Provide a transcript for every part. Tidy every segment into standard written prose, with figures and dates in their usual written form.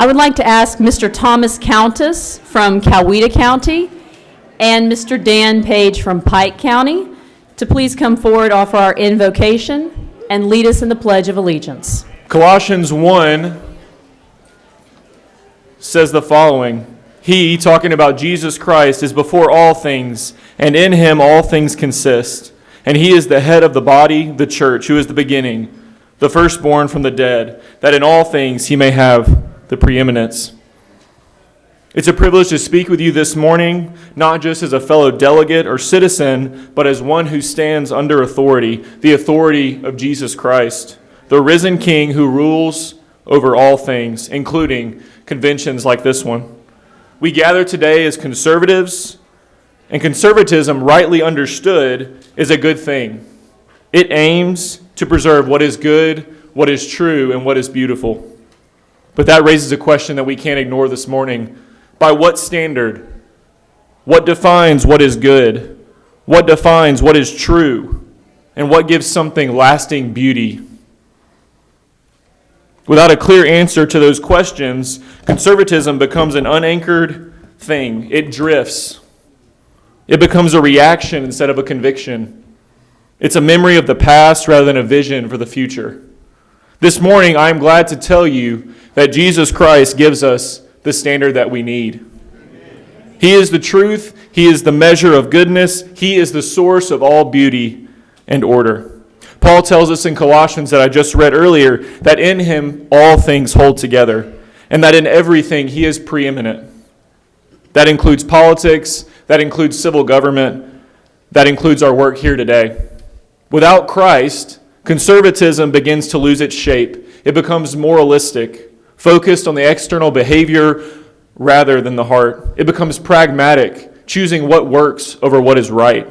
I would like to ask Mr. Thomas Countess from Coweta County and Mr. Dan Page from Pike County to please come forward, offer our invocation, and lead us in the Pledge of Allegiance. Colossians 1 says the following: He, talking about Jesus Christ, is before all things, and in him all things consist. And he is the head of the body, the church, who is the beginning, the firstborn from the dead, that in all things he may have the preeminence. It's a privilege to speak with you this morning, not just as a fellow delegate or citizen, but as one who stands under authority, the authority of Jesus Christ, the risen King who rules over all things, including conventions like this one. We gather today as conservatives, and conservatism, rightly understood, is a good thing. It aims to preserve what is good, what is true, and what is beautiful. But that raises a question that we can't ignore this morning. By what standard? What defines what is good? What defines what is true? And what gives something lasting beauty? Without a clear answer to those questions, conservatism becomes an unanchored thing. It drifts. It becomes a reaction instead of a conviction. It's a memory of the past rather than a vision for the future. This morning, I am glad to tell you that Jesus Christ gives us the standard that we need. He is the truth. He is the measure of goodness. He is the source of all beauty and order. Paul tells us in Colossians that I just read earlier that in him all things hold together, and that in everything he is preeminent. That includes politics, that includes civil government, that includes our work here today. Without Christ, conservatism begins to lose its shape. It becomes moralistic, focused on the external behavior rather than the heart. It becomes pragmatic, choosing what works over what is right.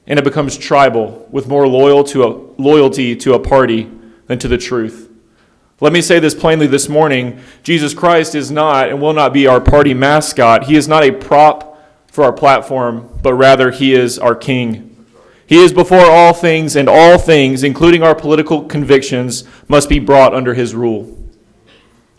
And it becomes tribal, with more loyalty to a party than to the truth. Let me say this plainly this morning. Jesus Christ is not and will not be our party mascot. He is not a prop for our platform, but rather he is our King. He is before all things, and all things, including our political convictions, must be brought under his rule.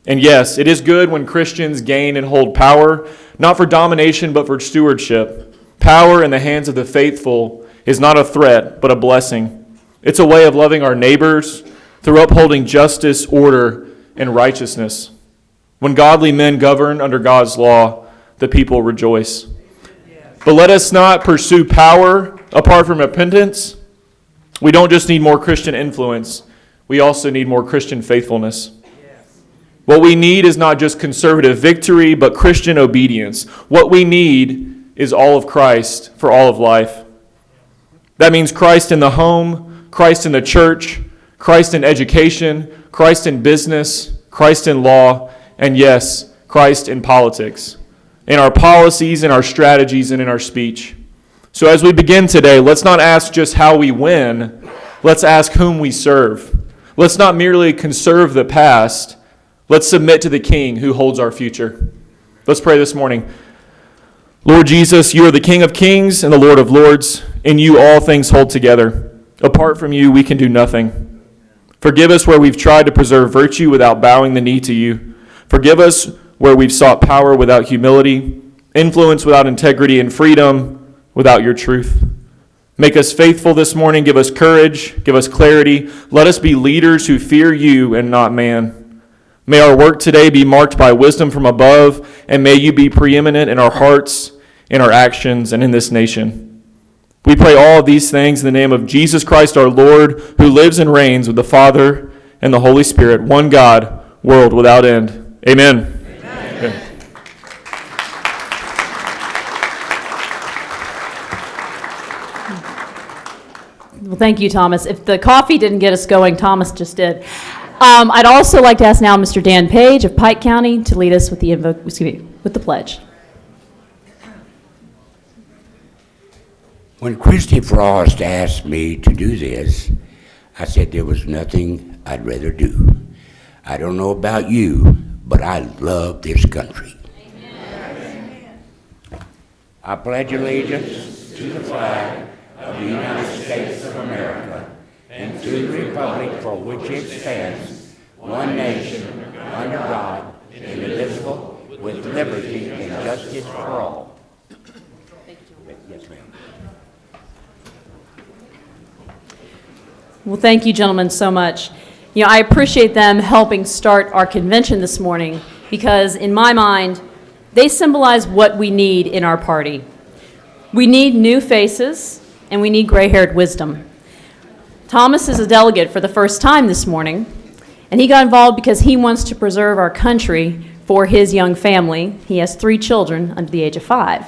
And yes, it is good when Christians gain and hold power, not for domination, but for stewardship. Power in the hands of the faithful is not a threat, but a blessing. It's a way of loving our neighbors through upholding justice, order, and righteousness. When godly men govern under God's law, the people rejoice. But let us not pursue power apart from repentance. We don't just need more Christian influence. We also need more Christian faithfulness. What we need is not just conservative victory, but Christian obedience. What we need is all of Christ for all of life. That means Christ in the home, Christ in the church, Christ in education, Christ in business, Christ in law, and yes, Christ in politics, in our policies, in our strategies, and in our speech. So as we begin today, let's not ask just how we win. Let's ask whom we serve. Let's not merely conserve the past. Let's submit to the King who holds our future. Let's pray this morning. Lord Jesus, you are the King of kings and the Lord of lords. In you all things hold together. Apart from you, we can do nothing. Forgive us where we've tried to preserve virtue without bowing the knee to you. Forgive us where we've sought power without humility, influence without integrity, and freedom without your truth. Make us faithful this morning. Give us courage. Give us clarity. Let us be leaders who fear you and not man. May our work today be marked by wisdom from above, and may you be preeminent in our hearts, in our actions, and in this nation. We pray all of these things in the name of Jesus Christ our Lord, who lives and reigns with the Father and the Holy Spirit, one God, world without end. Amen. Amen. Well, thank you, Thomas. If the coffee didn't get us going, Thomas just did. I'd also like to ask now Mr. Dan Page of Pike County to lead us with the pledge. When Christy Frost asked me to do this, I said there was nothing I'd rather do. I don't know about you, but I love this country. Amen. I pledge allegiance to the flag of the United States of America and to the republic for which it stands, one nation, under God, indivisible, liberty, and justice for all. Yes, ma'am. Well, thank you, gentlemen, so much. You know, I appreciate them helping start our convention this morning because, in my mind, they symbolize what we need in our party. We need new faces, and we need gray-haired wisdom. Thomas is a delegate for the first time this morning, and he got involved because he wants to preserve our country for his young family. He has 3 children under the age of 5.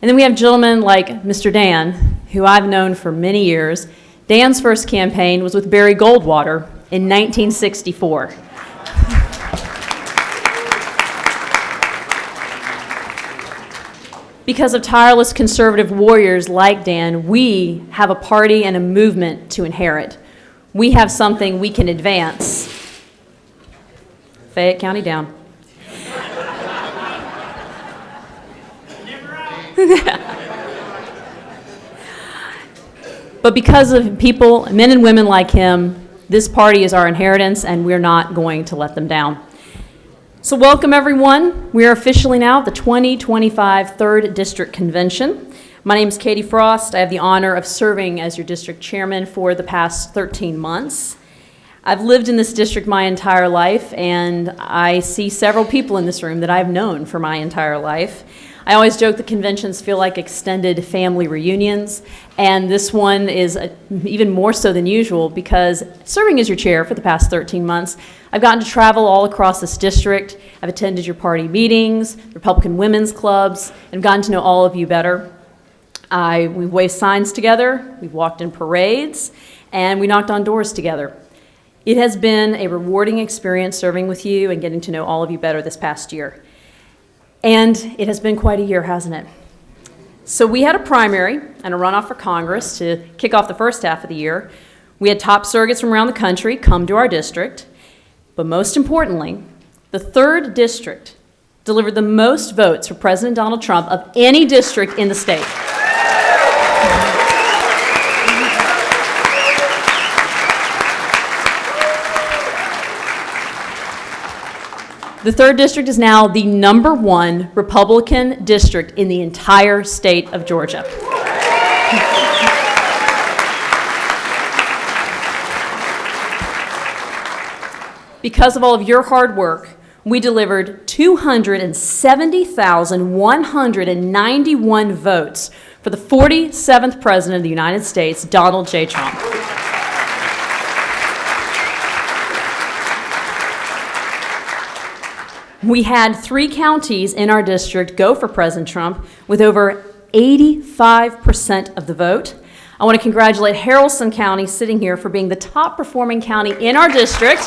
And then we have gentlemen like Mr. Dan, who I've known for many years. Dan's first campaign was with Barry Goldwater in 1964. Because of tireless conservative warriors like Dan, we have a party and a movement to inherit. We have something we can advance. Fayette County down. But because of people, men and women like him, this party is our inheritance, and we're not going to let them down. So welcome, everyone. We are officially now at the 2025 3rd District Convention. My name is Katie Frost. I have the honor of serving as your district chairman for the past 13 months. I've lived in this district my entire life, and I see several people in this room that I've known for my entire life. I always joke the conventions feel like extended family reunions, and this one is even more so than usual because serving as your chair for the past 13 months, I've gotten to travel all across this district. I've attended your party meetings, Republican women's clubs, and gotten to know all of you better. We've waved signs together, we've walked in parades, and we knocked on doors together. It has been a rewarding experience serving with you and getting to know all of you better this past year. And it has been quite a year, hasn't it? So we had a primary and a runoff for Congress to kick off the first half of the year. We had top surrogates from around the country come to our district. But most importantly, the 3rd District delivered the most votes for President Donald Trump of any district in the state. The 3rd District is now the #1 Republican district in the entire state of Georgia. Because of all of your hard work, we delivered 270,191 votes for the 47th President of the United States, Donald J. Trump. We had 3 counties in our district go for President Trump with over 85% of the vote. I want to congratulate Haralson County, sitting here, for being the top performing county in our district.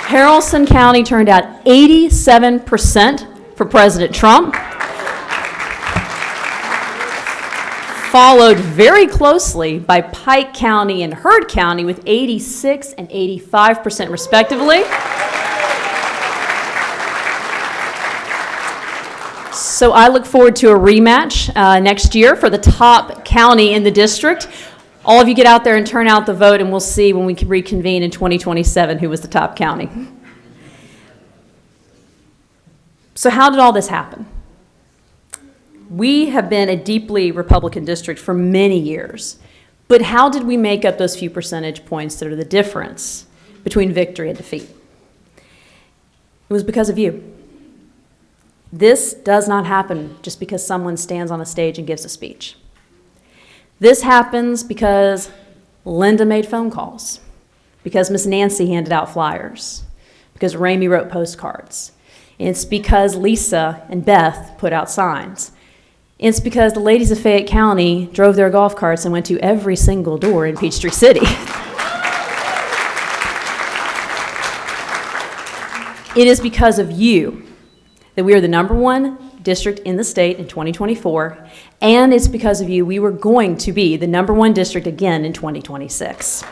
Haralson County turned out 87% for President Trump, followed very closely by Pike County and Heard County with 86 and 85% respectively. So I look forward to a rematch next year for the top county in the district. All of you get out there and turn out the vote, and we'll see when we can reconvene in 2027 who was the top county. So how did all this happen? We have been a deeply Republican district for many years, but how did we make up those few percentage points that are the difference between victory and defeat? It was because of you. This does not happen just because someone stands on a stage and gives a speech. This happens because Linda made phone calls, because Miss Nancy handed out flyers, because Ramey wrote postcards. It's because Lisa and Beth put out signs. It's because the ladies of Fayette County drove their golf carts and went to every single door in Peachtree City. It is because of you that we are the #1 district in the state in 2024, and it's because of you we were going to be the #1 district again in 2026.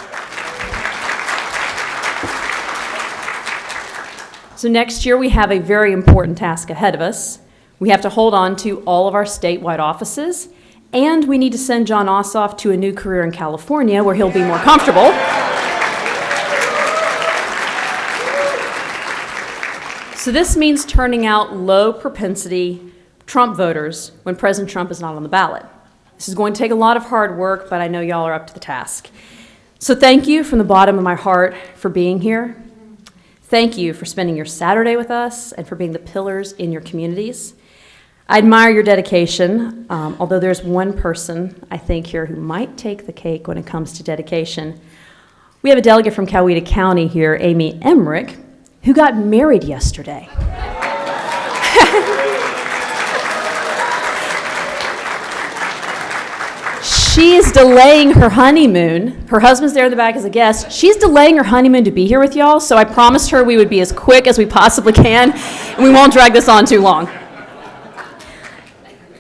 So next year we have a very important task ahead of us. We have to hold on to all of our statewide offices, and we need to send John Ossoff to a new career in California where he'll be more comfortable. So this means turning out low propensity Trump voters when President Trump is not on the ballot. This is going to take a lot of hard work, but I know y'all are up to the task. So thank you from the bottom of my heart for being here. Thank you for spending your Saturday with us and for being the pillars in your communities. I admire your dedication, although there's one person I think here who might take the cake when it comes to dedication. We have a delegate from Coweta County here, Amy Emmerich, who got married yesterday. She is delaying her honeymoon. Her husband's there in the back as a guest. She's delaying her honeymoon to be here with y'all, so I promised her we would be as quick as we possibly can, and we won't drag this on too long.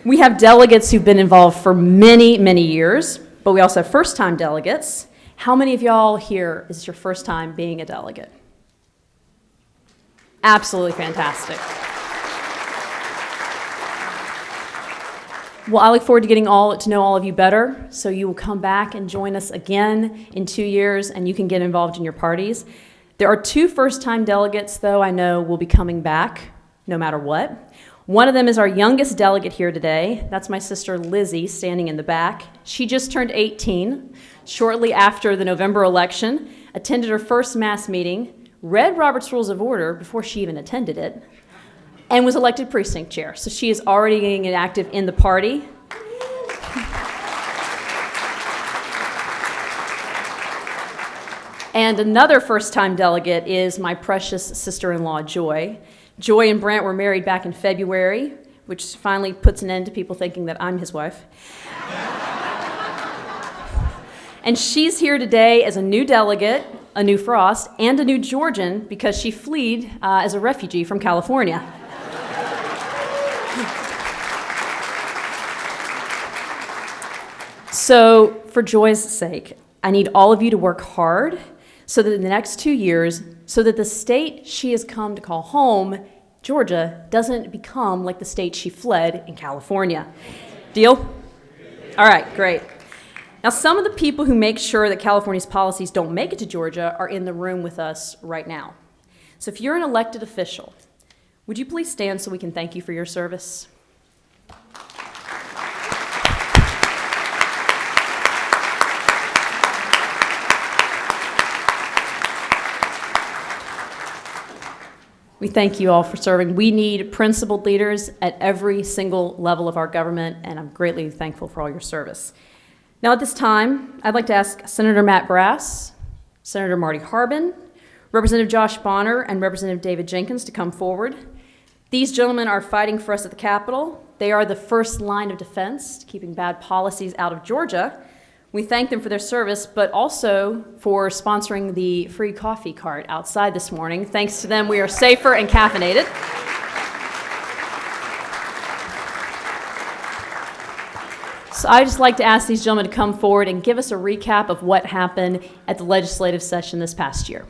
We have delegates who've been involved for many, many years, but we also have first-time delegates. How many of y'all here is your first time being a delegate? Absolutely fantastic. Well, I look forward to getting to know all of you better, so you will come back and join us again in 2 years, and you can get involved in your parties. There are 2 first-time delegates, though, I know will be coming back no matter what. One of them is our youngest delegate here today. That's my sister Lizzie, standing in the back. She just turned 18 shortly after the November election, attended her first mass meeting, read Robert's Rules of Order before she even attended it, and was elected precinct chair. So she is already getting active in the party. And another first-time delegate is my precious sister-in-law, Joy. Joy and Brent were married back in February, which finally puts an end to people thinking that I'm his wife. And she's here today as a new delegate, a new Frost, and a new Georgian because she fled as a refugee from California. So, for Joy's sake, I need all of you to work hard so that in the next 2 years, so that the state she has come to call home, Georgia, doesn't become like the state she fled in California. Deal? All right, great. Now, some of the people who make sure that California's policies don't make it to Georgia are in the room with us right now. So if you're an elected official, would you please stand so we can thank you for your service? We thank you all for serving. We need principled leaders at every single level of our government, and I'm greatly thankful for all your service. Now at this time, I'd like to ask Senator Matt Brass, Senator Marty Harbin, Representative Josh Bonner, and Representative David Jenkins to come forward. These gentlemen are fighting for us at the Capitol. They are the first line of defense to keeping bad policies out of Georgia. We thank them for their service, but also for sponsoring the free coffee cart outside this morning. Thanks to them, we are safer and caffeinated. So I'd just like to ask these gentlemen to come forward and give us a recap of what happened at the legislative session this past year.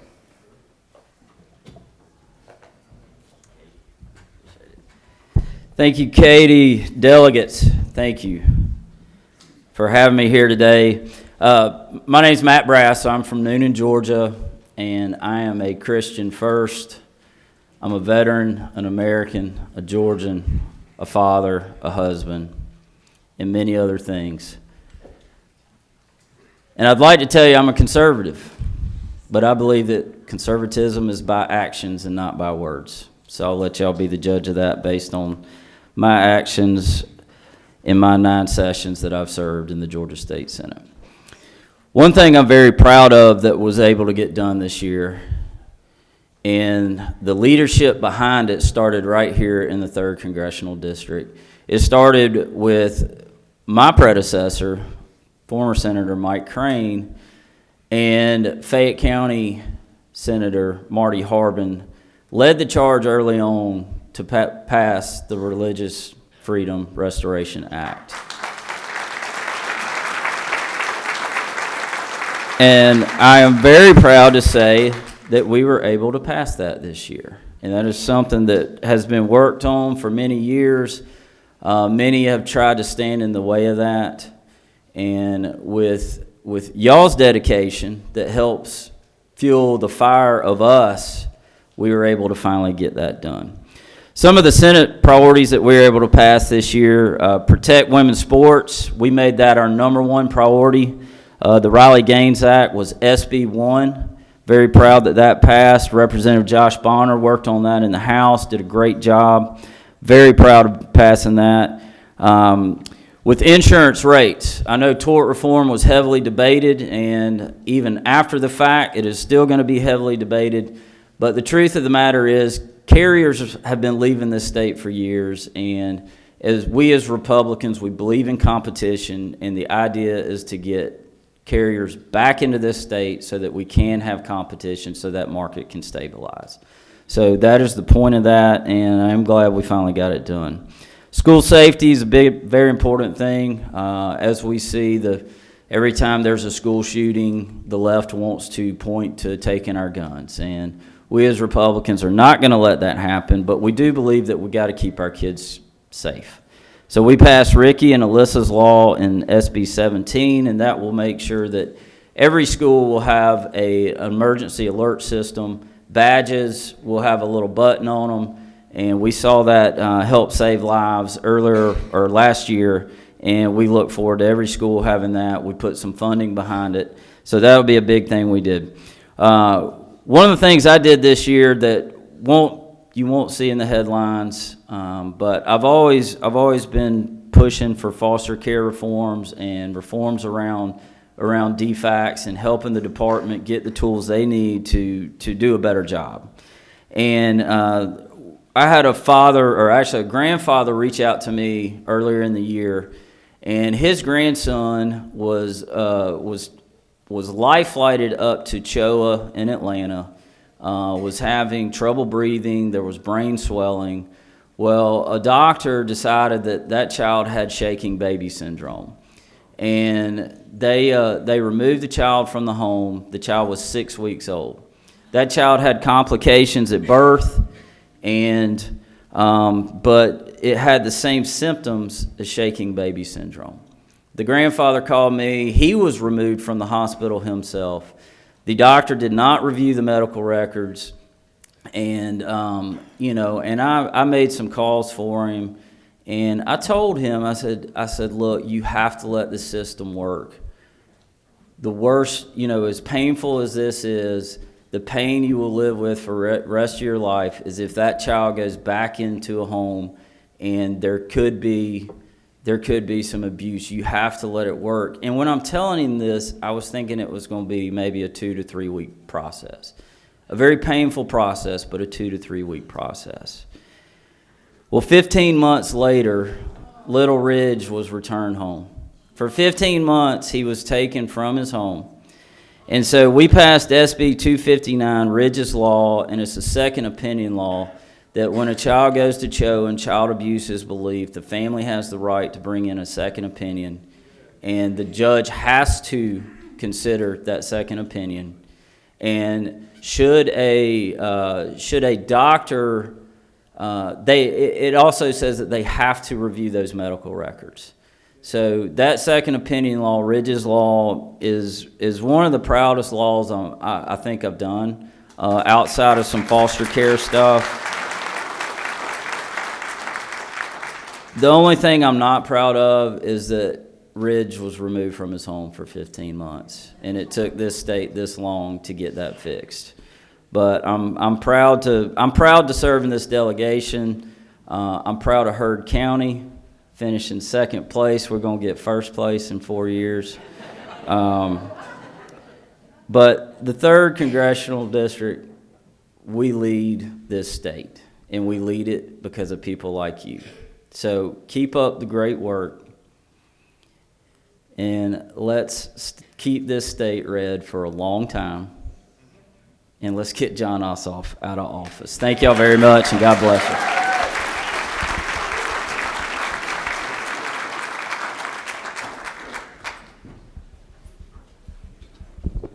Thank you, Katie. Delegates, thank you for having me here today. My name's Matt Brass. I'm from Noonan, Georgia, and I am a Christian first. I'm a veteran, an American, a Georgian, a father, a husband, and many other things. And I'd like to tell you I'm a conservative, but I believe that conservatism is by actions and not by words. So I'll let y'all be the judge of that based on my actions in my 9 sessions that I've served in the Georgia State Senate. One thing I'm very proud of that was able to get done this year, and the leadership behind it started right here in the 3rd Congressional District. It started with my predecessor, former Senator Mike Crane, and Fayette County Senator Marty Harbin led the charge early on to pass the Religious Freedom Restoration Act. And I am very proud to say that we were able to pass that this year. And that is something that has been worked on for many years. Many have tried to stand in the way of that. And with y'all's dedication that helps fuel the fire of us we were able to finally get that done. Some of the Senate priorities that we were able to pass this year, protect women's sports. We made that our number one priority. The Riley Gaines Act was SB 1. Very proud that that passed. Representative Josh Bonner worked on that in the House, did a great job. Very proud of passing that. With insurance rates, I know tort reform was heavily debated, and even after the fact, it is still going to be heavily debated. But the truth of the matter is, carriers have been leaving this state for years, and as Republicans, we believe in competition, and the idea is to get carriers back into this state so that we can have competition so that market can stabilize. So that is the point of that, and I'm glad we finally got it done. School safety is a big, very important thing. As we see, every time there's a school shooting, the left wants to point to taking our guns, and we as Republicans are not going to let that happen, but we do believe that we got to keep our kids safe. So we passed Ricky and Alyssa's law in SB 17, and that will make sure that every school will have an emergency alert system. Badges will have a little button on them, and we saw that help save lives earlier or last year, and we look forward to every school having that. We put some funding behind it, so that'll be a big thing we did. One of the things I did this year that you won't see in the headlines, but I've always been pushing for foster care reforms and reforms around DFACS and helping the department get the tools they need to do a better job. And I had a grandfather reach out to me earlier in the year, and his grandson was life flighted up to CHOA in Atlanta, was having trouble breathing, there was brain swelling. Well, a doctor decided that child had shaking baby syndrome. And they removed the child from the home. The child was 6 weeks old. That child had complications at birth, but it had the same symptoms as shaking baby syndrome. The grandfather called me. He was removed from the hospital himself. The doctor did not review the medical records, and I made some calls for him, and I told him, I said, look, you have to let the system work. The worst, as painful as this is, the pain you will live with for the rest of your life is if that child goes back into a home and there could be some abuse. You have to let it work. And when I'm telling him this, I was thinking it was going to be maybe a 2 to 3 week process. A very painful process, but a 2 to 3 week process. Well, 15 months later, little Ridge was returned home. For 15 months, he was taken from his home. And so we passed SB 259, Ridge's law, and it's a second opinion law, that when a child goes to CHO and child abuse is believed, the family has the right to bring in a second opinion, and the judge has to consider that second opinion. And should a doctor, it also says that they have to review those medical records. So that second opinion law, Ridge's law, is one of the proudest laws I think I've done, outside of some foster care stuff. The only thing I'm not proud of is that Ridge was removed from his home for 15 months, and it took this state this long to get that fixed. But I'm proud to serve in this delegation. I'm proud of Heard County, finishing second place. We're going to get first place in 4 years. But the 3rd Congressional District, we lead this state, and we lead it because of people like you. So keep up the great work, and let's keep this state red for a long time, and let's get Jon Ossoff out of office. Thank y'all very much, and God bless you.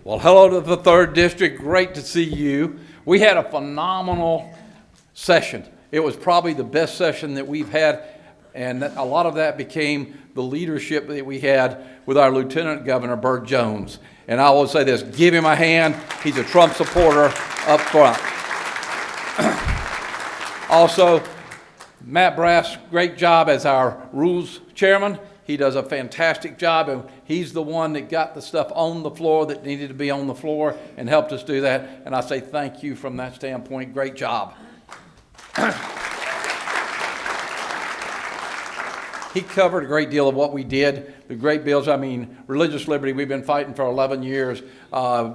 Well, hello to the 3rd District. Great to see you. We had a phenomenal session. It was probably the best session that we've had, and a lot of that became the leadership that we had with our Lieutenant Governor, Burt Jones. And I will say this, give him a hand. He's a Trump supporter up front. Also, Matt Brass, great job as our rules chairman. He does a fantastic job, and he's the one that got the stuff on the floor that needed to be on the floor and helped us do that. And I say thank you from that standpoint. Great job. He covered a great deal of what we did, the great bills. I mean, religious liberty, we've been fighting for 11 years.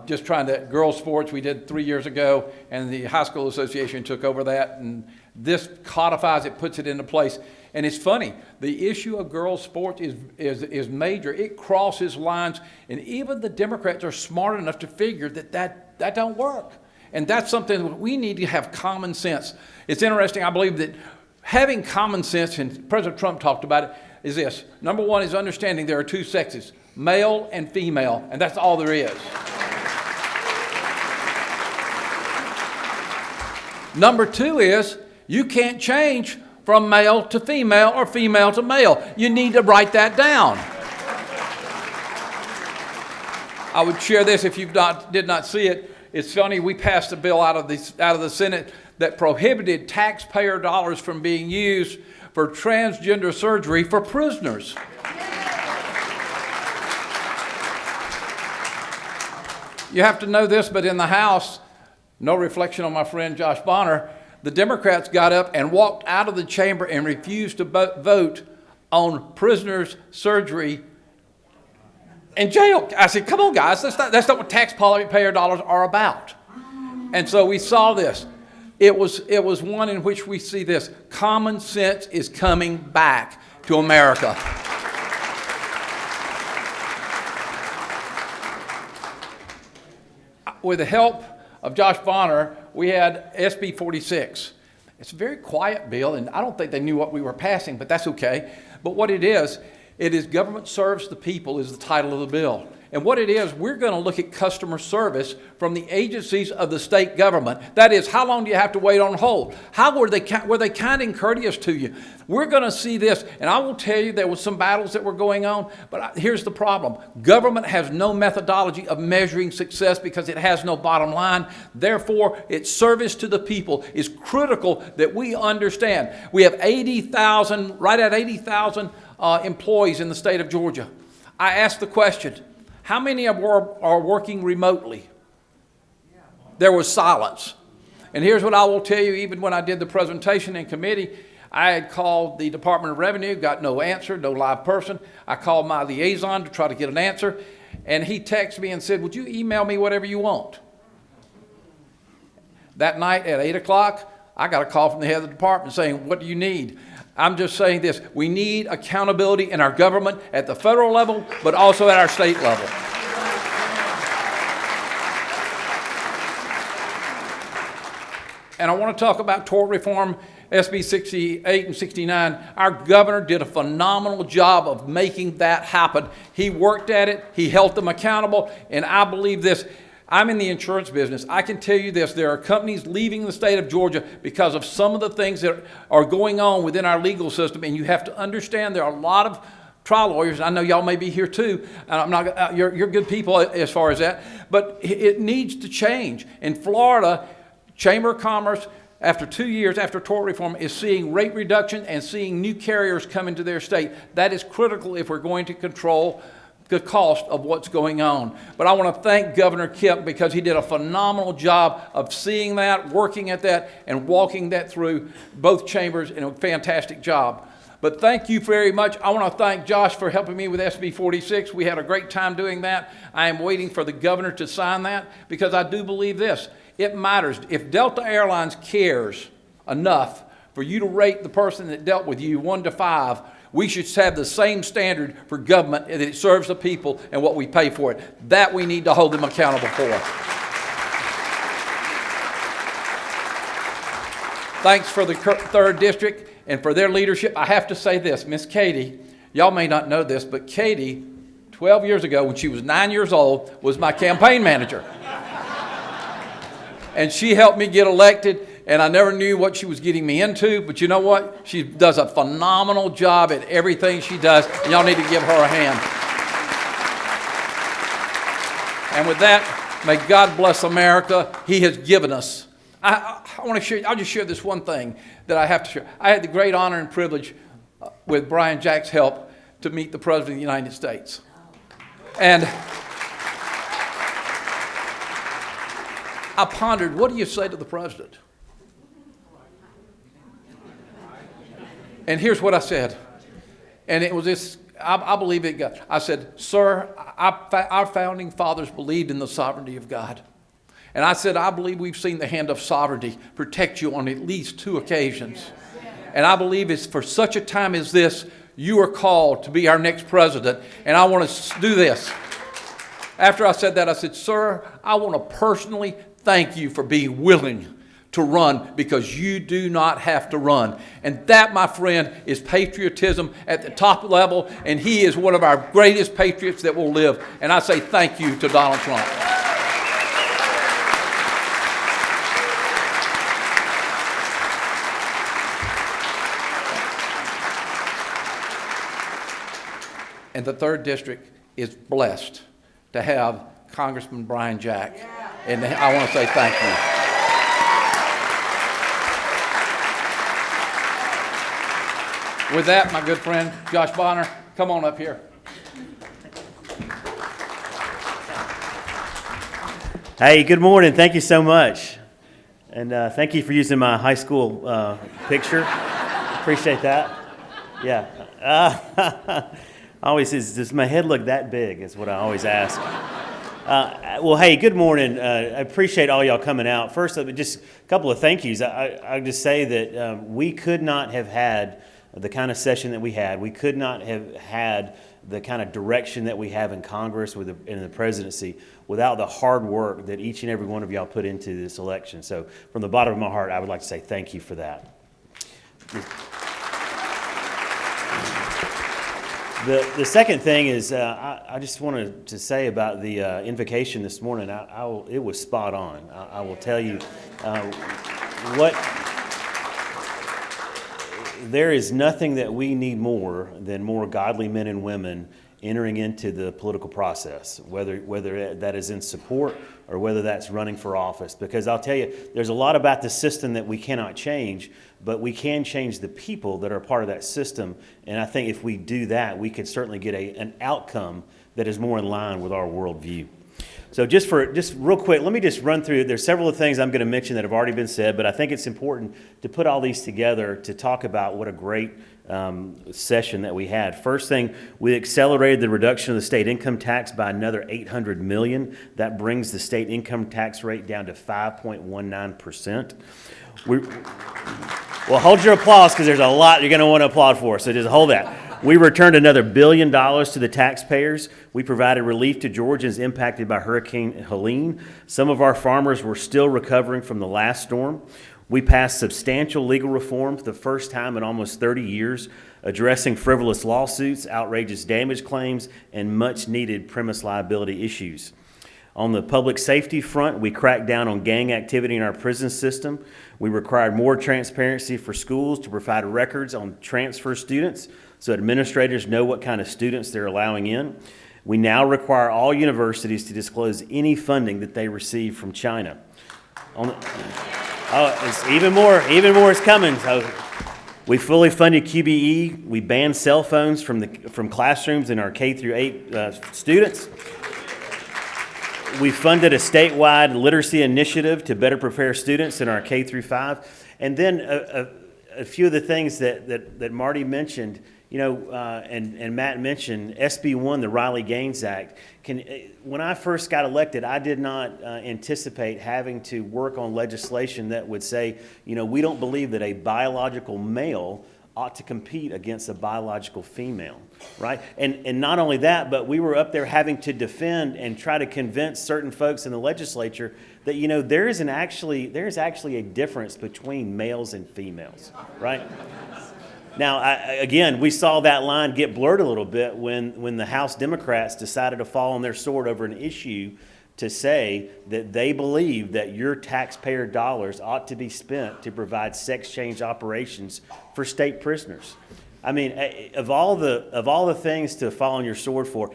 Just trying to, girls' sports, we did 3 years ago, and the High School Association took over that. And this codifies it, puts it into place. And it's funny, the issue of girls' sports is major. It crosses lines, and even the Democrats are smart enough to figure that don't work. And that's something that we need to have common sense. It's interesting, I believe that having common sense, and President Trump talked about it, is this. Number one is understanding there are two sexes, male and female, and that's all there is. Number two is you can't change from male to female or female to male. You need to write that down. I would share this if you did not see it. It's funny, we passed a bill out of the Senate that prohibited taxpayer dollars from being used for transgender surgery for prisoners. You have to know this, but in the House, no reflection on my friend Josh Bonner, the Democrats got up and walked out of the chamber and refused to vote on prisoners' surgery in jail. I said, come on, guys, that's not what taxpayer dollars are about. And so we saw this. It was one in which we see this. Common sense is coming back to America. With the help of Josh Bonner, we had SB 46. It's a very quiet bill, and I don't think they knew what we were passing, but that's okay. But what it is Government Serves the People is the title of the bill. And what it is, we're going to look at customer service from the agencies of the state government. That is, how long do you have to wait on hold? How were they kind and courteous to you? We're going to see this, and I will tell you there were some battles that were going on, but here's the problem. Government has no methodology of measuring success because it has no bottom line. Therefore, its service to the people is critical that we understand. We have 80,000, right at 80,000 employees in the state of Georgia. I asked the question, how many are working remotely? There was silence. And here's what I will tell you, even when I did the presentation in committee, I had called the Department of Revenue, got no answer, no live person. I called my liaison to try to get an answer, and he texted me and said, would you email me whatever you want? That night at 8 o'clock, I got a call from the head of the department saying, what do you need? I'm just saying this, we need accountability in our government at the federal level, but also at our state level. And I want to talk about tort reform, SB 68 and 69. Our governor did a phenomenal job of making that happen. He worked at it, he held them accountable, and I believe this. I'm in the insurance business. I can tell you this, there are companies leaving the state of Georgia because of some of the things that are going on within our legal system, and you have to understand there are a lot of trial lawyers, and I know y'all may be here too, and I'm not, you're good people as far as that, but it needs to change. In Florida, Chamber of Commerce, after 2 years after tort reform, is seeing rate reduction and seeing new carriers come into their state. That is critical if we're going to control the cost of what's going on. But I want to thank Governor Kemp because he did a phenomenal job of seeing that, working at that, and walking that through both chambers in a fantastic job. But thank you very much. I want to thank Josh for helping me with SB 46. We had a great time doing that. I am waiting for the governor to sign that because I do believe this. It matters. If Delta Airlines cares enough for you to rate the person that dealt with you 1 to 5, we should have the same standard for government that it serves the people and what we pay for it. That we need to hold them accountable for. Thanks for the 3rd District and for their leadership. I have to say this, Miss Katie, y'all may not know this, but Katie, 12 years ago when she was 9 years old, was my campaign manager. And she helped me get elected. And I never knew what she was getting me into, but you know what? She does a phenomenal job at everything she does, and y'all need to give her a hand. And with that, may God bless America. He has given us I want to share, I'll just share this one thing that I have to share. I had the great honor and privilege with Brian Jack's help to meet the President of the United States. And I pondered, what do you say to the President? And here's what I said. And it was this, I believe it got, I said, sir, our founding fathers believed in the sovereignty of God. And I said, I believe we've seen the hand of sovereignty protect you on at least 2 occasions. And I believe it's for such a time as this, you are called to be our next president. And I want to do this. After I said that, I said, sir, I want to personally thank you for being willing to run, because you do not have to run. And that, my friend, is patriotism at the top level. And he is one of our greatest patriots that will live. And I say thank you to Donald Trump. And the 3rd District is blessed to have Congressman Brian Jack. And I want to say thank you. With that, my good friend, Josh Bonner, come on up here. Hey, good morning. Thank you so much. And thank you for using my high school picture. Appreciate that. Yeah. Always is, does my head look that big is what I always ask. Well, hey, good morning. I appreciate all y'all coming out. First, just a couple of thank yous. I just say that we could not have had the kind of session that we had. We could not have had the kind of direction that we have in Congress in the presidency without the hard work that each and every one of y'all put into this election. So from the bottom of my heart, I would like to say thank you for that. The second thing is I just wanted to say about the invocation this morning. It was spot on. I will tell you there is nothing that we need more than more godly men and women entering into the political process, whether that is in support or whether that's running for office. Because I'll tell you, there's a lot about the system that we cannot change, but we can change the people that are part of that system. And I think if we do that, we could certainly get an outcome that is more in line with our worldview. So just real quick, let me just run through. There's several things I'm going to mention that have already been said, but I think it's important to put all these together to talk about what a great session that we had. First thing, we accelerated the reduction of the state income tax by another $800 million. That brings the state income tax rate down to 5.19%. Well, hold your applause because there's a lot you're going to want to applaud for, so just hold that. We returned another $1 billion to the taxpayers. We provided relief to Georgians impacted by Hurricane Helene. Some of our farmers were still recovering from the last storm. We passed substantial legal reform for the first time in almost 30 years, addressing frivolous lawsuits, outrageous damage claims, and much-needed premise liability issues. On the public safety front, we cracked down on gang activity in our prison system. We required more transparency for schools to provide records on transfer students so administrators know what kind of students they're allowing in. We now require all universities to disclose any funding that they receive from China. It's even more is coming. So we fully funded QBE. We banned cell phones from classrooms in our K through 8 students. We funded a statewide literacy initiative to better prepare students in our K through 5. And then a few of the things that Marty mentioned, and Matt mentioned, SB 1, the Riley-Gaines Act. When I first got elected, I did not anticipate having to work on legislation that would say, we don't believe that a biological male ought to compete against a biological female, right? And not only that, but we were up there having to defend and try to convince certain folks in the legislature that, there is actually a difference between males and females, right? Now, again, we saw that line get blurred a little bit when the House Democrats decided to fall on their sword over an issue to say that they believe that your taxpayer dollars ought to be spent to provide sex change operations for state prisoners. I mean, of all the things to fall on your sword for,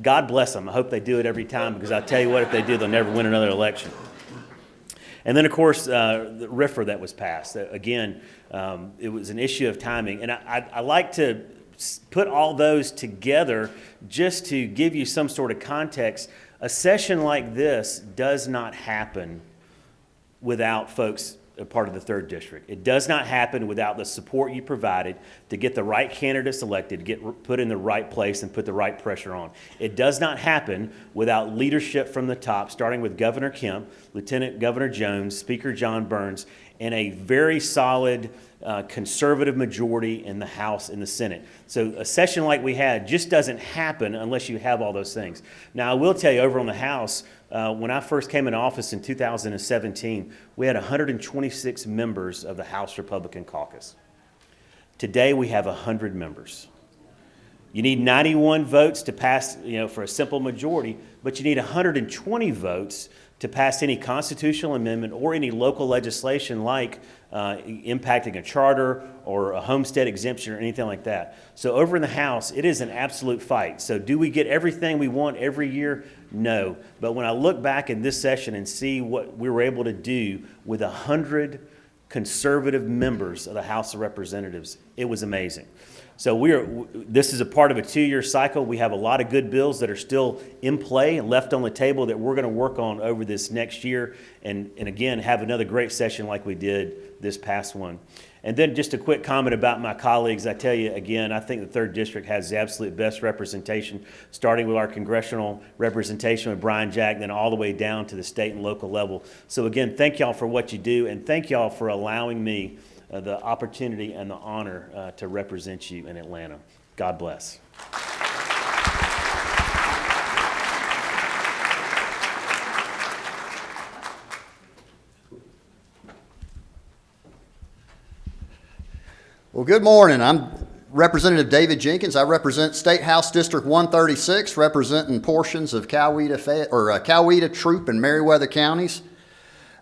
God bless them. I hope they do it every time, because I tell you what, if they do, they'll never win another election. And then, of course, the RFRA that was passed. Again, it was an issue of timing. And I like to put all those together just to give you some sort of context. A session like this does not happen without folks a part of the 3rd District. It does not happen without the support you provided to get the right candidates elected, get put in the right place and put the right pressure on. It does not happen without leadership from the top, starting with Governor Kemp, Lieutenant Governor Jones, Speaker John Burns, and a very solid conservative majority in the House and the Senate. So a session like we had just doesn't happen unless you have all those things. Now, I will tell you, over on the House, when I first came in office in 2017, we had 126 members of the House Republican Caucus. Today, we have 100 members. You need 91 votes to pass, for a simple majority, but you need 120 votes to pass any constitutional amendment or any local legislation like impacting a charter or a homestead exemption or anything like that. So over in the House, it is an absolute fight. So do we get everything we want every year? No. But when I look back in this session and see what we were able to do with 100 conservative members of the House of Representatives, it was amazing. So this is a part of a 2-year cycle. We have a lot of good bills that are still in play and left on the table that we're going to work on over this next year and again, have another great session like we did this past one. And then just a quick comment about my colleagues. I tell you again, I think the 3rd District has the absolute best representation, starting with our congressional representation with Brian Jack, then all the way down to the state and local level. So again, thank y'all for what you do, and thank y'all for allowing me the opportunity and the honor to represent you in Atlanta. God bless. Well, good morning. I'm Representative David Jenkins. I represent State House District 136, representing portions of Coweta, Troup, and Meriwether counties.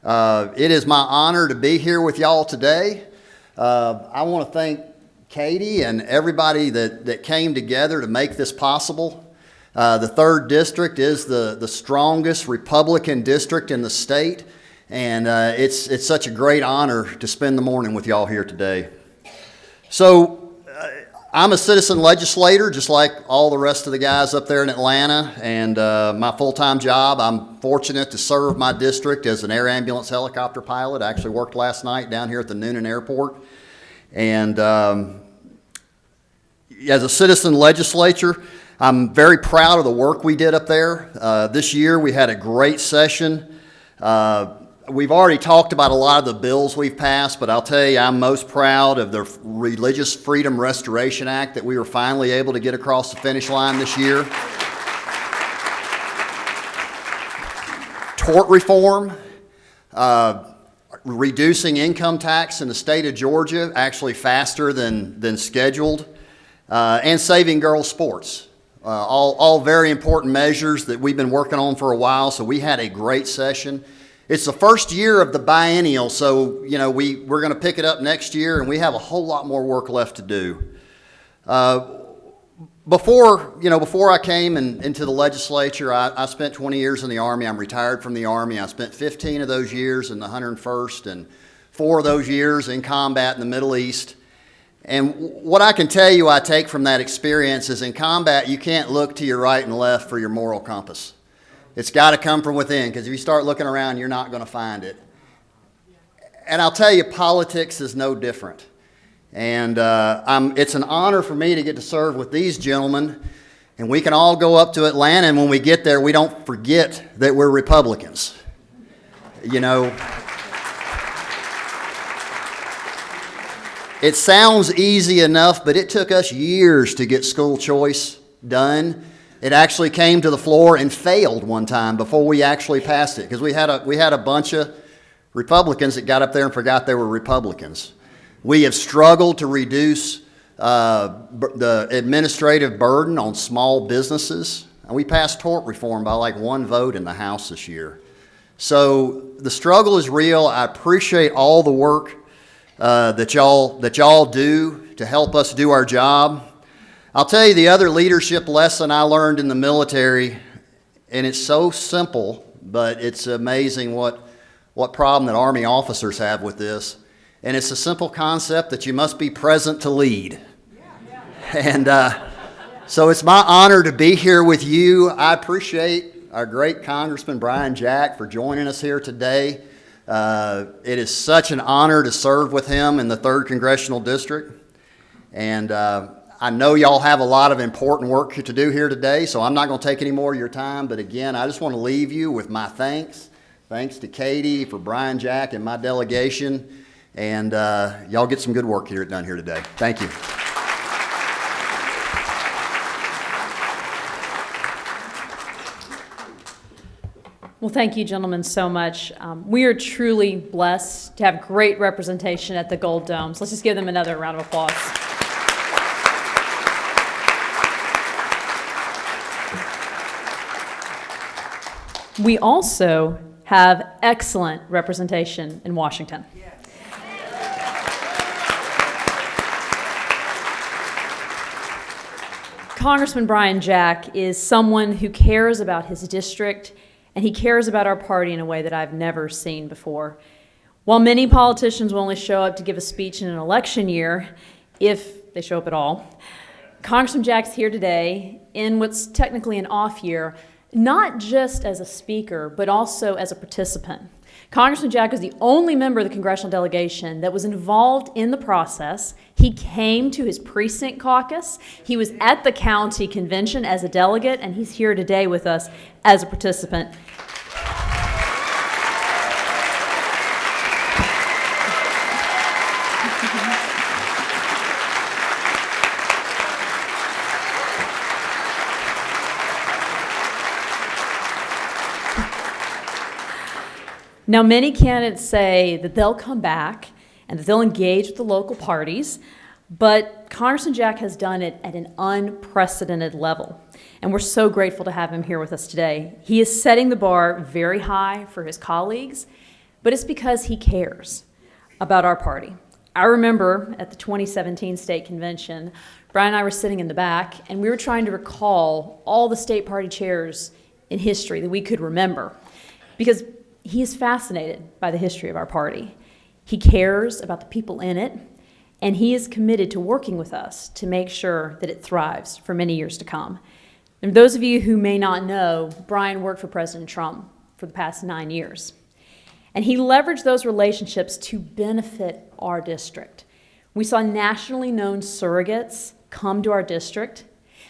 It is my honor to be here with y'all today. I want to thank Katie and everybody that came together to make this possible. The 3rd District is the strongest Republican district in the state, and it's such a great honor to spend the morning with y'all here today. So I'm a citizen legislator, just like all the rest of the guys up there in Atlanta, and my full-time job, I'm fortunate to serve my district as an air ambulance helicopter pilot. I actually worked last night down here at the Noonan Airport. And as a citizen legislature, I'm very proud of the work we did up there. This year we had a great session. We've already talked about a lot of the bills we've passed, but I'll tell you, I'm most proud of the Religious Freedom Restoration Act that we were finally able to get across the finish line this year. Tort reform, reducing income tax in the state of Georgia, actually faster than scheduled, and saving girls' sports. All very important measures that we've been working on for a while, so we had a great session. It's the first year of the biennial, so we're going to pick it up next year, and we have a whole lot more work left to do. Before I came into the legislature, I spent 20 years in the Army. I'm retired from the Army. I spent 15 of those years in the 101st and 4 of those years in combat in the Middle East. And what I can tell you I take from that experience is in combat, you can't look to your right and left for your moral compass. It's got to come from within, because if you start looking around, you're not going to find it. And I'll tell you, politics is no different. And it's an honor for me to get to serve with these gentlemen. And we can all go up to Atlanta, and when we get there, we don't forget that we're Republicans. It sounds easy enough, but it took us years to get school choice done. It actually came to the floor and failed one time before we actually passed it, because we had a bunch of Republicans that got up there and forgot they were Republicans. We have struggled to reduce the administrative burden on small businesses, and we passed tort reform by like 1 vote in the House this year. So the struggle is real. I appreciate all the work that y'all do to help us do our job. I'll tell you the other leadership lesson I learned in the military, and it's so simple, but it's amazing what what problem that Army officers have with this. And it's a simple concept that you must be present to lead. And so it's my honor to be here with you. I appreciate our great Congressman Brian Jack for joining us here today. It is such an honor to serve with him in the 3rd Congressional District. And I know y'all have a lot of important work to do here today, so I'm not going to take any more of your time. But again, I just want to leave you with my thanks. Thanks to Katie, for Brian Jack, and my delegation. And y'all get some good work done here today. Thank you. Well, thank you, gentlemen, so much. We are truly blessed to have great representation at the Gold Dome. So let's just give them another round of applause. We also have excellent representation in Washington. Congressman Brian Jack is someone who cares about his district, and he cares about our party in a way that I've never seen before. While many politicians will only show up to give a speech in an election year, if they show up at all, Congressman Jack's here today in what's technically an off year, not just as a speaker, but also as a participant. Congressman Jack was the only member of the congressional delegation that was involved in the process. He came to his precinct caucus. He was at the county convention as a delegate, and he's here today with us as a participant. Now, many candidates say that they'll come back and that they'll engage with the local parties, but Congressman Jack has done it at an unprecedented level, and we're so grateful to have him here with us today. He is setting the bar very high for his colleagues, but it's because he cares about our party. I remember at the 2017 state convention, Brian and I were sitting in the back, and we were trying to recall all the state party chairs in history that we could remember, because he is fascinated by the history of our party. He cares about the people in it, and he is committed to working with us to make sure that it thrives for many years to come. And those of you who may not know, Brian worked for President Trump for the past 9 years. And he leveraged those relationships to benefit our district. We saw nationally known surrogates come to our district,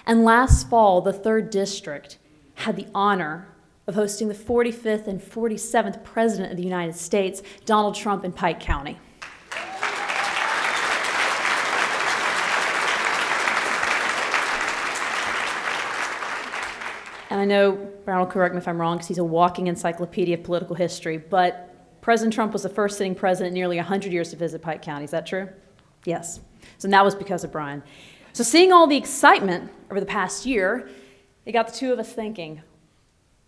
and last fall, the 3rd District had the honor of hosting the 45th and 47th President of the United States, Donald Trump, in Pike County. And I know Brown will correct me if I'm wrong, because he's a walking encyclopedia of political history, but President Trump was the first sitting president in nearly 100 years to visit Pike County. Is that true? Yes. So that was because of Brian. So seeing all the excitement over the past year, it got the two of us thinking,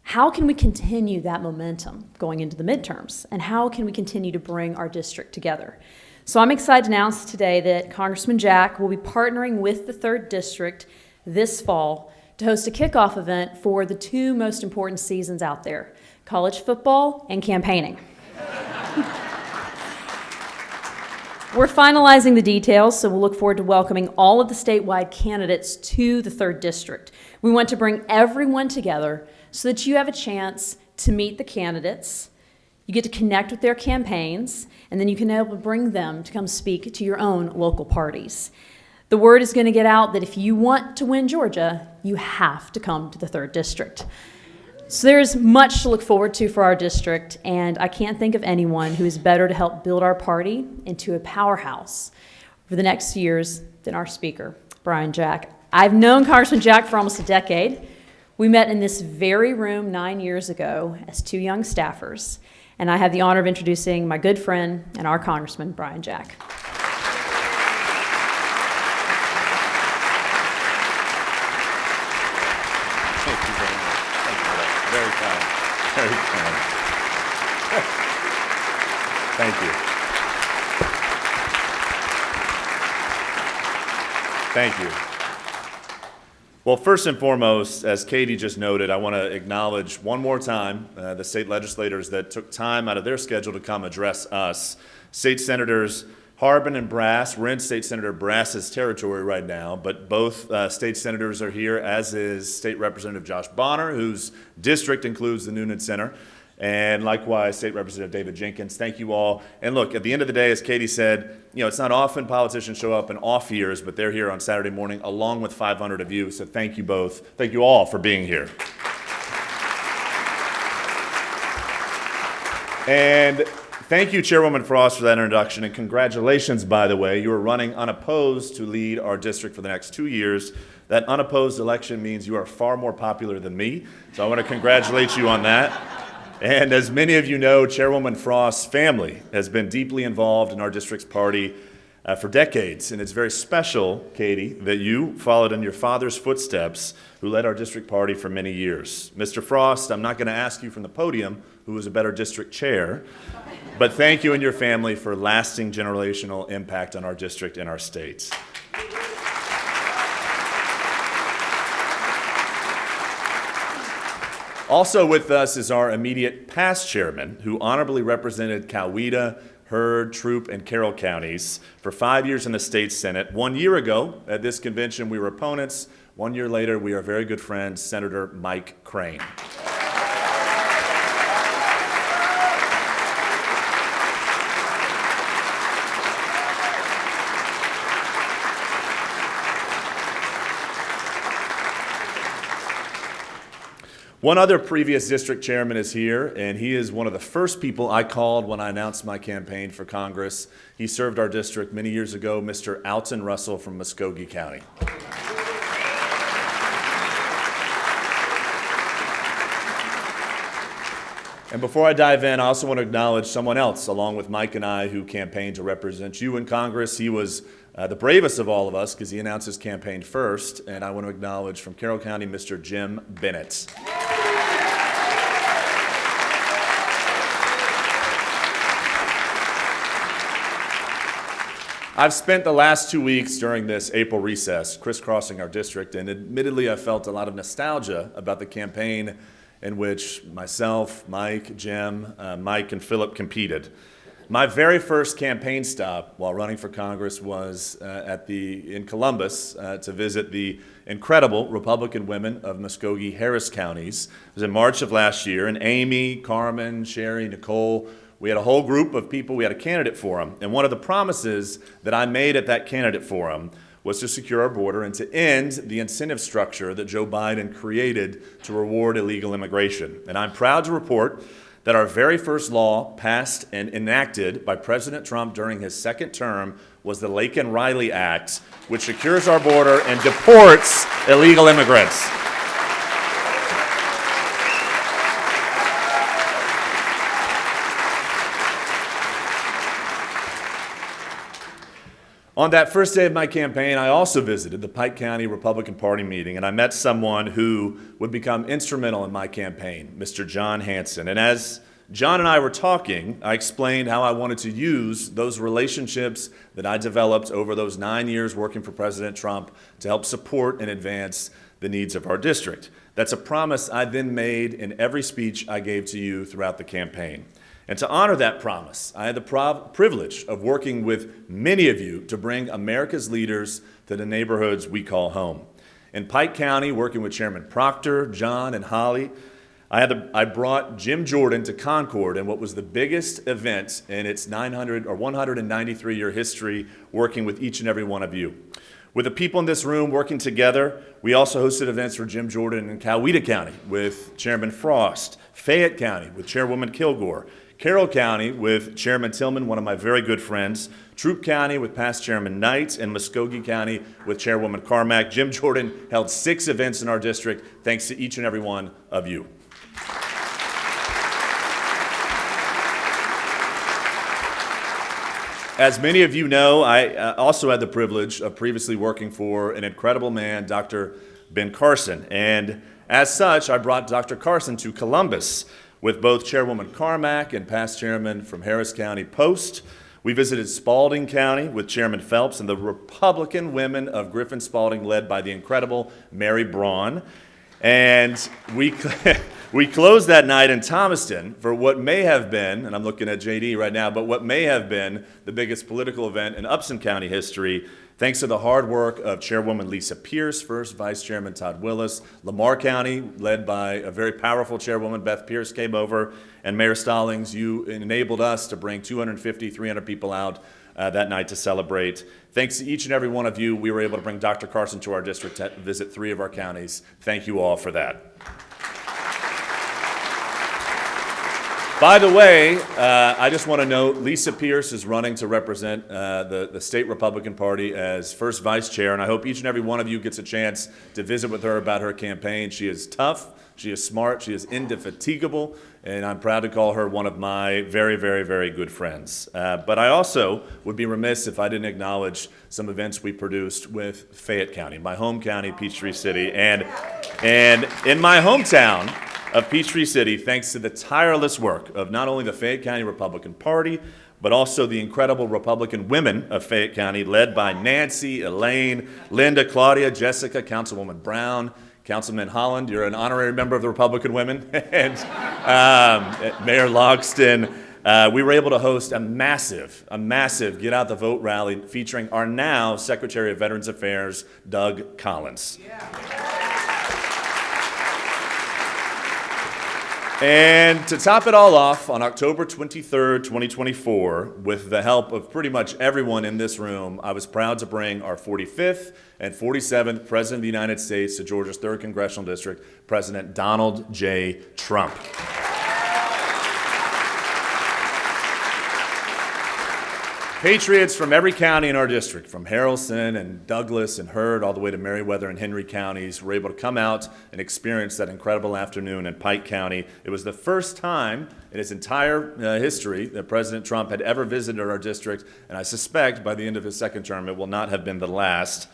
how can we continue that momentum going into the midterms? And how can we continue to bring our district together? So I'm excited to announce today that Congressman Jack will be partnering with the 3rd District this fall to host a kickoff event for the 2 most important seasons out there, college football and campaigning. We're finalizing the details, so we'll look forward to welcoming all of the statewide candidates to the 3rd District. We want to bring everyone together so that you have a chance to meet the candidates, you get to connect with their campaigns, and then you can help bring them to come speak to your own local parties. The word is going to get out that if you want to win Georgia, you have to come to the 3rd District. So there's much to look forward to for our district, and I can't think of anyone who is better to help build our party into a powerhouse for the next years than our speaker, Brian Jack. I've known Congressman Jack for almost a decade. We met in this very room 9 years ago as 2 young staffers, and I have the honor of introducing my good friend and our Congressman, Brian Jack. Thank you very much. Thank you. Very kind. Very kind. Thank you. Thank you. Well, first and foremost, as Katie just noted, I want to acknowledge one more time the state legislators that took time out of their schedule to come address us. State Senators Harbin and Brass. We're in State Senator Brass's territory right now, but both state senators are here, as is State Representative Josh Bonner, whose district includes the Noonan Center, and likewise State Representative David Jenkins. Thank you all. And look, at the end of the day, as Katie said, it's not often politicians show up in off years, but they're here on Saturday morning along with 500 of you. So thank you both. Thank you all for being here. And thank you, Chairwoman Frost, for that introduction. And congratulations, by the way. You are running unopposed to lead our district for the next 2 years. That unopposed election means you are far more popular than me. So I want to congratulate you on that. And as many of you know, Chairwoman Frost's family has been deeply involved in our district's party for decades. And it's very special, Katie, that you followed in your father's footsteps, who led our district party for many years. Mr. Frost, I'm not going to ask you from the podium who was a better district chair, but thank you and your family for lasting generational impact on our district and our state. Also with us is our immediate past chairman, who honorably represented Coweta, Heard, Troup, and Carroll counties for 5 years in the state senate. 1 year ago at this convention, we were opponents. 1 year later, we are very good friends, Senator Mike Crane. One other previous district chairman is here, and he is one of the first people I called when I announced my campaign for Congress. He served our district many years ago, Mr. Alton Russell from Muskogee County. And before I dive in, I also want to acknowledge someone else, along with Mike and I, who campaigned to represent you in Congress. He was the bravest of all of us because he announced his campaign first, and I want to acknowledge from Carroll County, Mr. Jim Bennett. I've spent the last 2 weeks during this April recess crisscrossing our district, and admittedly I felt a lot of nostalgia about the campaign in which myself, Mike, Jim, Mike, and Philip competed. My very first campaign stop while running for Congress was in Columbus to visit the incredible Republican women of Muskogee, Harris counties. It was in March of last year, and Amy, Carmen, Sherry, Nicole, we had a whole group of people. We had a candidate forum, and one of the promises that I made at that candidate forum was to secure our border and to end the incentive structure that Joe Biden created to reward illegal immigration. And I'm proud to report that our very first law passed and enacted by President Trump during his second term was the Laken-Riley Act, which secures our border and deports illegal immigrants. On that first day of my campaign, I also visited the Pike County Republican Party meeting, and I met someone who would become instrumental in my campaign, Mr. John Hanson. And as John and I were talking, I explained how I wanted to use those relationships that I developed over those 9 years working for President Trump to help support and advance the needs of our district. That's a promise I then made in every speech I gave to you throughout the campaign. And to honor that promise, I had the privilege of working with many of you to bring America's leaders to the neighborhoods we call home. In Pike County, working with Chairman Proctor, John, and Holly, I brought Jim Jordan to Concord in what was the biggest event in its 193-year history, working with each and every one of you. With the people in this room working together, we also hosted events for Jim Jordan in Coweta County with Chairman Frost, Fayette County with Chairwoman Kilgore, Carroll County with Chairman Tillman, one of my very good friends, Troup County with past Chairman Knight, and Muskogee County with Chairwoman Carmack. Jim Jordan held 6 events in our district, thanks to each and every one of you. As many of you know, I also had the privilege of previously working for an incredible man, Dr. Ben Carson. And as such, I brought Dr. Carson to Columbus with both Chairwoman Carmack and past chairman from Harris County Post. We visited Spalding County with Chairman Phelps and the Republican women of Griffin Spalding, led by the incredible Mary Braun. And we closed that night in Thomaston for what may have been, and I'm looking at JD right now, but what may have been the biggest political event in Upson County history, thanks to the hard work of Chairwoman Lisa Pierce, first Vice Chairman Todd Willis. Lamar County, led by a very powerful Chairwoman Beth Pierce, came over, and Mayor Stallings, you enabled us to bring 250, 300 people out that night to celebrate. Thanks to each and every one of you, we were able to bring Dr. Carson to our district to visit 3 of our counties. Thank you all for that. By the way, I just want to note, Lisa Pierce is running to represent the state Republican Party as first vice chair, and I hope each and every one of you gets a chance to visit with her about her campaign. She is tough, she is smart, she is indefatigable, and I'm proud to call her one of my very, very, very good friends. But I also would be remiss if I didn't acknowledge some events we produced with Fayette County, my home county, Peachtree City, and in my hometown of Peachtree City, thanks to the tireless work of not only the Fayette County Republican Party, but also the incredible Republican women of Fayette County, led by Nancy, Elaine, Linda, Claudia, Jessica, Councilwoman Brown, Councilman Holland, you're an honorary member of the Republican women, and Mayor Logston. We were able to host a massive Get Out the Vote rally featuring our now Secretary of Veterans Affairs, Doug Collins. And to top it all off, on October 23rd, 2024, with the help of pretty much everyone in this room, I was proud to bring our 45th and 47th President of the United States to Georgia's 3rd Congressional District, President Donald J. Trump. Patriots from every county in our district, from Haralson and Douglas and Heard all the way to Meriwether and Henry counties, were able to come out and experience that incredible afternoon in Pike County. It was the first time in his entire history that President Trump had ever visited our district, and I suspect by the end of his second term it will not have been the last.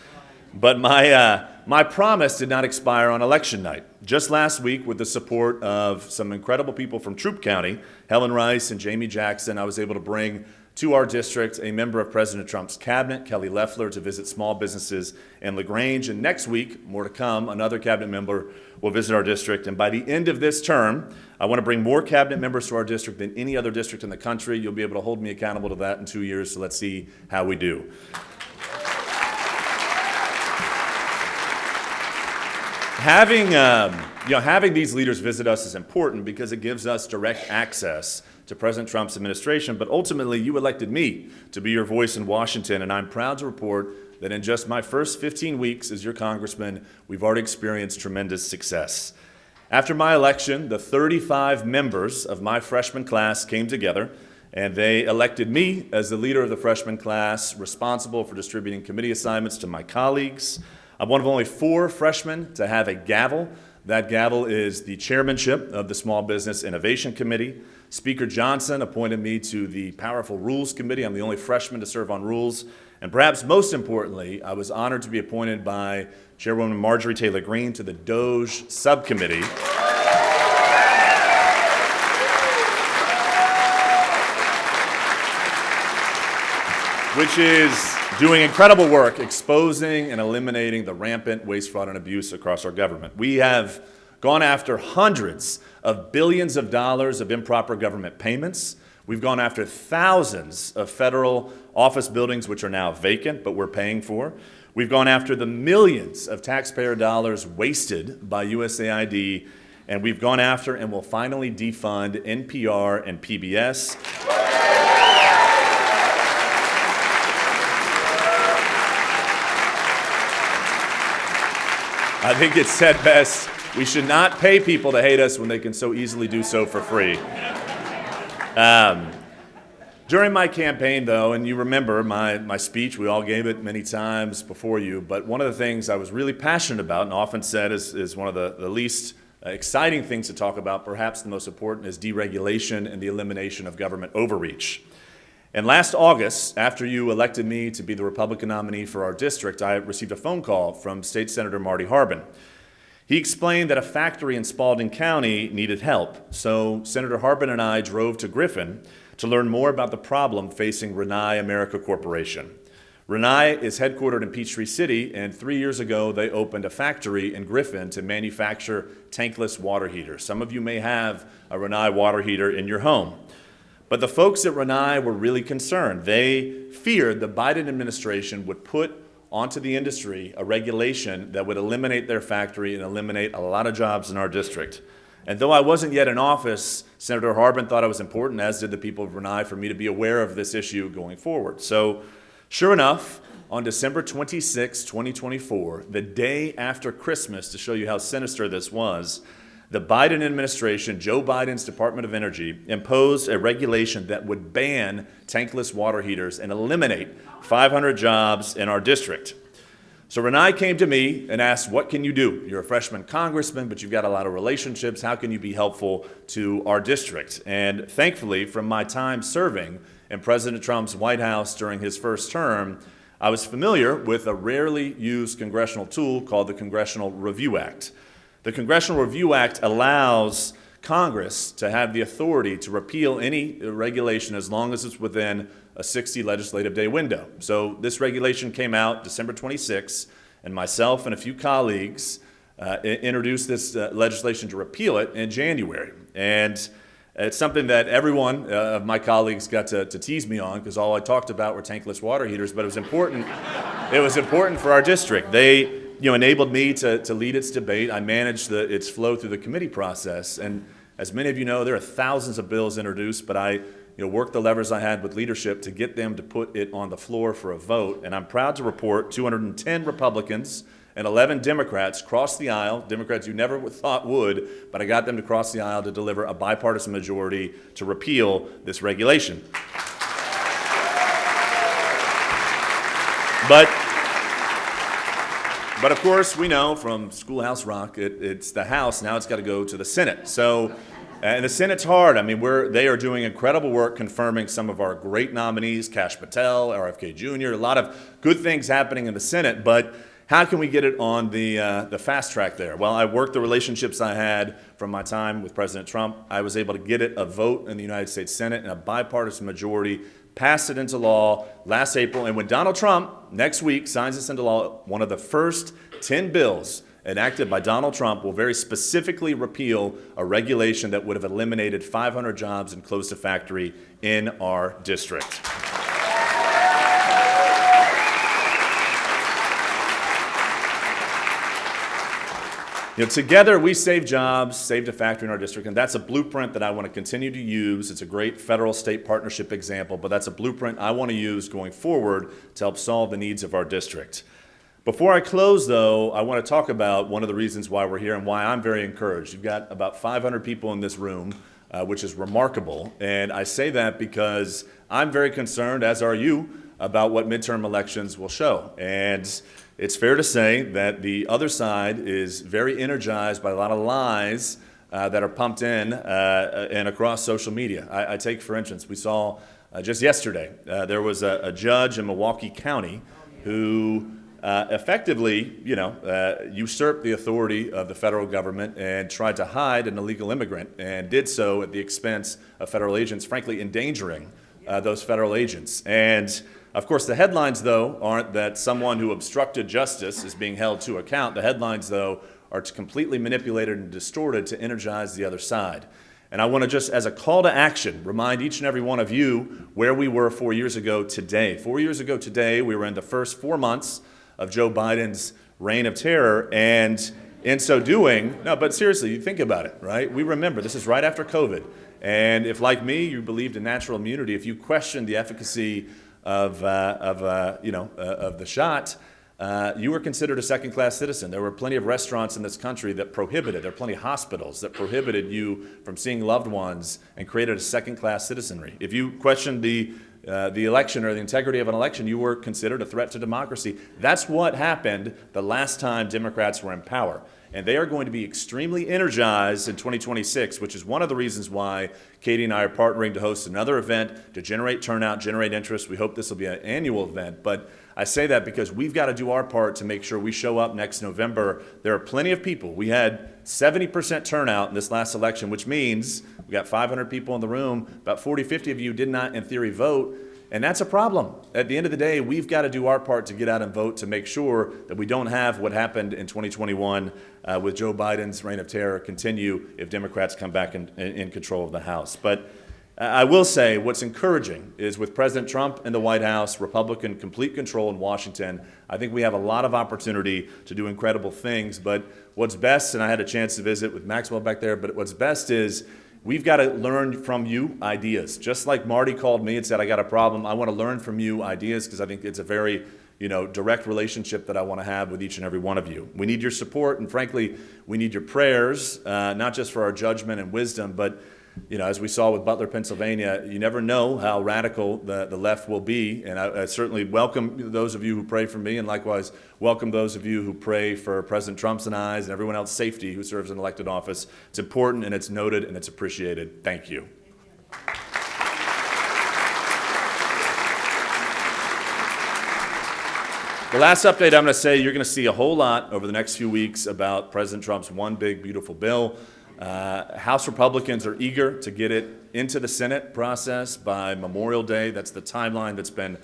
But my promise did not expire on election night. Just last week, with the support of some incredible people from Troup County, Helen Rice and Jamie Jackson, I was able to bring to our district a member of President Trump's cabinet, Kelly Loeffler, to visit small businesses in LaGrange. And next week, more to come, another cabinet member will visit our district. And by the end of this term, I want to bring more cabinet members to our district than any other district in the country. You'll be able to hold me accountable to that in 2 years, so let's see how we do. Having these leaders visit us is important because it gives us direct access to President Trump's administration, but ultimately you elected me to be your voice in Washington, and I'm proud to report that in just my first 15 weeks as your congressman, we've already experienced tremendous success. After my election, the 35 members of my freshman class came together, and they elected me as the leader of the freshman class, responsible for distributing committee assignments to my colleagues. I'm one of only 4 freshmen to have a gavel. That gavel is the chairmanship of the Small Business Innovation Committee. Speaker Johnson appointed me to the Powerful Rules Committee. I'm the only freshman to serve on rules. And perhaps most importantly, I was honored to be appointed by Chairwoman Marjorie Taylor Greene to the DOJ Subcommittee, which is doing incredible work exposing and eliminating the rampant waste, fraud, and abuse across our government. We have gone after hundreds of billions of dollars of improper government payments. We've gone after thousands of federal office buildings which are now vacant, but we're paying for. We've gone after the millions of taxpayer dollars wasted by USAID, and we've gone after and will finally defund NPR and PBS. I think it's said best, we should not pay people to hate us when they can so easily do so for free. During my campaign, though, and you remember my speech, we all gave it many times before you, but one of the things I was really passionate about and often said is one of the least exciting things to talk about, perhaps the most important, is deregulation and the elimination of government overreach. And last August, after you elected me to be the Republican nominee for our district, I received a phone call from State Senator Marty Harbin. He explained that a factory in Spalding County needed help, so Senator Harbin and I drove to Griffin to learn more about the problem facing Rinnai America Corporation. Rinnai is headquartered in Peachtree City, and 3 years ago they opened a factory in Griffin to manufacture tankless water heaters. Some of you may have a Rinnai water heater in your home. But the folks at Rinnai were really concerned. They feared the Biden administration would put onto the industry a regulation that would eliminate their factory and eliminate a lot of jobs in our district. And though I wasn't yet in office, Senator Harbin thought it was important, as did the people of Rinnai, for me to be aware of this issue going forward. So, sure enough, on December 26, 2024, the day after Christmas, to show you how sinister this was, the Biden administration, Joe Biden's Department of Energy, imposed a regulation that would ban tankless water heaters and eliminate 500 jobs in our district. So Rinnai came to me and asked, what can you do? You're a freshman congressman, but you've got a lot of relationships. How can you be helpful to our district? And thankfully, from my time serving in President Trump's White House during his first term, I was familiar with a rarely used congressional tool called the Congressional Review Act. The Congressional Review Act allows Congress to have the authority to repeal any regulation as long as it's within a 60 legislative day window. So this regulation came out December 26, and myself and a few colleagues introduced this legislation to repeal it in January. And it's something that everyone of my colleagues got to tease me on, because all I talked about were tankless water heaters, but it was important. It was important for our district. They enabled me to lead its debate. I managed its flow through the committee process. And as many of you know, there are thousands of bills introduced, but I worked the levers I had with leadership to get them to put it on the floor for a vote. And I'm proud to report 210 Republicans and 11 Democrats crossed the aisle, Democrats you never thought would, but I got them to cross the aisle to deliver a bipartisan majority to repeal this regulation. But of course, we know from Schoolhouse Rock, it's the House, now it's got to go to the Senate. So, and the Senate's hard. I mean, they are doing incredible work confirming some of our great nominees, Kash Patel, RFK Jr., a lot of good things happening in the Senate, but how can we get it on the fast track there? Well, I worked the relationships I had from my time with President Trump. I was able to get it a vote in the United States Senate and a bipartisan majority, passed it into law last April. And when Donald Trump next week signs this into law, one of the first 10 bills enacted by Donald Trump will very specifically repeal a regulation that would have eliminated 500 jobs and closed a factory in our district. Together we save jobs, saved a factory in our district, and that's a blueprint that I want to continue to use. It's a great federal-state partnership example, but that's a blueprint I want to use going forward to help solve the needs of our district. Before I close, though, I want to talk about one of the reasons why we're here and why I'm very encouraged. You've got about 500 people in this room, which is remarkable, and I say that because I'm very concerned, as are you, about what midterm elections will show. And it's fair to say that the other side is very energized by a lot of lies that are pumped in and across social media. I take, for instance, we saw just yesterday, there was a judge in Milwaukee County who effectively, usurped the authority of the federal government and tried to hide an illegal immigrant, and did so at the expense of federal agents, frankly endangering those federal agents. And of course, the headlines, though, aren't that someone who obstructed justice is being held to account. The headlines, though, are completely manipulated and distorted to energize the other side. And I want to just, as a call to action, remind each and every one of you where we were 4 years ago today. 4 years ago today, we were in the first 4 months of Joe Biden's reign of terror, and in so doing, no, but seriously, you think about it, right? We remember, this is right after COVID. And if, like me, you believed in natural immunity, if you questioned the efficacy of the shot, you were considered a second-class citizen. There were plenty of restaurants in this country that prohibited, there were plenty of hospitals that prohibited you from seeing loved ones and created a second-class citizenry. If you questioned the election or the integrity of an election, you were considered a threat to democracy. That's what happened the last time Democrats were in power. And they are going to be extremely energized in 2026, which is one of the reasons why Katie and I are partnering to host another event to generate turnout, generate interest. We hope this will be an annual event, but I say that because we've got to do our part to make sure we show up next November. There are plenty of people. We had 70% turnout in this last election, which means we got 500 people in the room. About 40, 50 of you did not, in theory, vote. And that's a problem. At the end of the day, we've got to do our part to get out and vote to make sure that we don't have what happened in 2021 with Joe Biden's reign of terror continue if Democrats come back in control of the House. But I will say what's encouraging is with President Trump in the White House, Republican complete control in Washington, I think we have a lot of opportunity to do incredible things. But what's best, and I had a chance to visit with Maxwell back there, but what's best is we've got to learn from you ideas. Just like Marty called me and said, I got a problem, I want to learn from you ideas because I think it's a very direct relationship that I want to have with each and every one of you. We need your support, and frankly, we need your prayers, not just for our judgment and wisdom, but as we saw with Butler, Pennsylvania, you never know how radical the left will be. And I certainly welcome those of you who pray for me, and likewise welcome those of you who pray for President Trump's and I's and everyone else's safety who serves in elected office. It's important, and it's noted, and it's appreciated. Thank you. The last update I'm going to say, you're going to see a whole lot over the next few weeks about President Trump's one big, beautiful bill. House Republicans are eager to get it into the Senate process by Memorial Day. That's the timeline that's been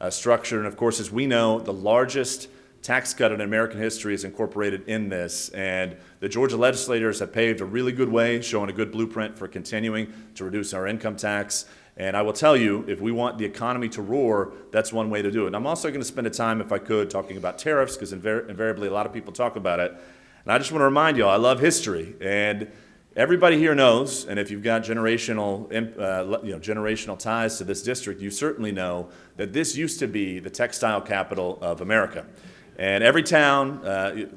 structured. And of course, as we know, the largest tax cut in American history is incorporated in this. And the Georgia legislators have paved a really good way, showing a good blueprint for continuing to reduce our income tax. And I will tell you, if we want the economy to roar, that's one way to do it. And I'm also going to spend a time, if I could, talking about tariffs, because invariably a lot of people talk about it. And I just want to remind you all, I love history. And everybody here knows, and if you've got generational ties to this district, you certainly know that this used to be the textile capital of America. And every town,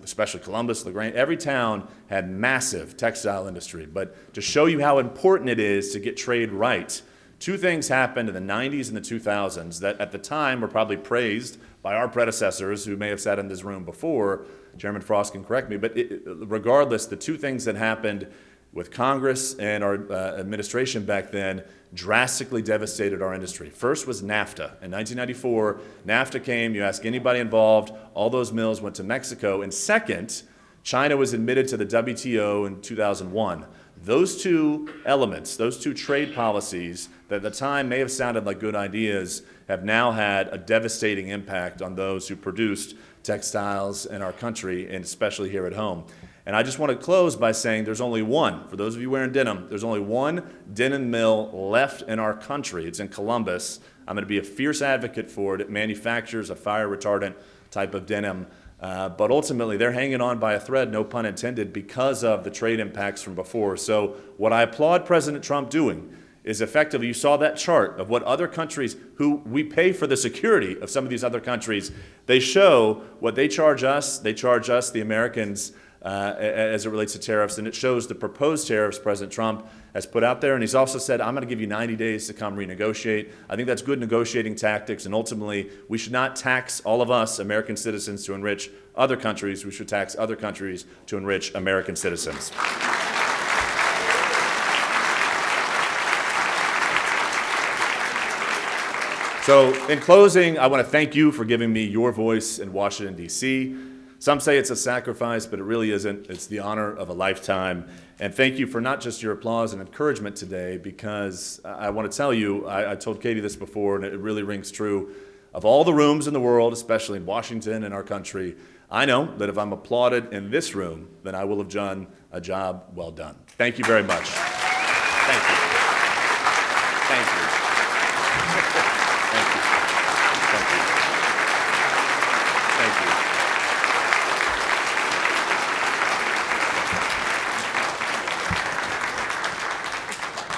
especially Columbus, LaGrange, every town had massive textile industry. But to show you how important it is to get trade right, two things happened in the 90s and the 2000s that at the time were probably praised by our predecessors who may have sat in this room before. Chairman Frost can correct me, but regardless, the two things that happened with Congress and our administration back then drastically devastated our industry. First was NAFTA. In 1994, NAFTA came, you ask anybody involved, all those mills went to Mexico. And second, China was admitted to the WTO in 2001. Those two elements, those two trade policies that at the time may have sounded like good ideas have now had a devastating impact on those who produced textiles in our country, and especially here at home. And I just want to close by saying there's only one, for those of you wearing denim, there's only one denim mill left in our country. It's in Columbus. I'm going to be a fierce advocate for it. It manufactures a fire retardant type of denim. But ultimately, they're hanging on by a thread, no pun intended, because of the trade impacts from before. So what I applaud President Trump doing is effectively, you saw that chart of what other countries, who we pay for the security of some of these other countries, they show what they charge us, the Americans, as it relates to tariffs, and it shows the proposed tariffs President Trump has put out there, and he's also said, I'm going to give you 90 days to come renegotiate. I think that's good negotiating tactics, and ultimately, we should not tax all of us, American citizens, to enrich other countries. We should tax other countries to enrich American citizens. So, in closing, I want to thank you for giving me your voice in Washington, D.C. Some say it's a sacrifice, but it really isn't. It's the honor of a lifetime. And thank you for not just your applause and encouragement today, because I want to tell you, I told Katie this before, and it really rings true. Of all the rooms in the world, especially in Washington and our country, I know that if I'm applauded in this room, then I will have done a job well done. Thank you very much. Thank you. Thank you. Thank you. Thank you. Thank you.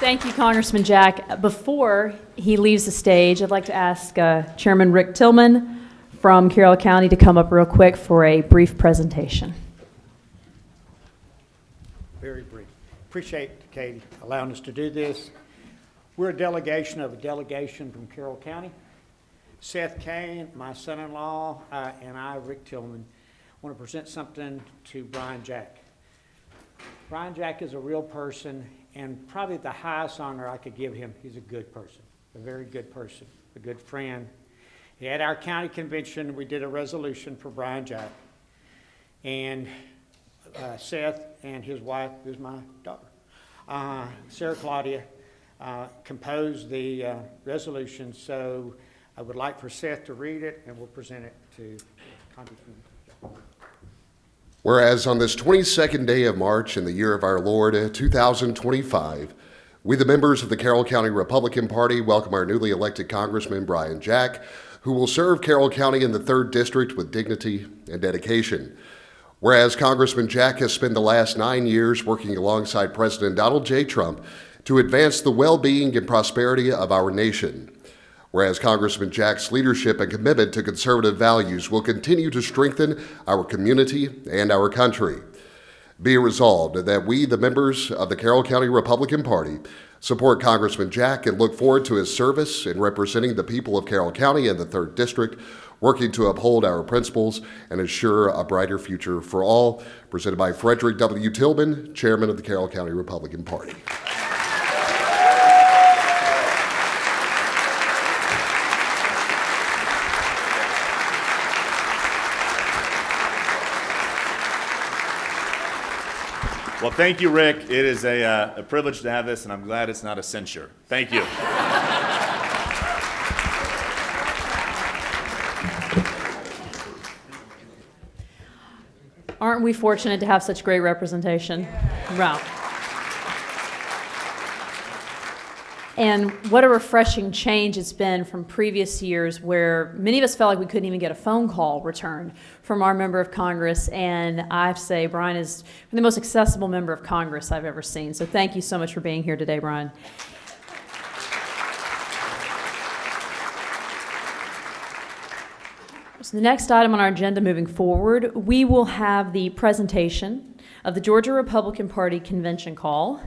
Thank you, Congressman Jack. Before he leaves the stage, I'd like to ask Chairman Rick Tillman from Carroll County to come up real quick for a brief presentation. Very brief. Appreciate Katie allowing us to do this. We're a delegation from Carroll County. Seth Kane, my son-in-law, and I, Rick Tillman, want to present something to Brian Jack. Brian Jack is a real person, and probably the highest honor I could give him, he's a good person, a very good person, a good friend. He had our county convention, we did a resolution for Brian Jack. And Seth and his wife, who's my daughter, Sarah Claudia, composed the resolution. So I would like for Seth to read it, and we'll present it to Congressman. Whereas on this 22nd day of March in the year of our Lord 2025, we, the members of the Carroll County Republican Party, welcome our newly elected Congressman Brian Jack, who will serve Carroll County in the 3rd District with dignity and dedication. Whereas Congressman Jack has spent the last 9 years working alongside President Donald J. Trump to advance the well-being and prosperity of our nation. Whereas Congressman Jack's leadership and commitment to conservative values will continue to strengthen our community and our country. Be it resolved that we, the members of the Carroll County Republican Party, support Congressman Jack and look forward to his service in representing the people of Carroll County and the 3rd District, working to uphold our principles and ensure a brighter future for all. Presented by Frederick W. Tillman, Chairman of the Carroll County Republican Party. Well, thank you, Rick. It is a privilege to have this, and I'm glad it's not a censure. Thank you. Aren't we fortunate to have such great representation? Wow. And what a refreshing change it's been from previous years where many of us felt like we couldn't even get a phone call returned from our member of Congress. And I have to say, Brian is the most accessible member of Congress I've ever seen. So thank you so much for being here today, Brian. So the next item on our agenda moving forward, we will have the presentation of the Georgia Republican Party Convention Call.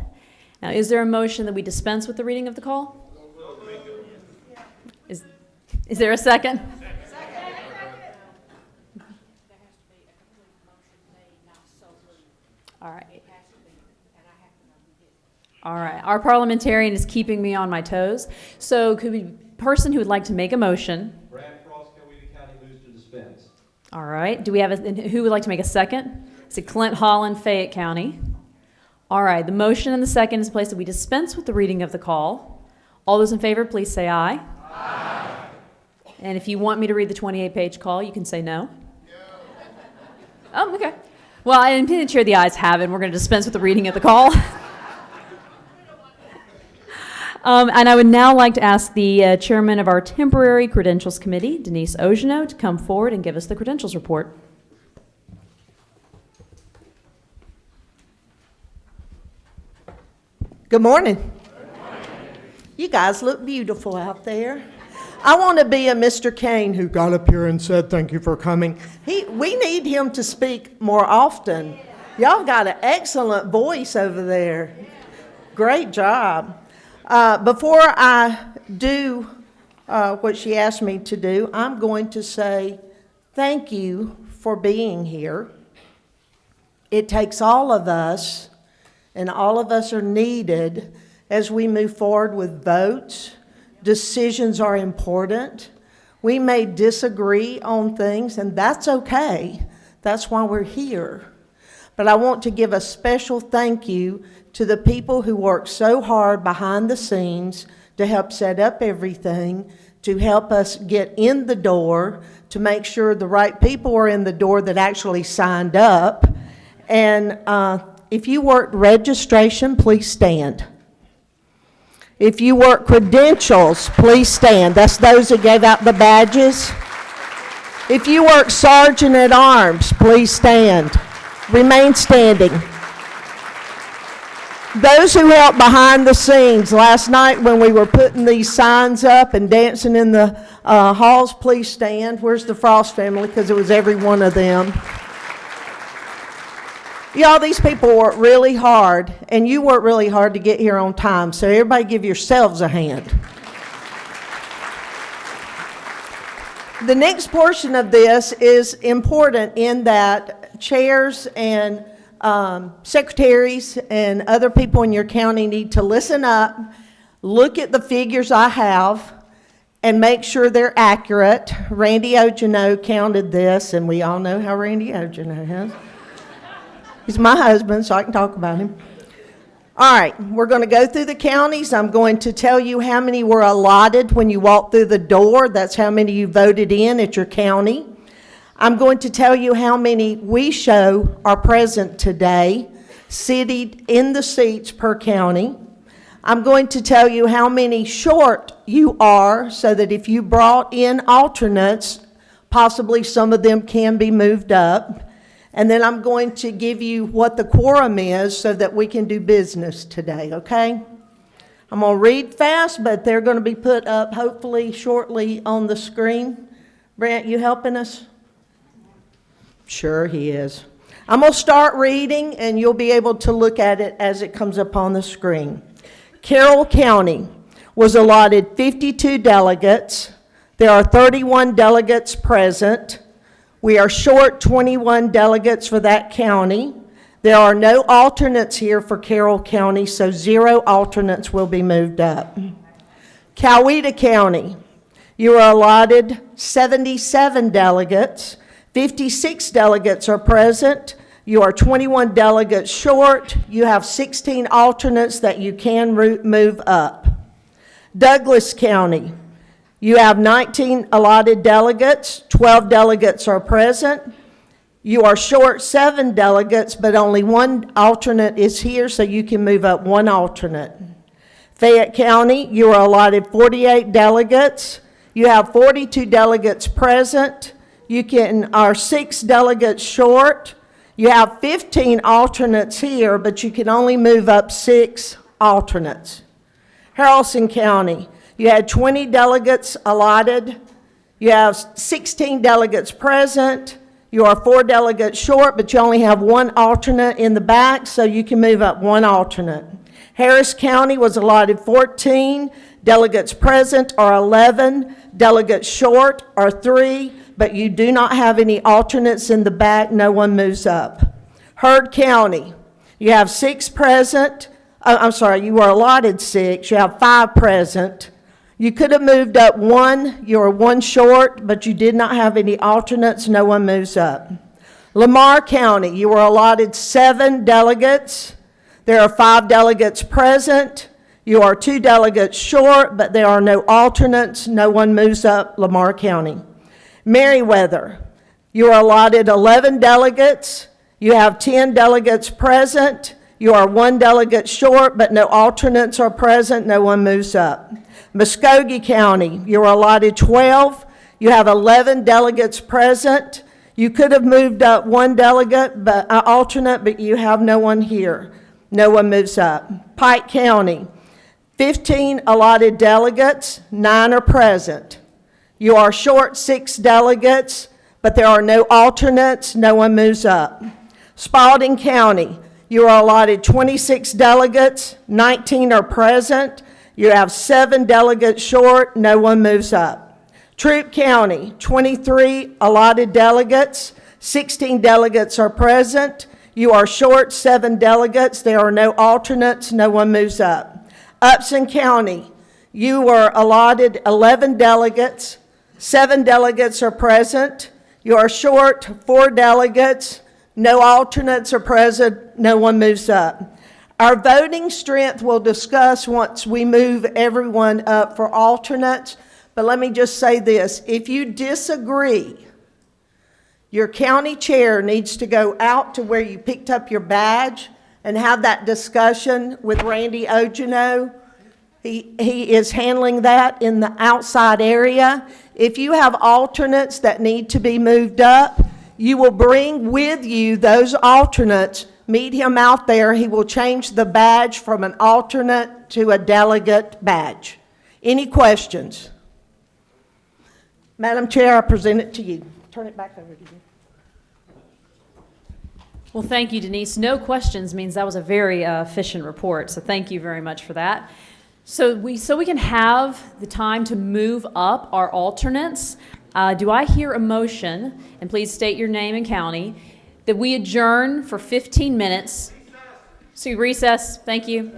Now, is there a motion that we dispense with the reading of the call? Is there a second? All right. All right. Our parliamentarian is keeping me on my toes. So could we, person who would like to make a motion? Brad Frost, Coweta County, moves to dispense. All right. Do we have who would like to make a second? Is it Clint Holland, Fayette County? All right, the motion and the second is placed that we dispense with the reading of the call. All those in favor, please say aye. Aye. And if you want me to read the 28-page call, you can say no. Oh, okay. Well, I'm pretty sure the ayes have it, and we're going to dispense with the reading of the call. And I would now like to ask the chairman of our temporary credentials committee, Denise Ogino, to come forward and give us the credentials report. Good morning. You guys look beautiful out there. I want to be a Mr. Kane who got up here and said thank you for coming. We need him to speak more often. Y'all got an excellent voice over there. Great job. Before I do what she asked me to do, I'm going to say thank you for being here. It takes all of us, and all of us are needed as we move forward with votes. Decisions are important. We may disagree on things, and that's okay. That's why we're here. But I want to give a special thank you to the people who work so hard behind the scenes to help set up everything, to help us get in the door, to make sure the right people are in the door that actually signed up. And if you worked registration, please stand. If you work credentials, please stand. That's those that gave out the badges. If you work sergeant at arms, please stand. Remain standing. Those who helped behind the scenes last night when we were putting these signs up and dancing in the halls, please stand. Where's the Frost family? Because it was every one of them. Y'all, these people work really hard, and you work really hard to get here on time, so everybody give yourselves a hand. The next portion of this is important in that chairs and secretaries and other people in your county need to listen up, look at the figures I have, and make sure they're accurate. Randy Ojono counted this, and we all know how Randy Ojono is. He's my husband, so I can talk about him. All right, we're going to go through the counties. I'm going to tell you how many were allotted when you walked through the door. That's how many you voted in at your county. I'm going to tell you how many we show are present today, seated in the seats per county. I'm going to tell you how many short you are, so that if you brought in alternates, possibly some of them can be moved up. And then I'm going to give you what the quorum is so that we can do business today, okay? I'm going to read fast, but they're going to be put up hopefully shortly on the screen. Brent, you helping us? Sure he is. I'm going to start reading, and you'll be able to look at it as it comes up on the screen. Carroll County was allotted 52 delegates. There are 31 delegates present. We are short 21 delegates for that county. There are no alternates here for Carroll County, so 0 alternates will be moved up. Coweta County, you are allotted 77 delegates. 56 delegates are present. You are 21 delegates short. You have 16 alternates that you can move up. Douglas County, you have 19 allotted delegates. 12 delegates are present. You are short 7 delegates, but only 1 alternate is here, so you can move up 1 alternate. Fayette County, you are allotted 48 delegates. You have 42 delegates present. You are 6 delegates short. You have 15 alternates here, but you can only move up 6 alternates. Haralson County, you had 20 delegates allotted. You have 16 delegates present. You are 4 delegates short, but you only have 1 alternate in the back, so you can move up 1 alternate. Harris County was allotted 14. Delegates present are 11. Delegates short are 3. But you do not have any alternates in the back. No one moves up. Heard County, you have 6 present. You were allotted 6. You have 5 present. You could have moved up 1. You are 1 short, but you did not have any alternates. No one moves up. Lamar County, you were allotted 7 delegates. There are 5 delegates present. You are 2 delegates short, but there are no alternates. No one moves up Lamar County. Meriwether, you are allotted 11 delegates. You have 10 delegates present. You are 1 delegate short, but no alternates are present. No one moves up. Muskogee County, you are allotted 12. You have 11 delegates present. You could have moved up 1 delegate, but alternate, but you have no one here. No one moves up. Pike County, 15 allotted delegates, 9 are present. You are short 6 delegates, but there are no alternates. No one moves up. Spalding County, you are allotted 26 delegates, 19 are present. You have 7 delegates short. No one moves up. Troup County, 23 allotted delegates, 16 delegates are present. You are short 7 delegates. There are no alternates. No one moves up. Upson County, you were allotted 11 delegates. 7 delegates are present. You are short 4 delegates. No alternates are present. No one moves up. Our voting strength we'll discuss once we move everyone up for alternates. But let me just say this. If you disagree, your county chair needs to go out to where you picked up your badge and have that discussion with Randy Ojono. He is handling that in the outside area. If you have alternates that need to be moved up, you will bring with you those alternates. Meet him out there. He will change the badge from an alternate to a delegate badge. Any questions? Madam Chair, I present it to you. Turn it back over to you. Well, thank you, Denise. No questions means that was a very efficient report, so thank you very much for that. So we can have the time to move up our alternates. Do I hear a motion, and please state your name and county, that we adjourn for 15 minutes. So recess, thank you.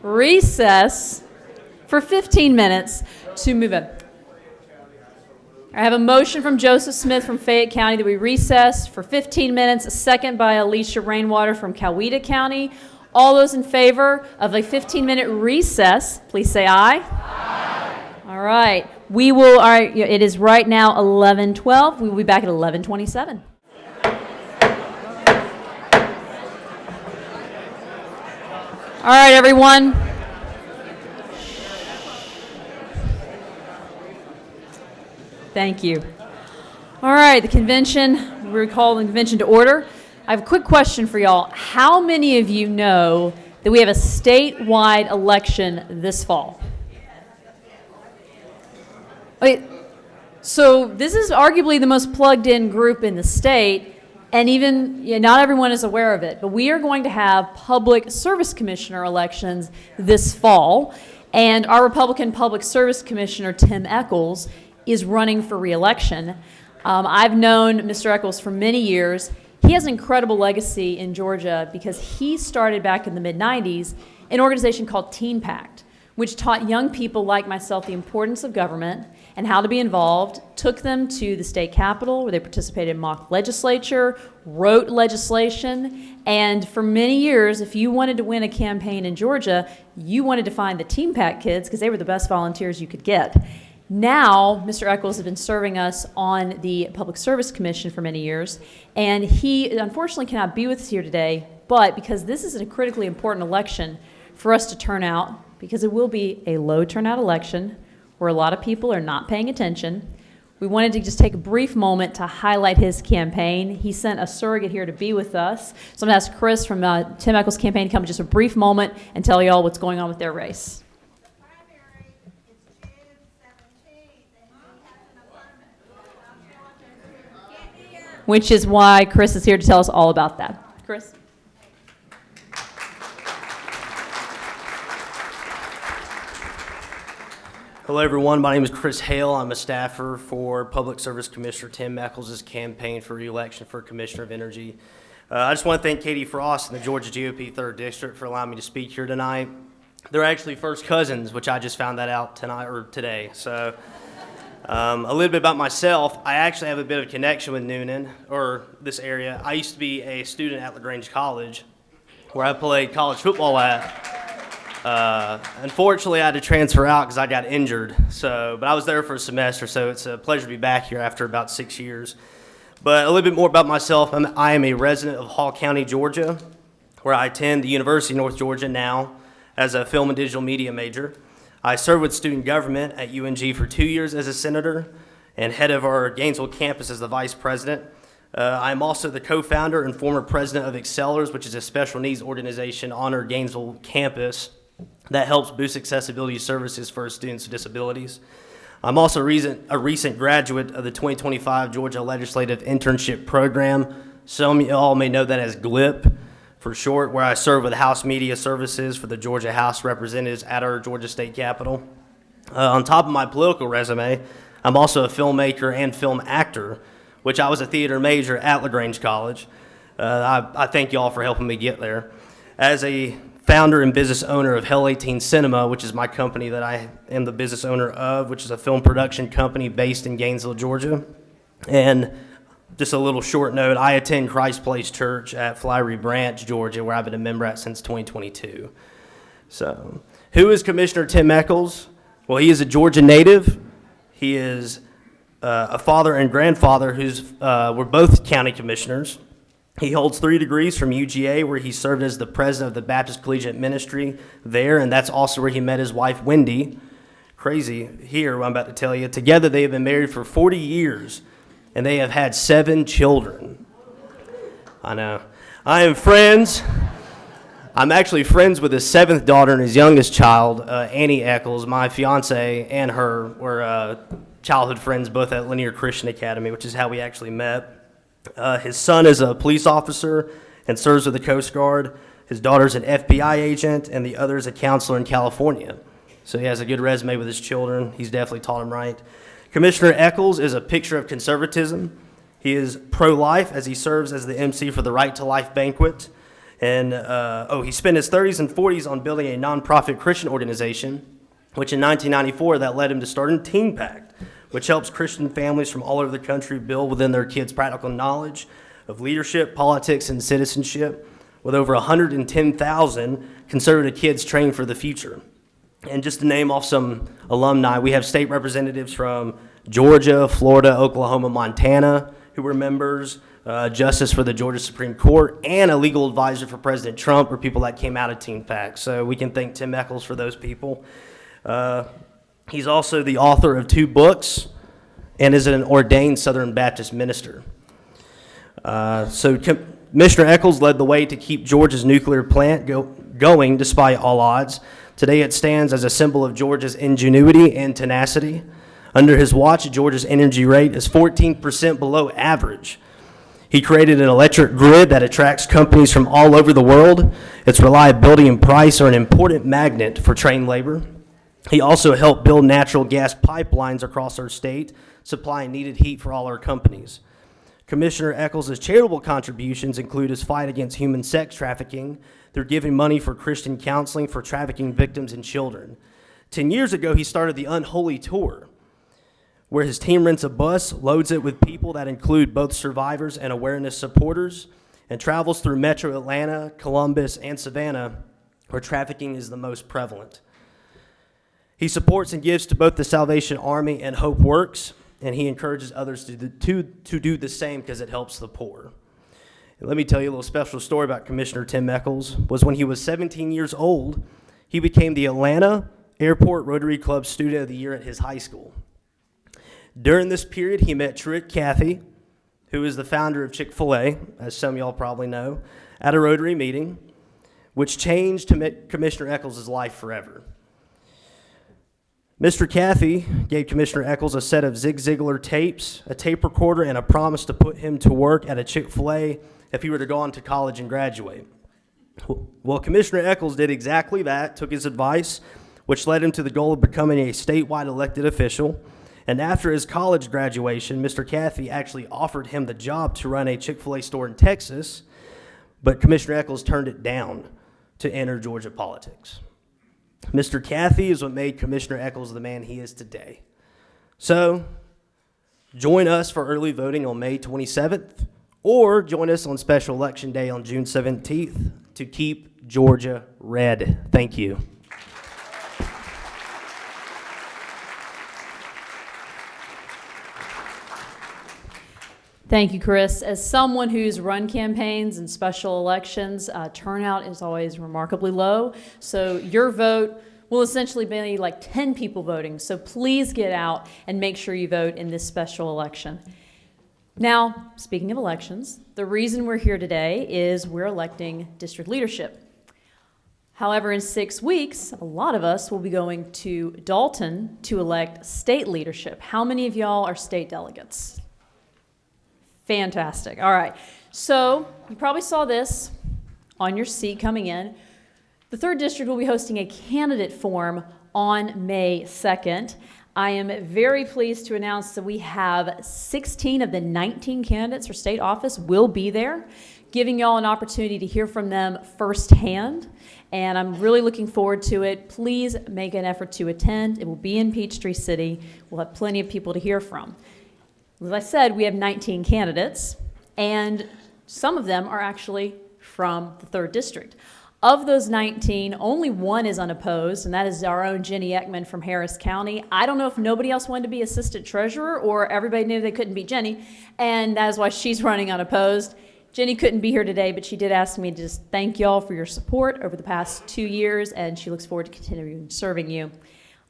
Recess for 15 minutes to move on. I have a motion from Joseph Smith from Fayette County that we recess for 15 minutes, a second by Alicia Rainwater from Coweta County. All those in favor of a 15-minute recess, please say aye. Aye. All right. It is right now 11:12. We will be back at 11:27. All right, everyone. Thank you. All right, the convention, we call the convention to order. I have a quick question for y'all. How many of you know that we have a statewide election this fall? Okay, so this is arguably the most plugged-in group in the state, and even not everyone is aware of it, but we are going to have public service commissioner elections this fall, and our Republican Public Service Commissioner, Tim Echols, is running for re-election. I've known Mr. Echols for many years. He has an incredible legacy in Georgia because he started back in the mid-90s an organization called Teen Pact, which taught young people like myself the importance of government and how to be involved, took them to the state capitol where they participated in mock legislature, wrote legislation, and for many years, if you wanted to win a campaign in Georgia, you wanted to find the Teen Pact kids because they were the best volunteers you could get. Now, Mr. Echols has been serving us on the Public Service Commission for many years, and he unfortunately cannot be with us here today, but because this is a critically important election for us to turn out, because it will be a low turnout election where a lot of people are not paying attention, we wanted to just take a brief moment to highlight his campaign. He sent a surrogate here to be with us, so I'm going to ask Chris from Tim Echols' campaign to come just a brief moment and tell y'all what's going on with their race. Which is why Chris is here to tell us all about that. Chris? Hello, everyone. My name is Chris Hale. I'm a staffer for Public Service Commissioner Tim Echols' campaign for re-election for Commissioner of Energy. I just want to thank Katie Frost and the Georgia GOP 3rd District for allowing me to speak here tonight. They're actually first cousins, which I just found that out today. So a little bit about myself. I actually have a bit of connection with Noonan, or this area. I used to be a student at LaGrange College, where I played college football at. Unfortunately, I had to transfer out because I got injured. But I was there for a semester, so it's a pleasure to be back here after about 6 years. But a little bit more about myself. I am a resident of Hall County, Georgia, where I attend the University of North Georgia now as a film and digital media major. I served with student government at UNG for 2 years as a senator and head of our Gainesville campus as the vice president. I'm also the co-founder and former president of Excellers, which is a special needs organization on our Gainesville campus that helps boost accessibility services for students with disabilities. I'm also a recent graduate of the 2025 Georgia Legislative Internship Program. Some of y'all may know that as GLIP for short, where I serve with House Media Services for the Georgia House Representatives at our Georgia State Capitol. On top of my political resume, I'm also a filmmaker and film actor, which I was a theater major at LaGrange College. I thank y'all for helping me get there. As a founder and business owner of Hell 18 Cinema, which is my company that I am the business owner of, which is a film production company based in Gainesville, Georgia. And just a little short note, I attend Christ Place Church at Flowery Branch, Georgia, where I've been a member at since 2022. So, who is Commissioner Tim Echols? Well, he is a Georgia native. He is a father and grandfather were both county commissioners. He holds 3 degrees from UGA, where he served as the president of the Baptist Collegiate Ministry there, and that's also where he met his wife, Wendy. Crazy here, what I'm about to tell you. Together, they have been married for 40 years, and they have had 7 children. I know. I'm actually friends with his 7th daughter and his youngest child, Annie Echols. My fiance and her were childhood friends both at Linear Christian Academy, which is how we actually met. His son is a police officer and serves with the Coast Guard. His daughter's an FBI agent, and the other is a counselor in California. So he has a good resume with his children. He's definitely taught them right. Commissioner Eccles is a picture of conservatism. He is pro-life as he serves as the MC for the Right to Life banquet. And, he spent his 30s and 40s on building a nonprofit Christian organization, which in 1994, that led him to starting Teen Pact, which helps Christian families from all over the country build within their kids' practical knowledge of leadership, politics, and citizenship, with over 110,000 conservative kids trained for the future. And just to name off some alumni, we have state representatives from Georgia, Florida, Oklahoma, Montana, who were members, justice for the Georgia Supreme Court, and a legal advisor for President Trump, or people that came out of Teen Pact. So we can thank Tim Eccles for those people. He's also the author of 2 books and is an ordained Southern Baptist minister. Commissioner Eccles led the way to keep Georgia's nuclear plant going despite all odds. Today it stands as a symbol of Georgia's ingenuity and tenacity. Under his watch, Georgia's energy rate is 14% below average. He created an electric grid that attracts companies from all over the world. Its reliability and price are an important magnet for trained labor. He also helped build natural gas pipelines across our state, supplying needed heat for all our companies. Commissioner Eccles' charitable contributions include his fight against human sex trafficking through giving money for Christian counseling for trafficking victims and children. 10 years ago, he started the Unholy Tour, where his team rents a bus, loads it with people that include both survivors and awareness supporters, and travels through Metro Atlanta, Columbus, and Savannah, where trafficking is the most prevalent. He supports and gives to both the Salvation Army and Hope Works, and he encourages others to do the same because it helps the poor. And let me tell you a little special story about Commissioner Tim Eccles. Was when he was 17 years old, he became the Atlanta Airport Rotary Club Student of the Year at his high school. During this period, he met Truett Cathy, who is the founder of Chick-fil-A, as some of y'all probably know, at a Rotary meeting, which changed Commissioner Eccles' life forever. Mr. Cathy gave Commissioner Eccles a set of Zig Ziglar tapes, a tape recorder, and a promise to put him to work at a Chick-fil-A if he were to go on to college and graduate. Well, Commissioner Eccles did exactly that, took his advice, which led him to the goal of becoming a statewide elected official. And after his college graduation, Mr. Cathy actually offered him the job to run a Chick-fil-A store in Texas, but Commissioner Eccles turned it down to enter Georgia politics. Mr. Cathy is what made Commissioner Eccles the man he is today. So, join us for early voting on May 27th, or join us on Special Election Day on June 17th to keep Georgia red. Thank you. Thank you, Chris. As someone who's run campaigns and special elections, turnout is always remarkably low. So your vote will essentially be like 10 people voting. So please get out and make sure you vote in this special election. Now, speaking of elections, the reason we're here today is we're electing district leadership. However, in 6 weeks, a lot of us will be going to Dalton to elect state leadership. How many of y'all are state delegates? Fantastic. All right. So you probably saw this on your seat coming in. The 3rd District will be hosting a candidate forum on May 2nd. I am very pleased to announce that we have 16 of the 19 candidates for state office will be there, giving y'all an opportunity to hear from them firsthand. And I'm really looking forward to it. Please make an effort to attend. It will be in Peachtree City. We'll have plenty of people to hear from. As I said, we have 19 candidates, and some of them are actually from the 3rd District. Of those 19, only one is unopposed, and that is our own Jenny Ekman from Harris County. I don't know if nobody else wanted to be assistant treasurer or everybody knew they couldn't beat Jenny, and that is why she's running unopposed. Jenny couldn't be here today, but she did ask me to just thank y'all for your support over the past 2 years, and she looks forward to continuing serving you.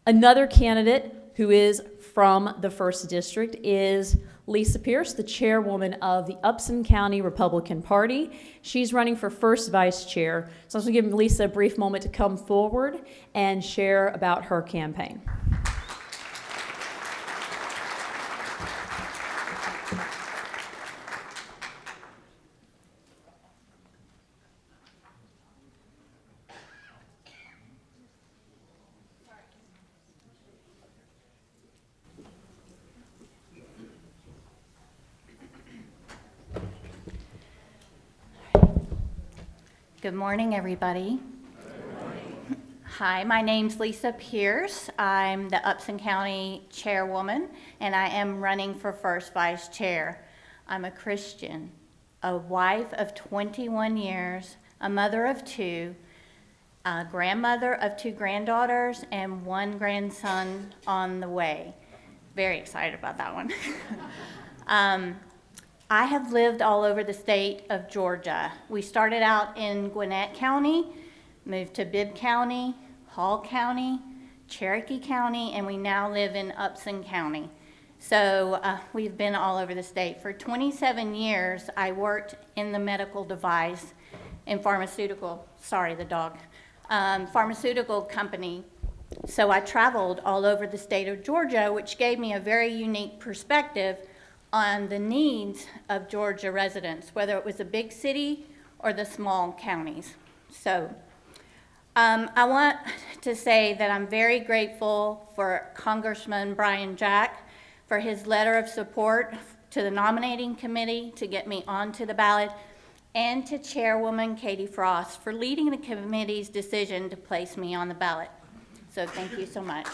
Another candidate who is from the 1st District is Lisa Pierce, the chairwoman of the Upson County Republican Party. She's running for 1st vice chair. So I'm going to give Lisa a brief moment to come forward and share about her campaign. Good morning, everybody. Hi, my name's Lisa Pierce. I'm the Upson County Chairwoman, and I am running for first vice chair. I'm a Christian, a wife of 21 years, a mother of 2, a grandmother of 2 granddaughters, and 1 grandson on the way. Very excited about that one. I have lived all over the state of Georgia. We started out in Gwinnett County, moved to Bibb County, Hall County, Cherokee County, and we now live in Upson County. So we've been all over the state. For 27 years, I worked in the medical device and pharmaceutical company. So I traveled all over the state of Georgia, which gave me a very unique perspective on the needs of Georgia residents, whether it was a big city or the small counties. So I want to say that I'm very grateful for Congressman Brian Jack for his letter of support to the nominating committee to get me onto the ballot, and to Chairwoman Katie Frost for leading the committee's decision to place me on the ballot. So thank you so much.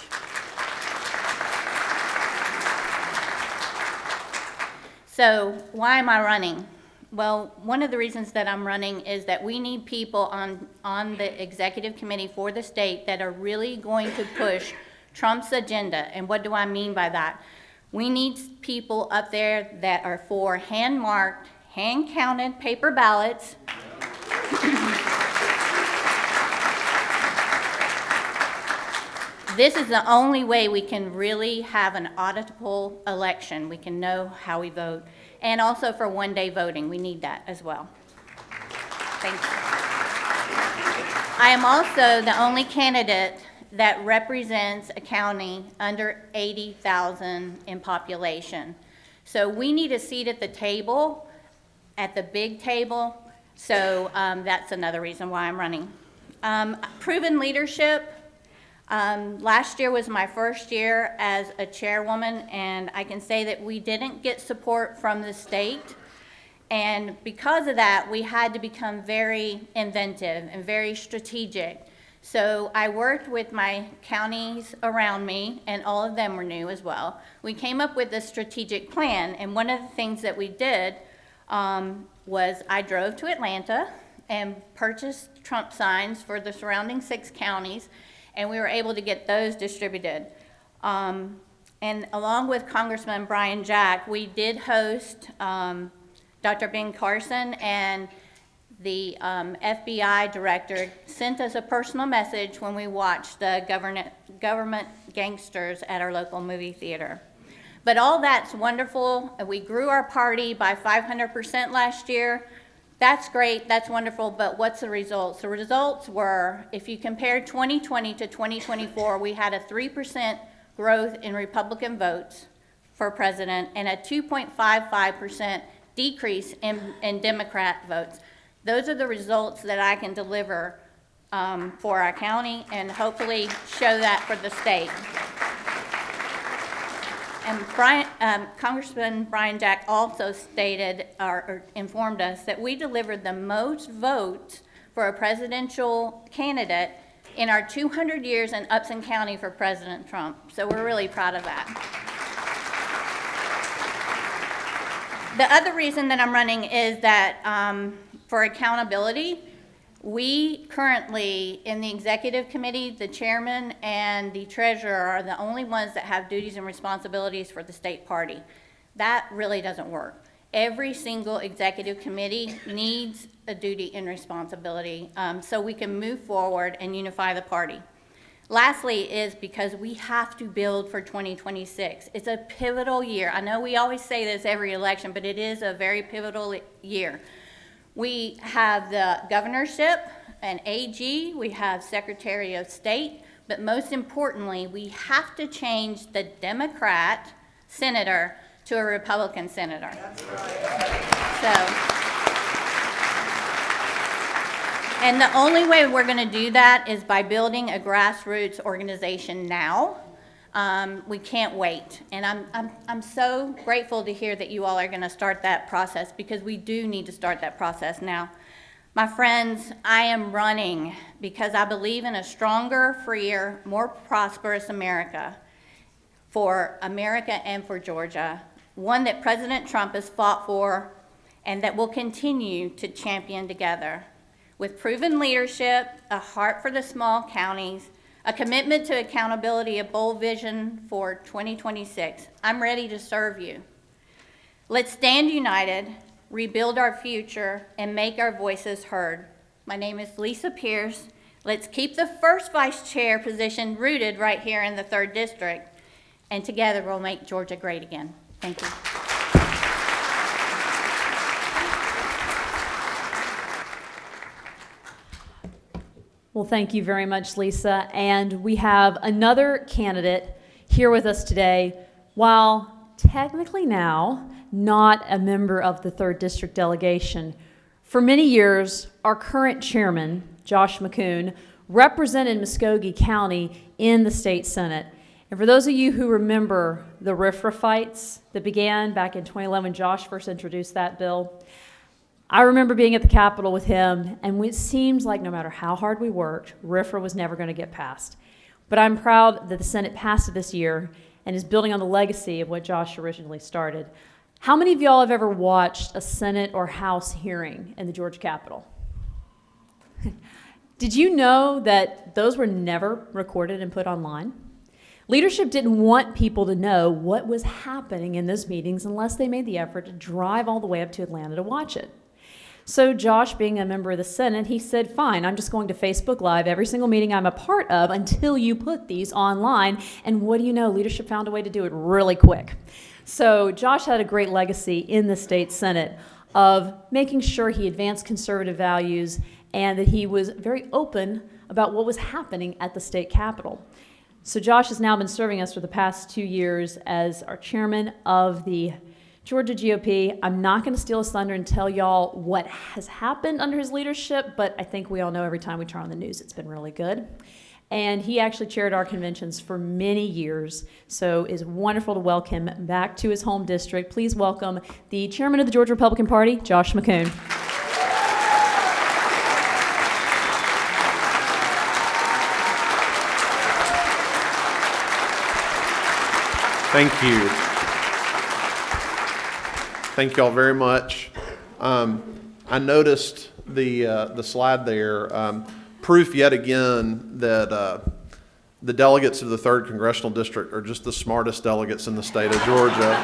So why am I running? Well, one of the reasons that I'm running is that we need people on the executive committee for the state that are really going to push Trump's agenda. And what do I mean by that? We need people up there that are for hand-marked, hand-counted paper ballots. This is the only way we can really have an auditable election. We can know how we vote. And also for one-day voting, we need that as well. Thank you. I am also the only candidate that represents a county under 80,000 in population. So we need a seat at the table, at the big table. So that's another reason why I'm running. Proven leadership. Last year was my first year as a chairwoman, and I can say that we didn't get support from the state. And because of that, we had to become very inventive and very strategic. So I worked with my counties around me, and all of them were new as well. We came up with a strategic plan, and one of the things that we did was I drove to Atlanta and purchased Trump signs for the surrounding 6 counties, and we were able to get those distributed. And along with Congressman Brian Jack, we did host Dr. Ben Carson, and the FBI director sent us a personal message when we watched the government gangsters at our local movie theater. But all that's wonderful. We grew our party by 500% last year. That's great, that's wonderful, but what's the results? The results were, if you compare 2020 to 2024, we had a 3% growth in Republican votes for president and a 2.55% decrease in Democrat votes. Those are the results that I can deliver for our county and hopefully show that for the state. And Congressman Brian Jack also stated or informed us that we delivered the most votes for a presidential candidate in our 200 years in Upson County for President Trump. So we're really proud of that. The other reason that I'm running is that for accountability, we currently, in the executive committee, the chairman and the treasurer are the only ones that have duties and responsibilities for the state party. That really doesn't work. Every single executive committee needs a duty and responsibility so we can move forward and unify the party. Lastly is because we have to build for 2026. It's a pivotal year. I know we always say this every election, but it is a very pivotal year. We have the governorship and AG, we have Secretary of State, but most importantly, we have to change the Democrat senator to a Republican senator. That's right. And the only way we're going to do that is by building a grassroots organization now. We can't wait. And I'm so grateful to hear that you all are going to start that process because we do need to start that process now. My friends, I am running because I believe in a stronger, freer, more prosperous America for America and for Georgia, one that President Trump has fought for and that will continue to champion together. With proven leadership, a heart for the small counties, a commitment to accountability, a bold vision for 2026, I'm ready to serve you. Let's stand united, rebuild our future, and make our voices heard. My name is Lisa Pierce. Let's keep the first vice chair position rooted right here in the 3rd District, and together we'll make Georgia great again. Thank you. Well, thank you very much, Lisa. And we have another candidate here with us today. While technically now not a member of the 3rd District delegation, for many years, our current chairman, Josh McCoon, represented Muskogee County in the state Senate. And for those of you who remember the RFRA fights that began back in 2011, Josh first introduced that bill. I remember being at the Capitol with him, and it seems like no matter how hard we worked, RFRA was never going to get passed. But I'm proud that the Senate passed it this year and is building on the legacy of what Josh originally started. How many of y'all have ever watched a Senate or House hearing in the Georgia Capitol? Did you know that those were never recorded and put online? Leadership didn't want people to know what was happening in those meetings unless they made the effort to drive all the way up to Atlanta to watch it. So Josh, being a member of the Senate, he said, fine, I'm just going to Facebook Live every single meeting I'm a part of until you put these online. And what do you know? Leadership found a way to do it really quick. So Josh had a great legacy in the state Senate of making sure he advanced conservative values and that he was very open about what was happening at the state capitol. So Josh has now been serving us for the past 2 years as our chairman of the Georgia GOP. I'm not going to steal his thunder and tell y'all what has happened under his leadership, but I think we all know every time we turn on the news, it's been really good. And he actually chaired our conventions for many years, so it's wonderful to welcome him back to his home district. Please welcome the chairman of the Georgia Republican Party, Josh McCoon. Thank you. Thank you all very much. I noticed the slide there. Proof yet again that the delegates of the 3rd Congressional District are just the smartest delegates in the state of Georgia.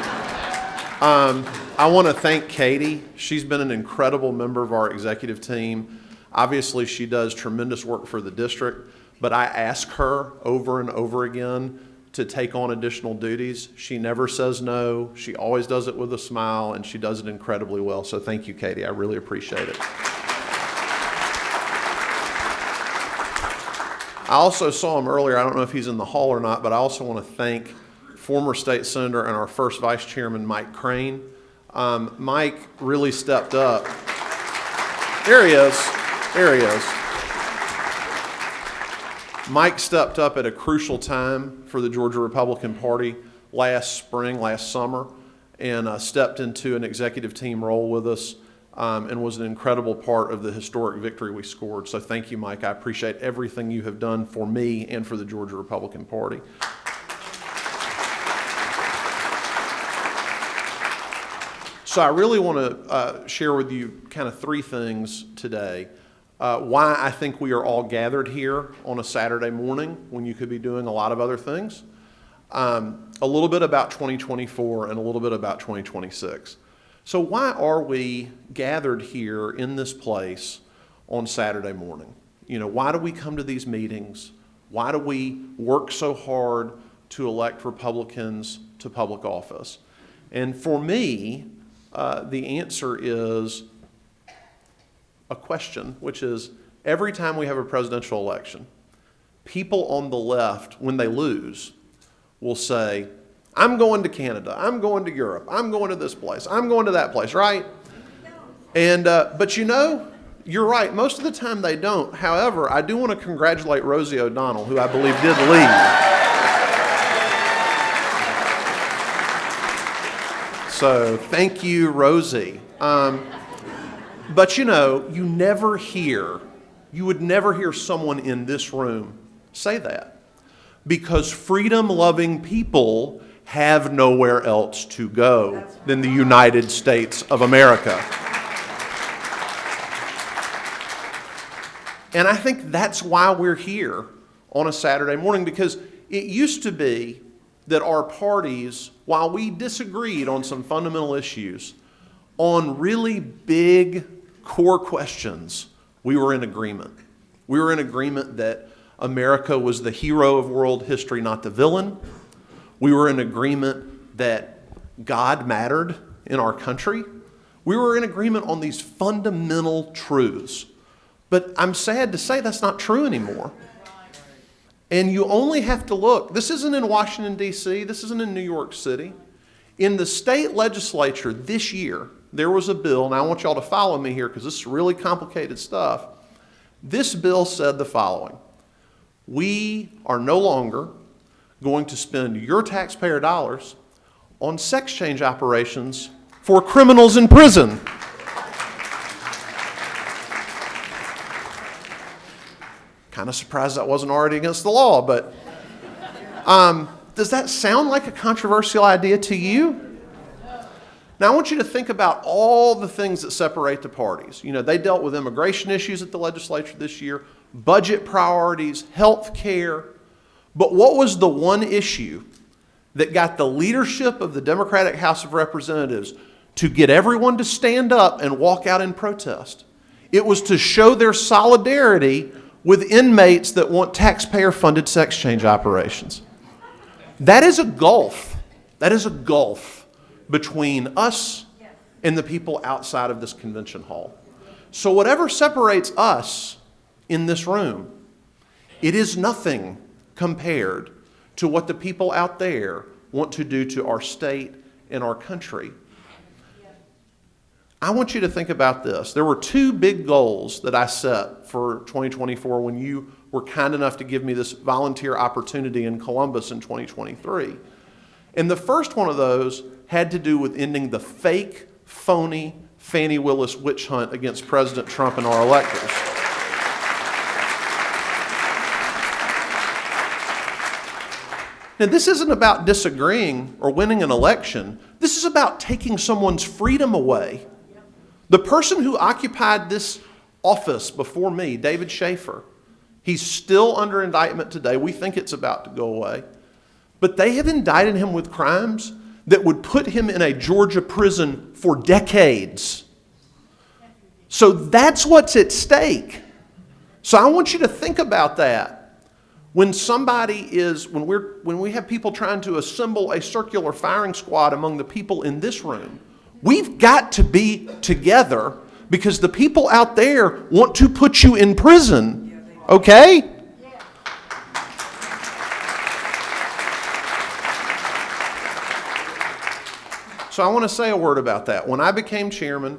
I want to thank Katie. She's been an incredible member of our executive team. Obviously, she does tremendous work for the district, but I ask her over and over again to take on additional duties. She never says no. She always does it with a smile, and she does it incredibly well. So thank you, Katie. I really appreciate it. I also saw him earlier. I don't know if he's in the hall or not, but I also want to thank former state senator and our first vice chairman, Mike Crane. Mike really stepped up. There he is. There he is. Mike stepped up at a crucial time for the Georgia Republican Party last summer, and stepped into an executive team role with us and was an incredible part of the historic victory we scored. So thank you, Mike. I appreciate everything you have done for me and for the Georgia Republican Party. So I really want to share with you kind of 3 things today. Why I think we are all gathered here on a Saturday morning when you could be doing a lot of other things. A little bit about 2024 and a little bit about 2026. So why are we gathered here in this place on Saturday morning? You know, why do we come to these meetings? Why do we work so hard to elect Republicans to public office? And for me, the answer is a question, which is every time we have a presidential election, people on the left, when they lose, will say, I'm going to Canada, I'm going to Europe, I'm going to this place, I'm going to that place, right? And but you know, you're right, most of the time they don't. However, I do want to congratulate Rosie O'Donnell, who I believe did lead. So thank you, Rosie. But you know, you would never hear someone in this room say that. Because freedom-loving people have nowhere else to go than the United States of America. And I think that's why we're here on a Saturday morning, because it used to be that our parties, while we disagreed on some fundamental issues, on really big core questions, we were in agreement. We were in agreement that America was the hero of world history, not the villain. We were in agreement that God mattered in our country. We were in agreement on these fundamental truths. But I'm sad to say that's not true anymore. And you only have to look. This isn't in Washington, D.C. This isn't in New York City. In the state legislature this year, there was a bill, and I want y'all to follow me here because this is really complicated stuff. This bill said the following: we are no longer going to spend your taxpayer dollars on sex change operations for criminals in prison. Kind of surprised that wasn't already against the law, but does that sound like a controversial idea to you? Now, I want you to think about all the things that separate the parties. You know, they dealt with immigration issues at the legislature this year, budget priorities, health care. But what was the one issue that got the leadership of the Democratic House of Representatives to get everyone to stand up and walk out in protest? It was to show their solidarity with inmates that want taxpayer-funded sex change operations. That is a gulf. That is a gulf between us and the people outside of this convention hall. So whatever separates us in this room, it is nothing compared to what the people out there want to do to our state and our country. I want you to think about this. There were two big goals that I set for 2024 when you were kind enough to give me this volunteer opportunity in Columbus in 2023. And the first one of those had to do with ending the fake, phony Fani Willis witch hunt against President Trump and our electors. Now, this isn't about disagreeing or winning an election. This is about taking someone's freedom away. The person who occupied this office before me, David Schaefer, he's still under indictment today. We think it's about to go away. But they have indicted him with crimes that would put him in a Georgia prison for decades. So that's what's at stake. So I want you to think about that. When we have people trying to assemble a circular firing squad among the people in this room, we've got to be together because the people out there want to put you in prison, okay? So I want to say a word about that. When I became chairman,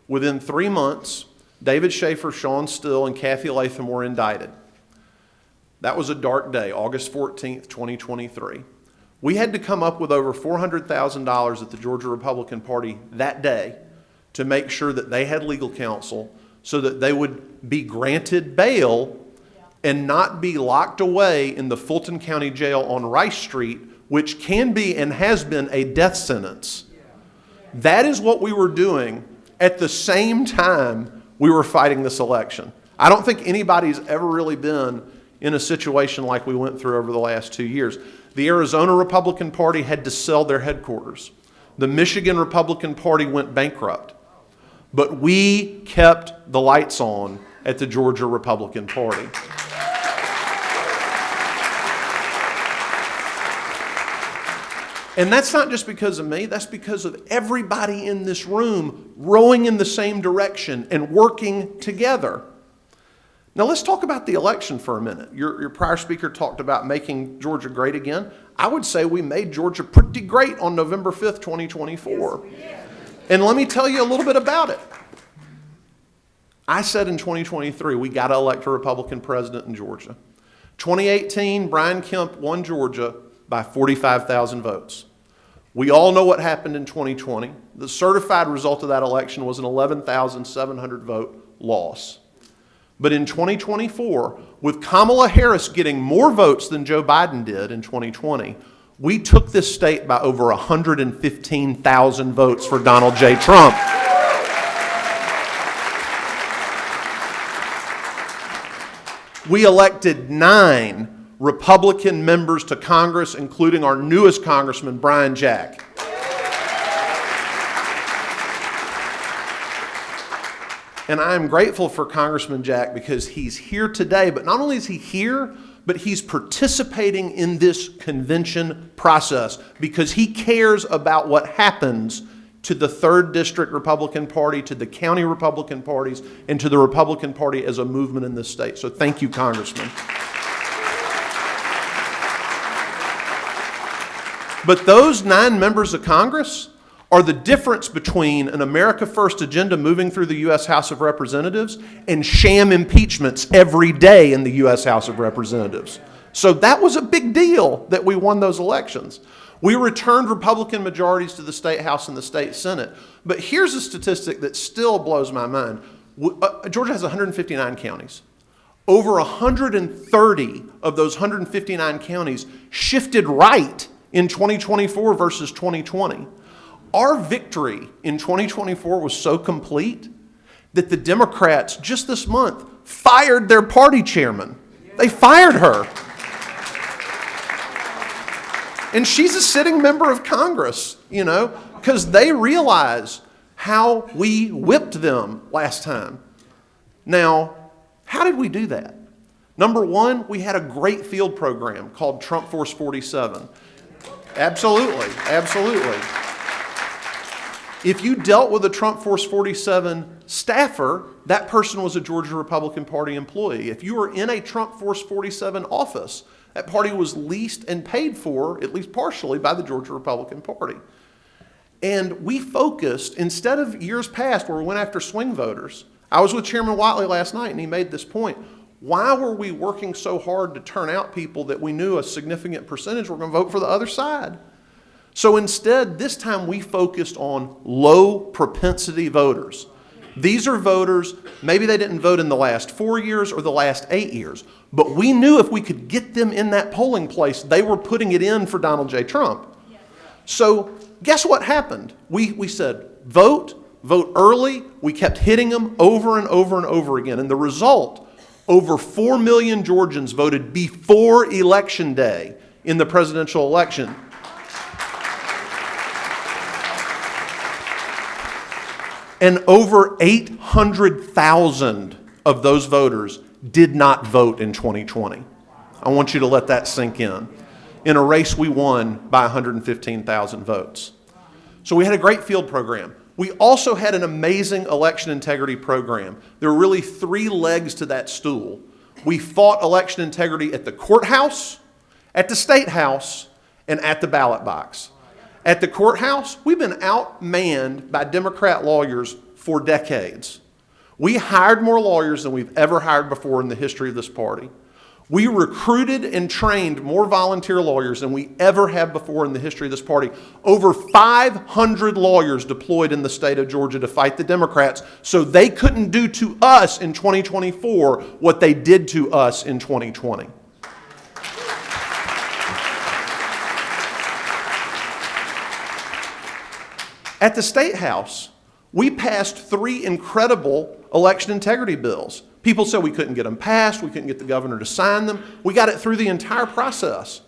within 3 months, David Schaefer, Sean Still, and Kathy Latham were indicted. That was a dark day, August 14th, 2023. We had to come up with over $400,000 at the Georgia Republican Party that day to make sure that they had legal counsel so that they would be granted bail and not be locked away in the Fulton County Jail on Rice Street, which can be and has been a death sentence. That is what we were doing at the same time we were fighting this election. I don't think anybody's ever really been in a situation like we went through over the last 2 years. The Arizona Republican Party had to sell their headquarters. The Michigan Republican Party went bankrupt. But we kept the lights on at the Georgia Republican Party. And that's not just because of me, that's because of everybody in this room rowing in the same direction and working together. Now let's talk about the election for a minute. Your prior speaker talked about making Georgia great again. I would say we made Georgia pretty great on November 5th, 2024. Yes, and let me tell you a little bit about it. I said in 2023, we got to elect a Republican president in Georgia. 2018, Brian Kemp won Georgia by 45,000 votes. We all know what happened in 2020. The certified result of that election was an 11,700 vote loss. But in 2024, with Kamala Harris getting more votes than Joe Biden did in 2020, we took this state by over 115,000 votes for Donald J. Trump. We elected 9 Republican members to Congress, including our newest Congressman, Brian Jack. And I am grateful for Congressman Jack because he's here today, but not only is he here, but he's participating in this convention process because he cares about what happens to the 3rd District Republican Party, to the county Republican parties, and to the Republican Party as a movement in this state. So thank you, Congressman. But those 9 members of Congress are the difference between an America First agenda moving through the U.S. House of Representatives and sham impeachments every day in the U.S. House of Representatives. So that was a big deal that we won those elections. We returned Republican majorities to the State House and the State Senate. But here's a statistic that still blows my mind. Georgia has 159 counties. Over 130 of those 159 counties shifted right in 2024 versus 2020. Our victory in 2024 was so complete that the Democrats just this month fired their party chairman. They fired her. And she's a sitting member of Congress, you know, because they realize how we whipped them last time. Now, how did we do that? Number one, we had a great field program called Trump Force 47. Absolutely, absolutely. If you dealt with a Trump Force 47 staffer, that person was a Georgia Republican Party employee. If you were in a Trump Force 47 office, that party was leased and paid for, at least partially, by the Georgia Republican Party. And we focused, instead of years past where we went after swing voters, I was with Chairman Whatley last night and he made this point. Why were we working so hard to turn out people that we knew a significant percentage were going to vote for the other side? So instead, this time we focused on low propensity voters. These are voters, maybe they didn't vote in the last 4 years or the last 8 years, but we knew if we could get them in that polling place, they were putting it in for Donald J. Trump. So guess what happened? We said, vote early. We kept hitting them over and over and over again. And the result, over 4 million Georgians voted before Election Day in the presidential election. And over 800,000 of those voters did not vote in 2020. I want you to let that sink in a race we won by 115,000 votes. So we had a great field program. We also had an amazing election integrity program. There were really 3 legs to that stool. We fought election integrity at the courthouse, at the state house, and at the ballot box. At the courthouse, we've been outmanned by Democrat lawyers for decades. We hired more lawyers than we've ever hired before in the history of this party. We recruited and trained more volunteer lawyers than we ever have before in the history of this party. Over 500 lawyers deployed in the state of Georgia to fight the Democrats so they couldn't do to us in 2024 what they did to us in 2020. At the State House, we passed 3 incredible election integrity bills. People said we couldn't get them passed, we couldn't get the governor to sign them. We got it through the entire process.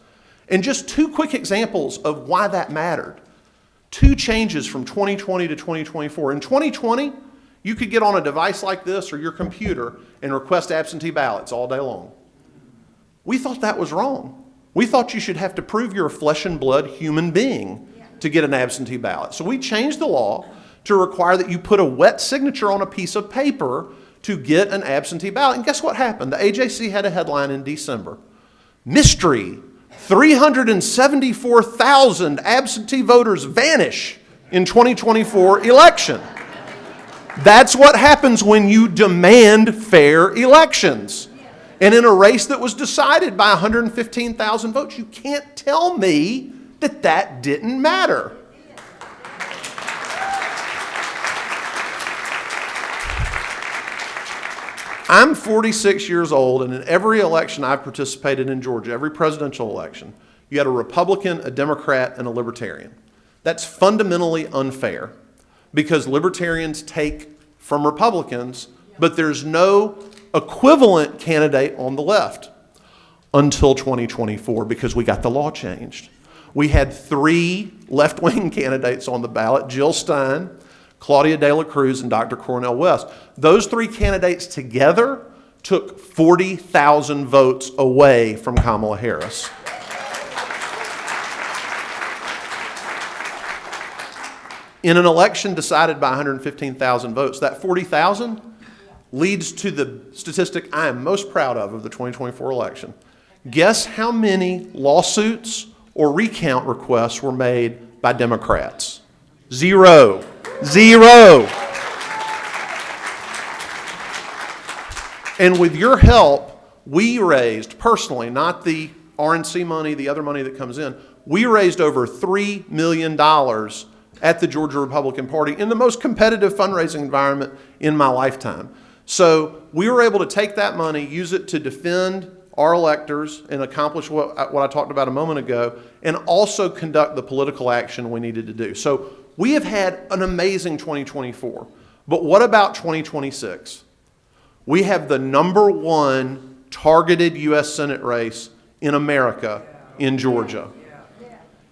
And just 2 quick examples of why that mattered. 2 changes from 2020 to 2024. In 2020, you could get on a device like this or your computer and request absentee ballots all day long. We thought that was wrong. We thought you should have to prove you're a flesh and blood human being to get an absentee ballot. So we changed the law to require that you put a wet signature on a piece of paper to get an absentee ballot. And guess what happened? The AJC had a headline in December. Mystery, 374,000 absentee voters vanish in 2024 election. That's what happens when you demand fair elections. And in a race that was decided by 115,000 votes, you can't tell me that didn't matter. I'm 46 years old, and in every election I've participated in Georgia, every presidential election, you had a Republican, a Democrat, and a Libertarian. That's fundamentally unfair because Libertarians take from Republicans, but there's no equivalent candidate on the left until 2024 because we got the law changed. We had 3 left-wing candidates on the ballot, Jill Stein, Claudia De La Cruz, and Dr. Cornel West. Those 3 candidates together took 40,000 votes away from Kamala Harris. In an election decided by 115,000 votes, that 40,000 leads to the statistic I am most proud of the 2024 election. Guess how many lawsuits or recount requests were made by Democrats? 0. 0. And with your help, we raised, personally, not the RNC money, the other money that comes in, we raised over $3 million at the Georgia Republican Party in the most competitive fundraising environment in my lifetime. So we were able to take that money, use it to defend our electors and accomplish what I talked about a moment ago, and also conduct the political action we needed to do. So we have had an amazing 2024. But what about 2026? We have the #1 targeted U.S. Senate race in America in Georgia.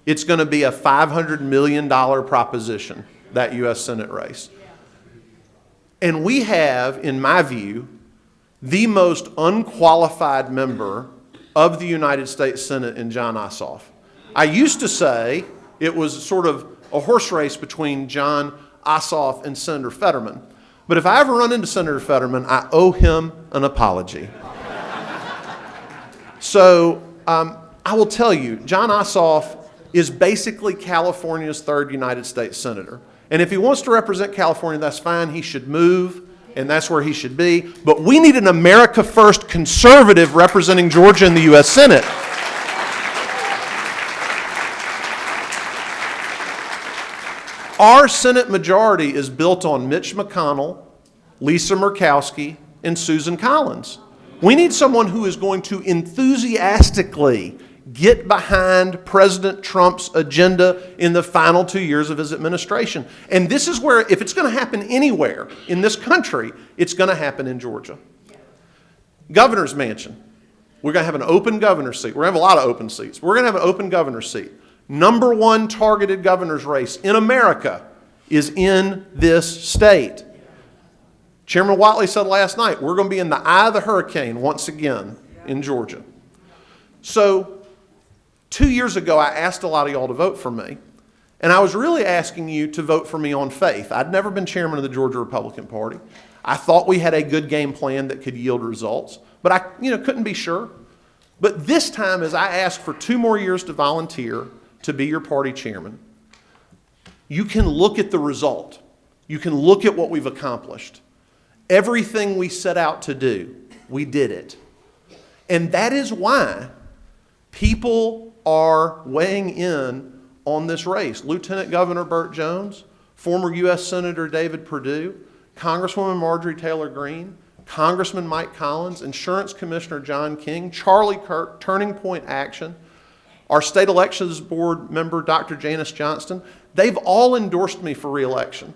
It's going to be a $500 million proposition, that U.S. Senate race. And we have, in my view, the most unqualified member of the United States Senate in Jon Ossoff. I used to say it was sort of a horse race between Jon Ossoff and Senator Fetterman. But if I ever run into Senator Fetterman, I owe him an apology. So I will tell you, Jon Ossoff is basically California's 3rd United States Senator. And if he wants to represent California, that's fine. He should move, and that's where he should be. But we need an America First conservative representing Georgia in the U.S. Senate. Our Senate majority is built on Mitch McConnell, Lisa Murkowski, and Susan Collins. We need someone who is going to enthusiastically get behind President Trump's agenda in the final 2 years of his administration. And this is where, if it's going to happen anywhere in this country, it's going to happen in Georgia. Governor's Mansion. We're going to have an open governor's seat. We're going to have a lot of open seats. We're going to have an open governor's seat. #1 targeted governor's race in America is in this state. Chairman Whatley said last night, we're going to be in the eye of the hurricane once again in Georgia. So 2 years ago, I asked a lot of y'all to vote for me. And I was really asking you to vote for me on faith. I'd never been chairman of the Georgia Republican Party. I thought we had a good game plan that could yield results, but I couldn't be sure. But this time, as I asked for 2 more years to volunteer to be your party chairman, you can look at the result. You can look at what we've accomplished. Everything we set out to do, we did it. And that is why people are weighing in on this race. Lieutenant Governor Burt Jones, former U.S. Senator David Perdue, Congresswoman Marjorie Taylor Greene, Congressman Mike Collins, Insurance Commissioner John King, Charlie Kirk, Turning Point Action, our State Elections Board member Dr. Janice Johnston, they've all endorsed me for re-election.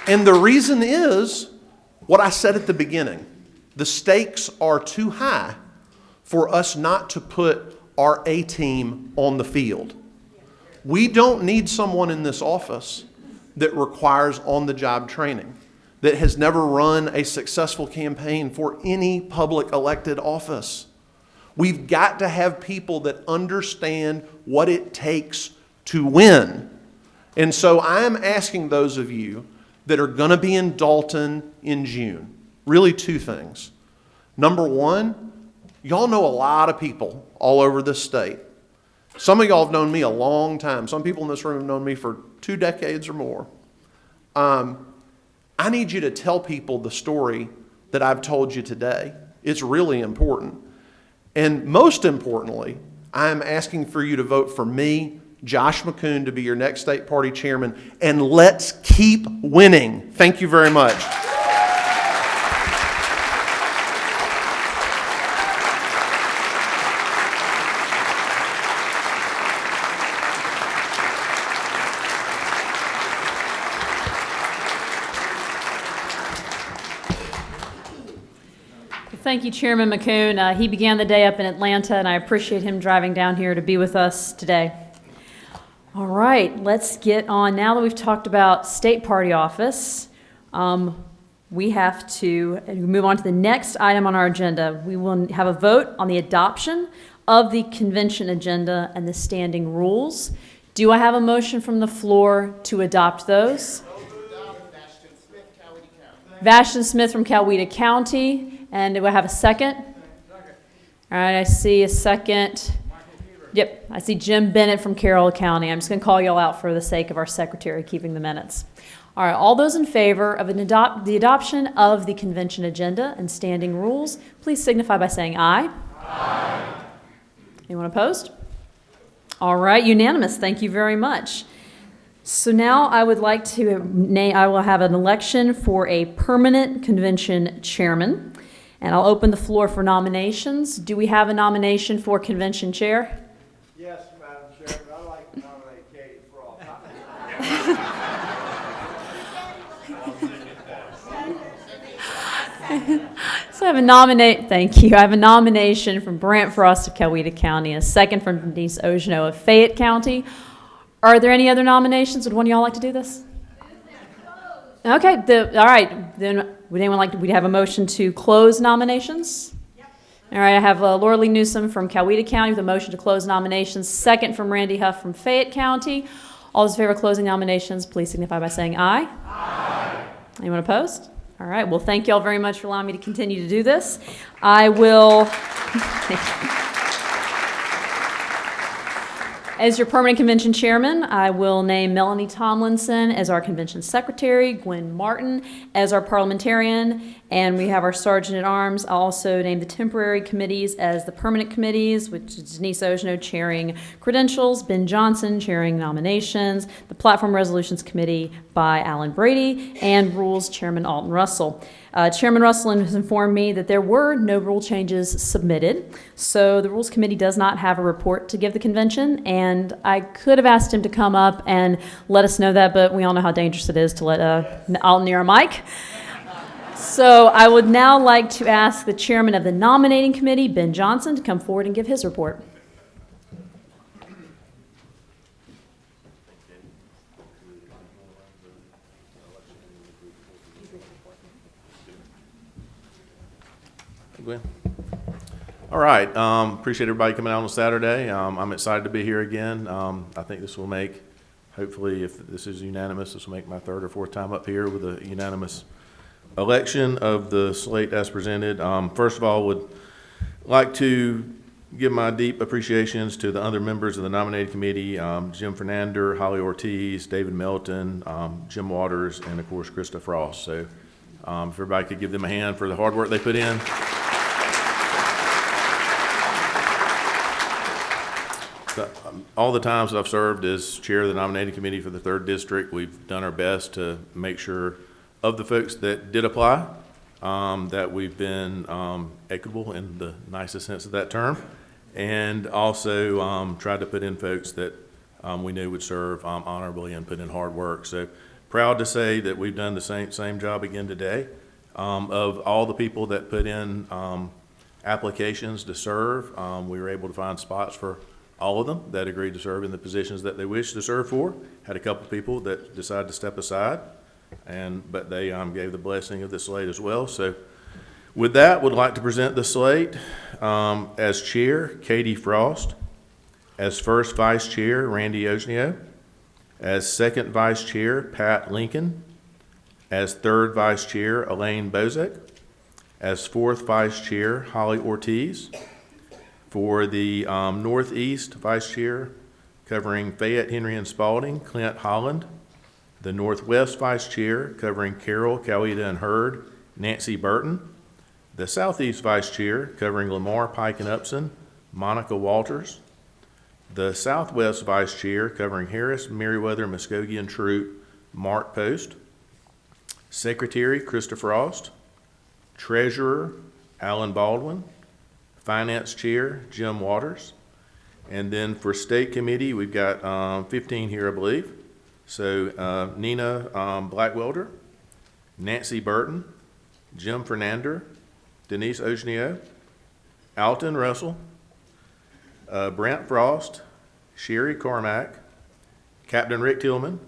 And the reason is what I said at the beginning. The stakes are too high for us not to put our A-team on the field. We don't need someone in this office that requires on-the-job training, that has never run a successful campaign for any public elected office. We've got to have people that understand what it takes to win. And so I am asking those of you that are going to be in Dalton in June, really 2 things. #1, y'all know a lot of people all over this state. Some of y'all have known me a long time. Some people in this room have known me for 2 decades or more. I need you to tell people the story that I've told you today. It's really important. And most importantly, I'm asking for you to vote for me, Josh McCoon, to be your next state party chairman, and let's keep winning. Thank you very much. Thank you, Chairman McCoon. He began the day up in Atlanta, and I appreciate him driving down here to be with us today. All right, let's get on. Now that we've talked about state party office, we have to move on to the next item on our agenda. We will have a vote on the adoption of the convention agenda and the standing rules. Do I have a motion from the floor to adopt those? Vashton Smith from Coweta County. And do I have a second? Second. All right, I see a second. Yep, I see Jim Bennett from Carroll County. I'm just going to call y'all out for the sake of our secretary keeping the minutes. All right, all those in favor of the adoption of the convention agenda and standing rules, please signify by saying aye. Aye. Anyone opposed? All right, unanimous. Thank you very much. So now I would like to I will have an election for a permanent convention chairman. And I'll open the floor for nominations. Do we have a nomination for convention chair? Yes, Madam Chairman, I'd like to nominate Katie Frost. So I have thank you. I have a nomination from Brant Frost of Coweta County, a second from Denise Ogino of Fayette County. Are there any other nominations? Would one of y'all like to do this? Okay, all right, then would anyone like to, we'd have a motion to close nominations? Yep. All right, I have Laura Lee Newsom from Coweta County with a motion to close nominations, second from Randy Huff from Fayette County. All those in favor of closing nominations, please signify by saying aye. Aye. Anyone opposed? All right, well, thank you all very much for allowing me to continue to do this. I will... As your permanent convention chairman, I will name Melanie Tomlinson as our convention secretary, Gwen Martin as our parliamentarian, and we have our sergeant at arms. I'll also name the temporary committees as the permanent committees, which is Denise Ogino chairing credentials, Ben Johnson chairing nominations, the platform resolutions committee by Alan Brady, and rules chairman Alton Russell. Chairman Russell has informed me that there were no rule changes submitted, so the Rules Committee does not have a report to give the convention, and I could have asked him to come up and let us know that, but we all know how dangerous it is to let Alton near a mic. So I would now like to ask the chairman of the nominating committee, Ben Johnson, to come forward and give his report. Gwen. All right. Appreciate everybody coming out on Saturday. I'm excited to be here again. I think this will make, hopefully, if this is unanimous, this will make my third or fourth time up here with a unanimous election of the slate as presented. First of all, would like to give my deep appreciations to the other members of the nominating committee, Jim Fernander, Holly Ortiz, David Melton, Jim Waters, and of course, Krista Frost. So if everybody could give them a hand for the hard work they put in. All the times that I've served as chair of the nominating committee for the 3rd District, we've done our best to make sure of the folks that did apply, that we've been equitable in the nicest sense of that term, and also tried to put in folks that we knew would serve honorably and put in hard work. So proud to say that we've done the same job again today. Of all the people that put in applications to serve, we were able to find spots for all of them that agreed to serve in the positions that they wished to serve for. Had a couple people that decided to step aside, but they gave the blessing of the slate as well. So with that, would like to present the slate. As chair, Katie Frost. As first vice chair, Randy Ognio. As second vice chair, Pat Lincoln. As third vice chair, Elaine Bozek. As fourth vice chair, Holly Ortiz. For the Northeast Vice Chair, covering Fayette, Henry, and Spalding, Clint Holland. The Northwest Vice Chair, covering Carroll, Coweta, and Hurd, Nancy Burton. The Southeast Vice Chair, covering Lamar, Pike, and Upson, Monica Walters. The Southwest Vice Chair, covering Harris, Meriwether, Muskogee, and Troup, Mark Post. Secretary, Krista Frost. Treasurer, Alan Baldwin. Finance Chair, Jim Waters. And then for State Committee, we've got 15 here, I believe. So Nina Blackwelder, Nancy Burton, Jim Fernander, Denise Ogenio, Alton Russell, Brent Frost, Sherry Carmack, Captain Rick Tillman,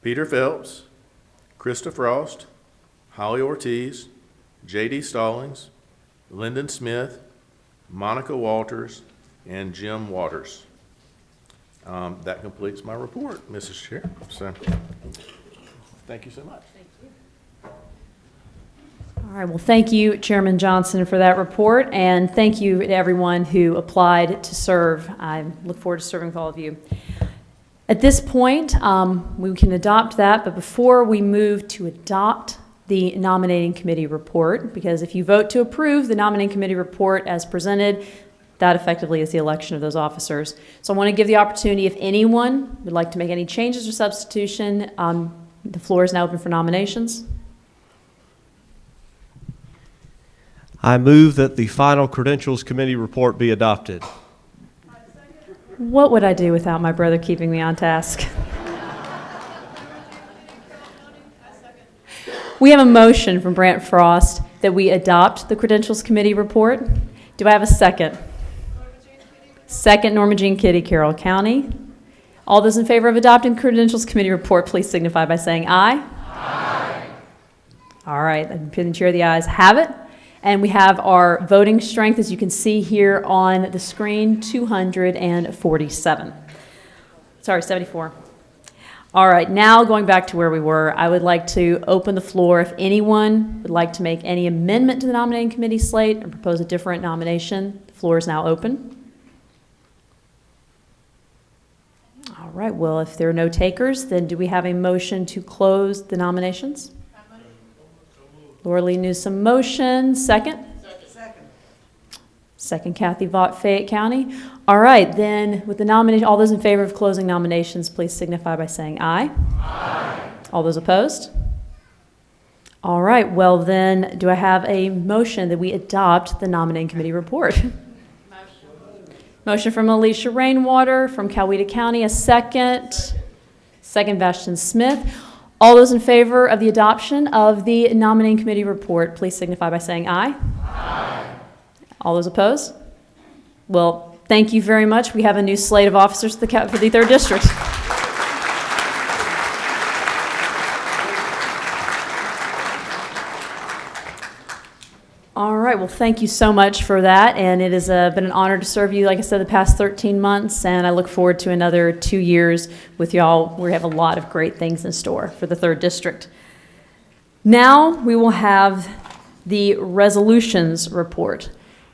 Peter Phelps, Krista Frost, Holly Ortiz, J.D. Stallings, Lyndon Smith, Monica Walters, and Jim Waters. That completes my report, Mrs. Chair. So, thank you so much. All right, well, thank you, Chairman Johnson, for that report, and thank you to everyone who applied to serve. I look forward to serving with all of you. At this point, we can adopt that, but before we move to adopt the nominating committee report, because if you vote to approve the nominating committee report as presented, that effectively is the election of those officers. So I want to give the opportunity, if anyone would like to make any changes or substitution, the floor is now open for nominations. I move that the final credentials committee report be adopted. What would I do without my brother keeping me on task? We have a motion from Brant Frost that we adopt the credentials committee report. Do I have a second? Second, Norma Jean Kitty, Carroll County. All those in favor of adopting credentials committee report, please signify by saying aye. Aye. All right, I'm putting the chair, the ayes have it. And we have our voting strength, as you can see here on the screen, 247. Sorry, 74. All right, now going back to where we were, I would like to open the floor. If anyone would like to make any amendment to the nominating committee slate or propose a different nomination, the floor is now open. All right, well, if there are no takers, then do we have a motion to close the nominations? Laura Lee Newsome motion. Second? Second, Kathy Vaught, Fayette County. All right, then with the nomination, all those in favor of closing nominations, please signify by saying aye. Aye. All those opposed? All right, well then, do I have a motion that we adopt the nominating committee report? Motion from Alicia Rainwater from Coweta County, a second. Second, Vashton Smith. All those in favor of the adoption of the nominating committee report, please signify by saying aye. Aye. All those opposed? Well, thank you very much. We have a new slate of officers for the 3rd District. All right, well, thank you so much for that, and it has been an honor to serve you, like I said, the past 13 months, and I look forward to another 2 years with y'all. We have a lot of great things in store for the 3rd District. Now we will have the resolutions report,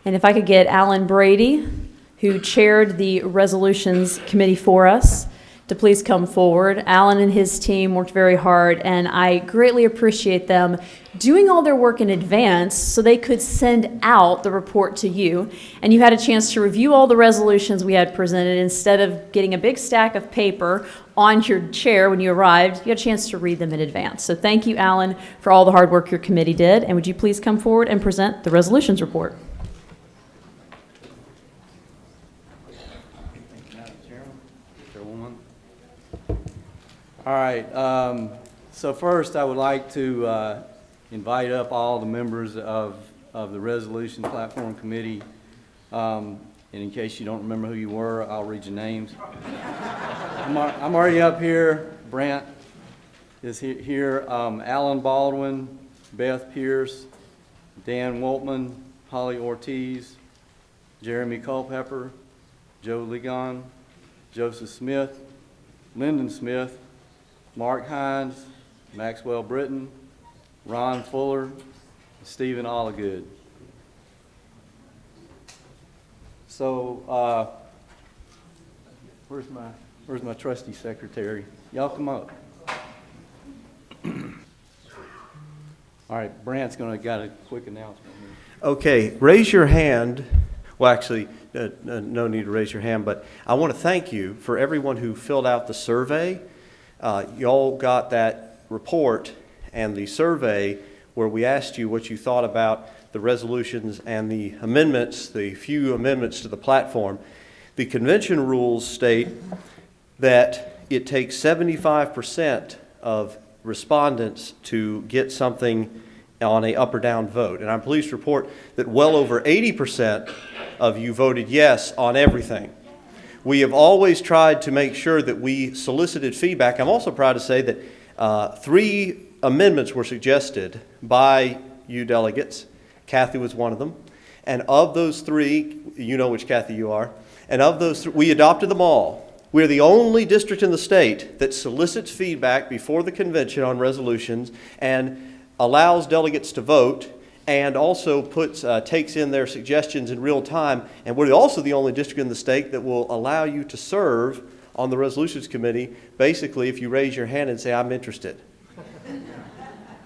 and if I could get Alan Brady, who chaired the resolutions committee for us, to please come forward. Alan and his team worked very hard, and I greatly appreciate them doing all their work in advance so they could send out the report to you, and you had a chance to review all the resolutions we had presented. Instead of getting a big stack of paper on your chair when you arrived, you had a chance to read them in advance. So thank you, Alan, for all the hard work your committee did, and would you please come forward and present the resolutions report? All right, so first I would like to invite up all the members of the Resolution Platform Committee. And in case you don't remember who you were, I'll read your names. I'm already up here. Brant is here. Alan Baldwin, Beth Pierce, Dan Woltman, Holly Ortiz, Jeremy Culpepper, Joe Ligon, Joseph Smith, Lyndon Smith, Mark Hines, Maxwell Britton, Ron Fuller, Stephen Allagood. So, where's my trusty secretary? Y'all come up. All right, Brant's got a quick announcement here. Okay, raise your hand. Well, actually, no need to raise your hand, but I want to thank you for everyone who filled out the survey. Y'all got that report and the survey where we asked you what you thought about the resolutions and the amendments, the few amendments to the platform. The convention rules state that it takes 75% of respondents to get something on a up or down vote. And I'm pleased to report that well over 80% of you voted yes on everything. We have always tried to make sure that we solicited feedback. I'm also proud to say that 3 amendments were suggested by you delegates. Kathy was one of them. And of those 3, you know which Kathy you are, and of those 3, we adopted them all. We're the only district in the state that solicits feedback before the convention on resolutions and allows delegates to vote, and also takes in their suggestions in real time. And we're also the only district in the state that will allow you to serve on the resolutions committee, basically if you raise your hand and say, I'm interested.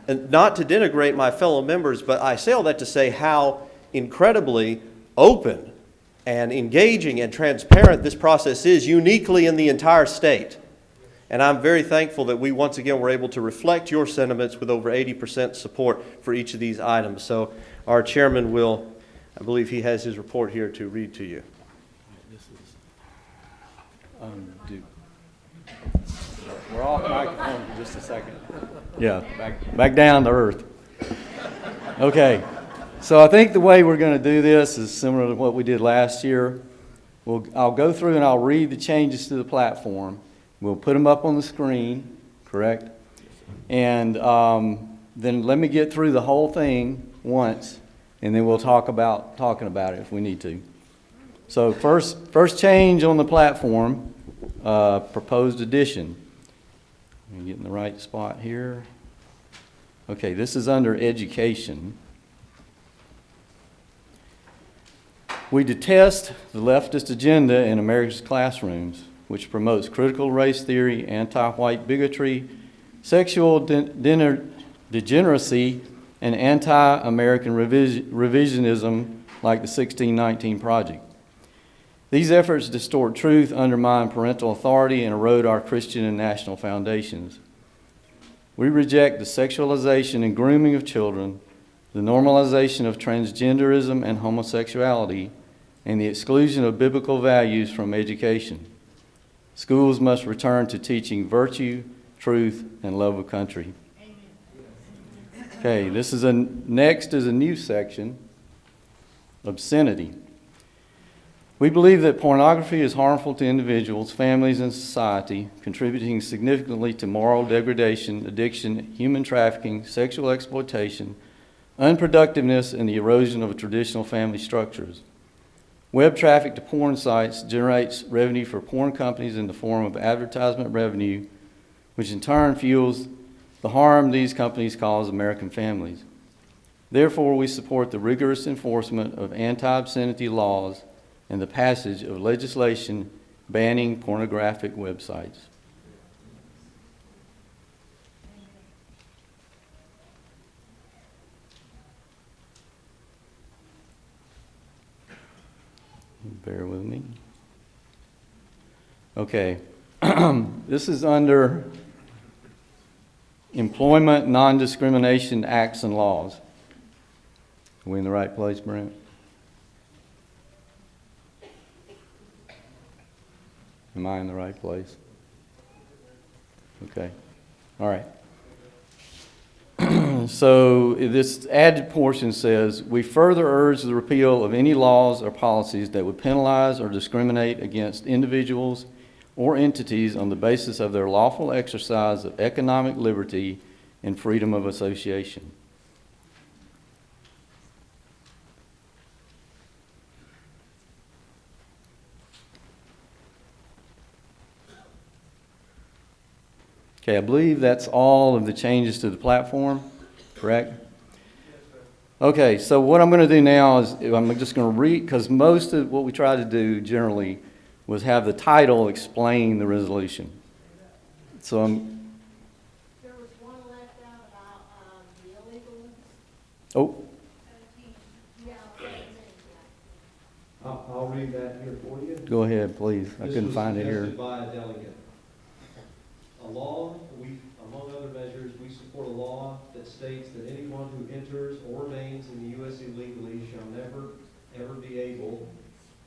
And not to denigrate my fellow members, but I say all that to say how incredibly open and engaging and transparent this process is, uniquely in the entire state. And I'm very thankful that we once again were able to reflect your sentiments with over 80% support for each of these items. So our chairman will, I believe he has his report here to read to you. We're off microphone for just a second. Yeah, back down to earth. Okay, so I think the way we're going to do this is similar to what we did last year. I'll go through and I'll read the changes to the platform. We'll put them up on the screen, correct? And then let me get through the whole thing once, and then we'll talking about it if we need to. So first change on the platform, proposed addition. Let me get in the right spot here. Okay, this is under education. We detest the leftist agenda in America's classrooms, which promotes critical race theory, anti-white bigotry, sexual degeneracy, and anti-American revisionism like the 1619 Project. These efforts distort truth, undermine parental authority, and erode our Christian and national foundations. We reject the sexualization and grooming of children, the normalization of transgenderism and homosexuality, and the exclusion of biblical values from education. Schools must return to teaching virtue, truth, and love of country. Okay, next is a new section, obscenity. We believe that pornography is harmful to individuals, families, and society, contributing significantly to moral degradation, addiction, human trafficking, sexual exploitation, unproductiveness, and the erosion of traditional family structures. Web traffic to porn sites generates revenue for porn companies in the form of advertisement revenue, which in turn fuels the harm these companies cause American families. Therefore, we support the rigorous enforcement of anti-obscenity laws and the passage of legislation banning pornographic websites. Bear with me. Okay. This is under Employment Non-Discrimination Acts and Laws. Are we in the right place, Brent? Am I in the right place? Okay. All right. So this added portion says, we further urge the repeal of any laws or policies that would penalize or discriminate against individuals or entities on the basis of their lawful exercise of economic liberty and freedom of association. Okay, I believe that's all of the changes to the platform, correct? Okay, so what I'm going to do now is I'm just going to read, because most of what we try to do generally was have the title explain the resolution. So There was one left out about the illegal. Oh. Yeah, I'll read that here for you. Go ahead, please. I couldn't find it here. This was suggested by a delegate. A law, among other measures, we support a law that states that anyone who enters or remains in the U.S. illegally shall never, ever be able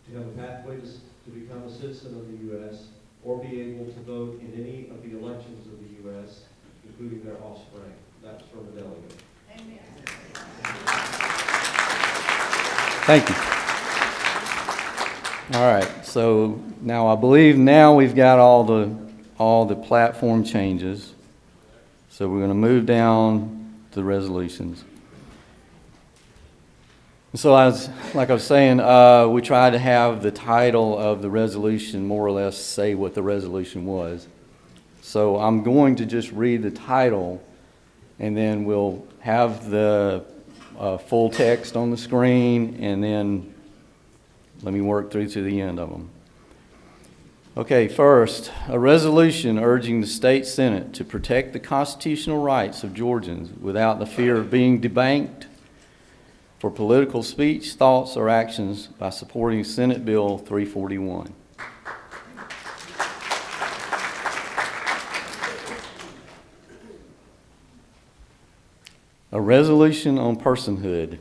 to have a pathway to become a citizen of the U.S. or be able to vote in any of the elections of the U.S., including their offspring. That's from a delegate. Thank you. All right, so now I believe now we've got all the platform changes. So we're going to move down to the resolutions. So like I was saying, we tried to have the title of the resolution more or less say what the resolution was. So I'm going to just read the title, and then we'll have the full text on the screen, and then let me work through to the end of them. Okay, first, a resolution urging the state Senate to protect the constitutional rights of Georgians without the fear of being debanked for political speech, thoughts, or actions by supporting Senate Bill 341. A resolution on personhood.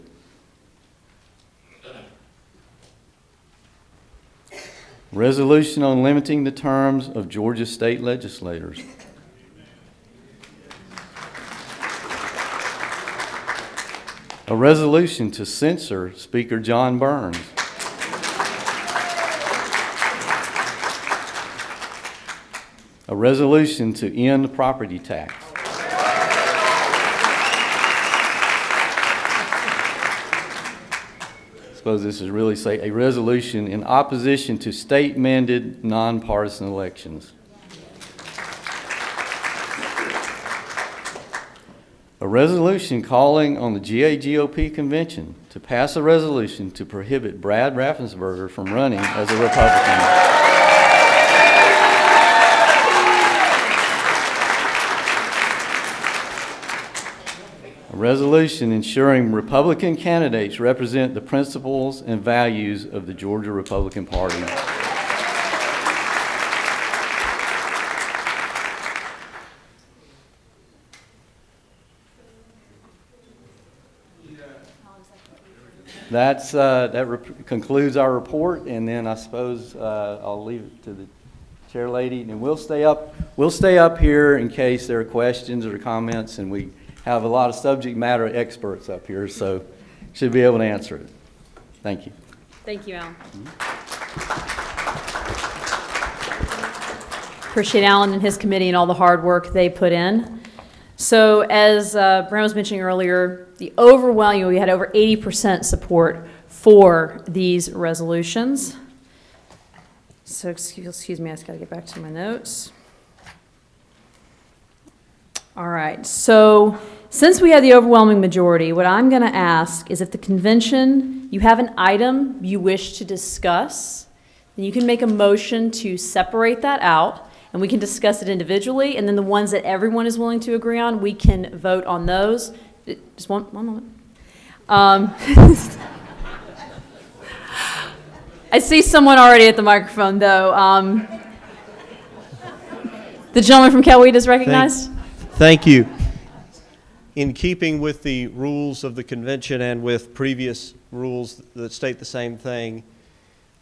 Resolution on limiting the terms of Georgia state legislators. A resolution to censor Speaker John Burns. A resolution to end the property tax. I suppose this is really say a resolution in opposition to state-mandated nonpartisan elections. A resolution calling on the GAGOP convention to pass a resolution to prohibit Brad Raffensperger from running as a Republican. A resolution ensuring Republican candidates represent the principles and values of the Georgia Republican Party. Concludes our report, and then I suppose I'll leave it to the chair lady, and we'll stay up here in case there are questions or comments, and we have a lot of subject matter experts up here, so should be able to answer it. Thank you. Thank you, Alan. Appreciate Alan and his committee and all the hard work they put in. So as Brent was mentioning earlier, we had over 80% support for these resolutions. So excuse me, I just got to get back to my notes. All right, so since we had the overwhelming majority, what I'm going to ask is if the convention, you have an item you wish to discuss, then you can make a motion to separate that out, and we can discuss it individually, and then the ones that everyone is willing to agree on, we can vote on those. Just one moment. I see someone already at the microphone, though. The gentleman from Coweta is recognized. Thank you. In keeping with the rules of the convention and with previous rules that state the same thing,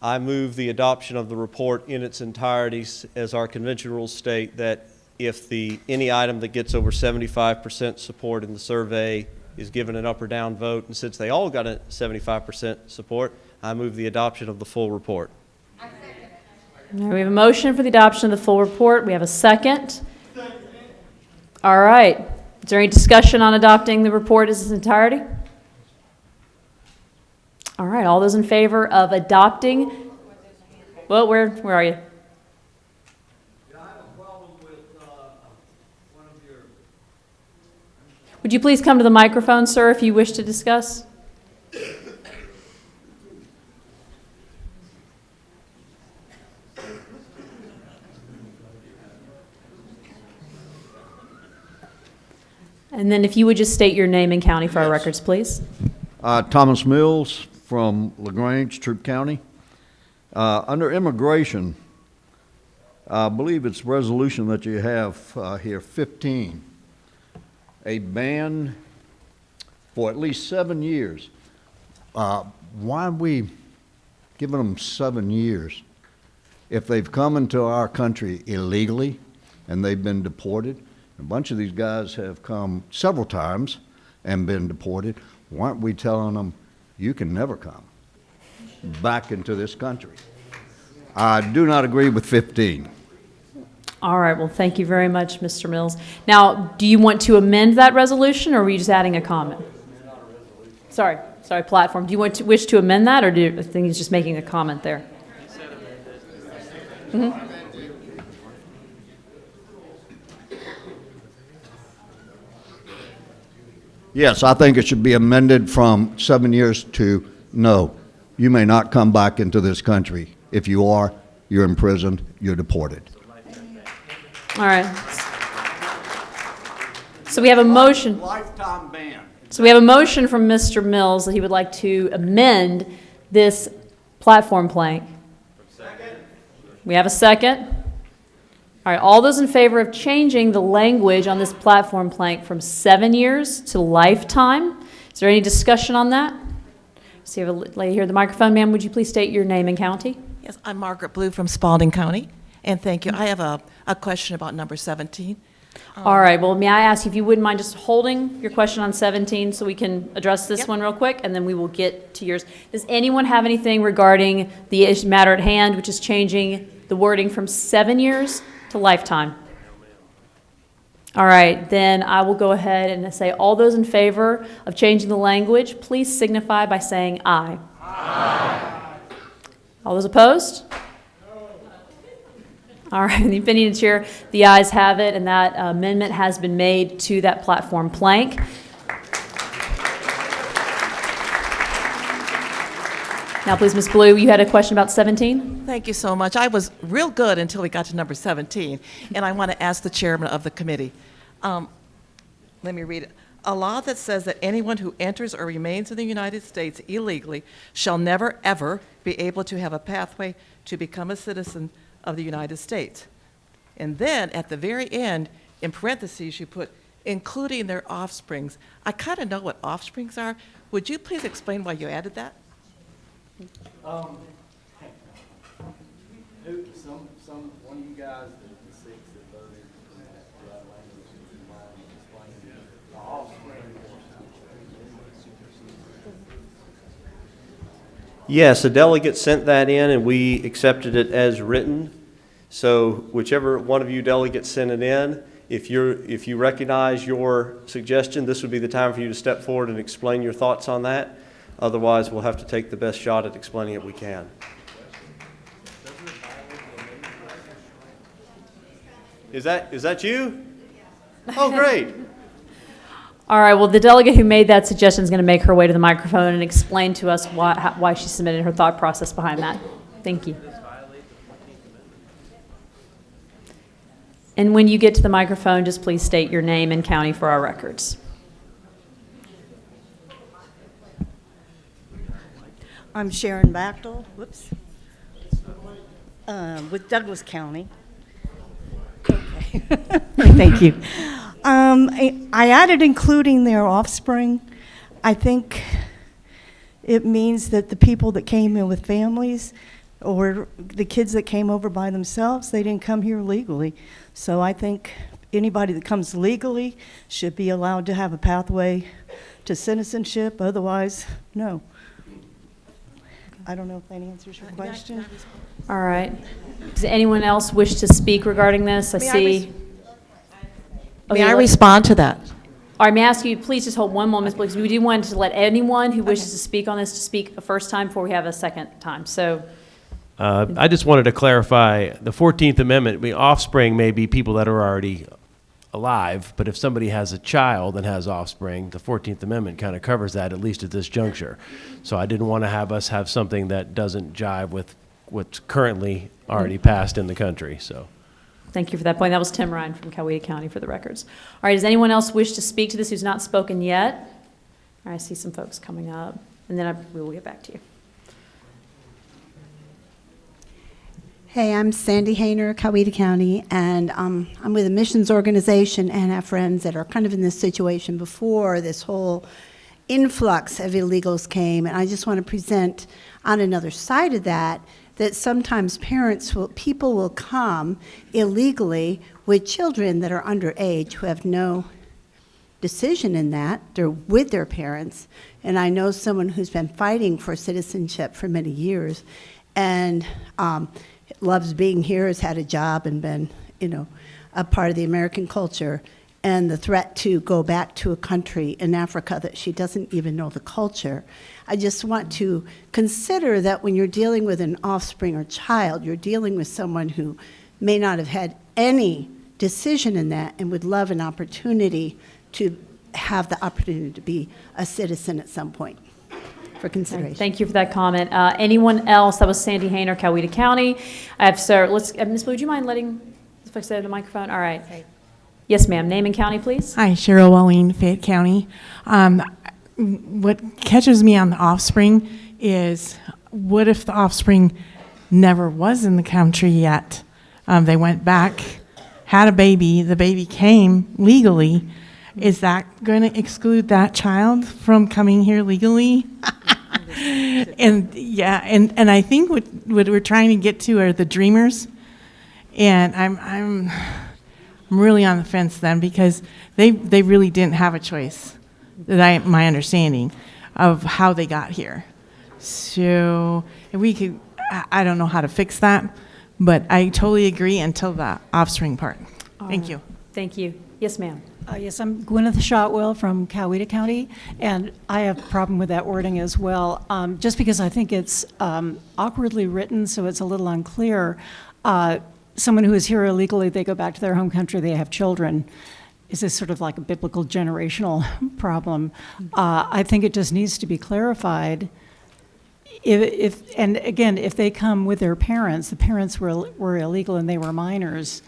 I move the adoption of the report in its entirety as our convention rules state that if any item that gets over 75% support in the survey is given an up or down vote, and since they all got a 75% support, I move the adoption of the full report. All right, we have a motion for the adoption of the full report. We have a second. All right. Is there any discussion on adopting the report in its entirety? All right. All those in favor of adopting? Well, where are you? Would you please come to the microphone, sir, if you wish to discuss? And then if you would just state your name and county for our records, please. Thomas Mills from LaGrange, Troup County. Under immigration, I believe it's resolution that you have here, 15, a ban for at least 7 years. Why are we giving them 7 years? If they've come into our country illegally and they've been deported, a bunch of these guys have come several times and been deported, why aren't we telling them, you can never come back into this country? I do not agree with 15. All right, well, thank you very much, Mr. Mills. Now, do you want to amend that resolution, or were you just adding a comment? Sorry, platform. Do you wish to amend that, or do you think he's just making a comment there? Mm-hmm. Yes, I think it should be amended from 7 years to no. You may not come back into this country. If you are, you're imprisoned, you're deported. All right. So we have a motion. Lifetime ban. So we have a motion from Mr. Mills that he would like to amend this platform plank. Second. We have a second. All right, all those in favor of changing the language on this platform plank from 7 years to lifetime? Is there any discussion on that? So you have a lady here at the microphone. Ma'am, would you please state your name and county? Yes, I'm Margaret Blue from Spalding County, and thank you. I have a question about number 17. All right, well, may I ask if you wouldn't mind just holding your question on 17 so we can address this one real quick, and then we will get to yours. Does anyone have anything regarding the matter at hand, which is changing the wording from 7 years to lifetime? All right, then I will go ahead and say all those in favor of changing the language, please signify by saying aye. Aye. All those opposed? All right, the opinion of the chair, the ayes have it, and that amendment has been made to that platform plank. Now, please, Ms. Blue, you had a question about 17? Thank you so much. I was real good until we got to number 17, and I want to ask the chairman of the committee. Let me read it. A law that says that anyone who enters or remains in the United States illegally shall never, ever be able to have a pathway to become a citizen of the United States. And then at the very end, in parentheses, you put, including their offsprings. I kind of know what offsprings are. Would you please explain why you added that? One of you guys, the six that voted for that language, explain the offspring. Yes, a delegate sent that in and we accepted it as written. So whichever one of you delegates sent it in, if you recognize your suggestion, this would be the time for you to step forward and explain your thoughts on that. Otherwise, we'll have to take the best shot at explaining it we can. Is that you? Oh, great. All right, well, the delegate who made that suggestion is going to make her way to the microphone and explain to us why she submitted her thought process behind that. Thank you. And when you get to the microphone, just please state your name and county for our records. I'm Sharon Bachtel, with Douglas County. Okay, thank you. I added including their offspring. I think it means that the people that came in with families or the kids that came over by themselves, they didn't come here legally. So I think anybody that comes legally should be allowed to have a pathway to citizenship. Otherwise, no. I don't know if that answers your question. All right. Does anyone else wish to speak regarding this? May I respond to that? All right, may I ask you, please just hold one moment, because we do want to let anyone who wishes to speak on this to speak a first time before we have a second time. So, I just wanted to clarify the 14th Amendment. Offspring may be people that are already alive, but if somebody has a child and has offspring, the 14th Amendment kind of covers that, at least at this juncture. So I didn't want to have us have something that doesn't jive with what's currently already passed in the country. So, thank you for that point. That was Tim Ryan from Coweta County for the records. All right, does anyone else wish to speak to this who's not spoken yet? All right, I see some folks coming up, and then we will get back to you. Hey, I'm Sandy Hayner, Coweta County, and I'm with a missions organization and have friends that are kind of in this situation before this whole influx of illegals came. And I just want to present on another side of that, that sometimes people will come illegally with children that are underage who have no decision in that. They're with their parents. And I know someone who's been fighting for citizenship for many years and loves being here, has had a job and been, a part of the American culture. And the threat to go back to a country in Africa that she doesn't even know the culture. I just want to consider that when you're dealing with an offspring or child, you're dealing with someone who may not have had any decision in that and would love an opportunity to have the opportunity to be a citizen at some point for consideration. Thank you for that comment. Anyone else? That was Sandy Hayner, Coweta County. I have Sarah. Ms. Blue, would you mind letting this folks say the microphone? All right. Okay. Yes, ma'am. Name and county, please. Hi, Cheryl Walling, Fayette County. What catches me on the offspring is, what if the offspring never was in the country yet? They went back, had a baby, the baby came legally. Is that going to exclude that child from coming here legally? And I think what we're trying to get to are the dreamers. And I'm really on the fence then, because they really didn't have a choice, my understanding of how they got here. So if we could, I don't know how to fix that, but I totally agree until the offspring part. Thank you. Thank you. Yes, ma'am. Yes, I'm Gwyneth Shotwell from Coweta County, and I have a problem with that wording as well, just because I think it's awkwardly written, so it's a little unclear. Someone who is here illegally, they go back to their home country, they have children. Is this sort of like a biblical generational problem? I think it just needs to be clarified. And again, if they come with their parents, the parents were illegal and they were minors,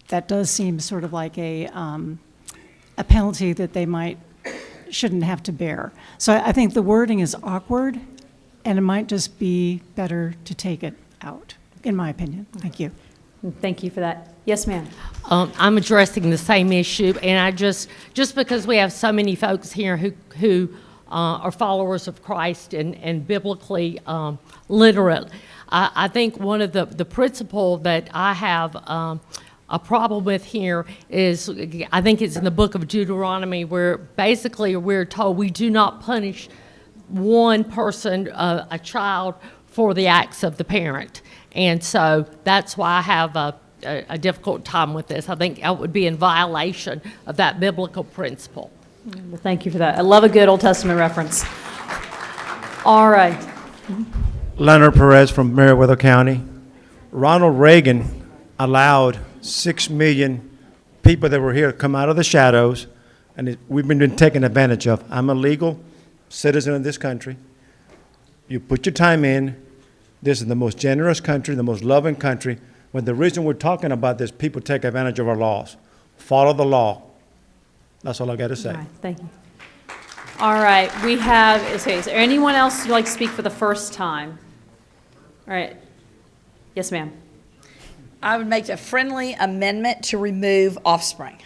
that does seem sort of like a penalty that they shouldn't have to bear. So I think the wording is awkward, and it might just be better to take it out, in my opinion. Thank you. Thank you for that. Yes, ma'am. I'm addressing the same issue, and I just because we have so many folks here who are followers of Christ and biblically literate, I think one of the principle that I have a problem with here is, I think it's in the book of Deuteronomy, where basically we're told we do not punish one person, a child, for the acts of the parent. And so that's why I have a difficult time with this. I think that would be in violation of that biblical principle. Well, thank you for that. I love a good Old Testament reference. All right. Leonard Perez from Meriwether County. Ronald Reagan allowed 6 million people that were here to come out of the shadows, and we've been taken advantage of. I'm a legal citizen of this country. You put your time in. This is the most generous country, the most loving country. When the reason we're talking about this, people take advantage of our laws. Follow the law. That's all I got to say. All right, thank you. All right, we have, okay, is there anyone else who'd like to speak for the first time? All right. Yes, ma'am. I would make a friendly amendment to remove offspring.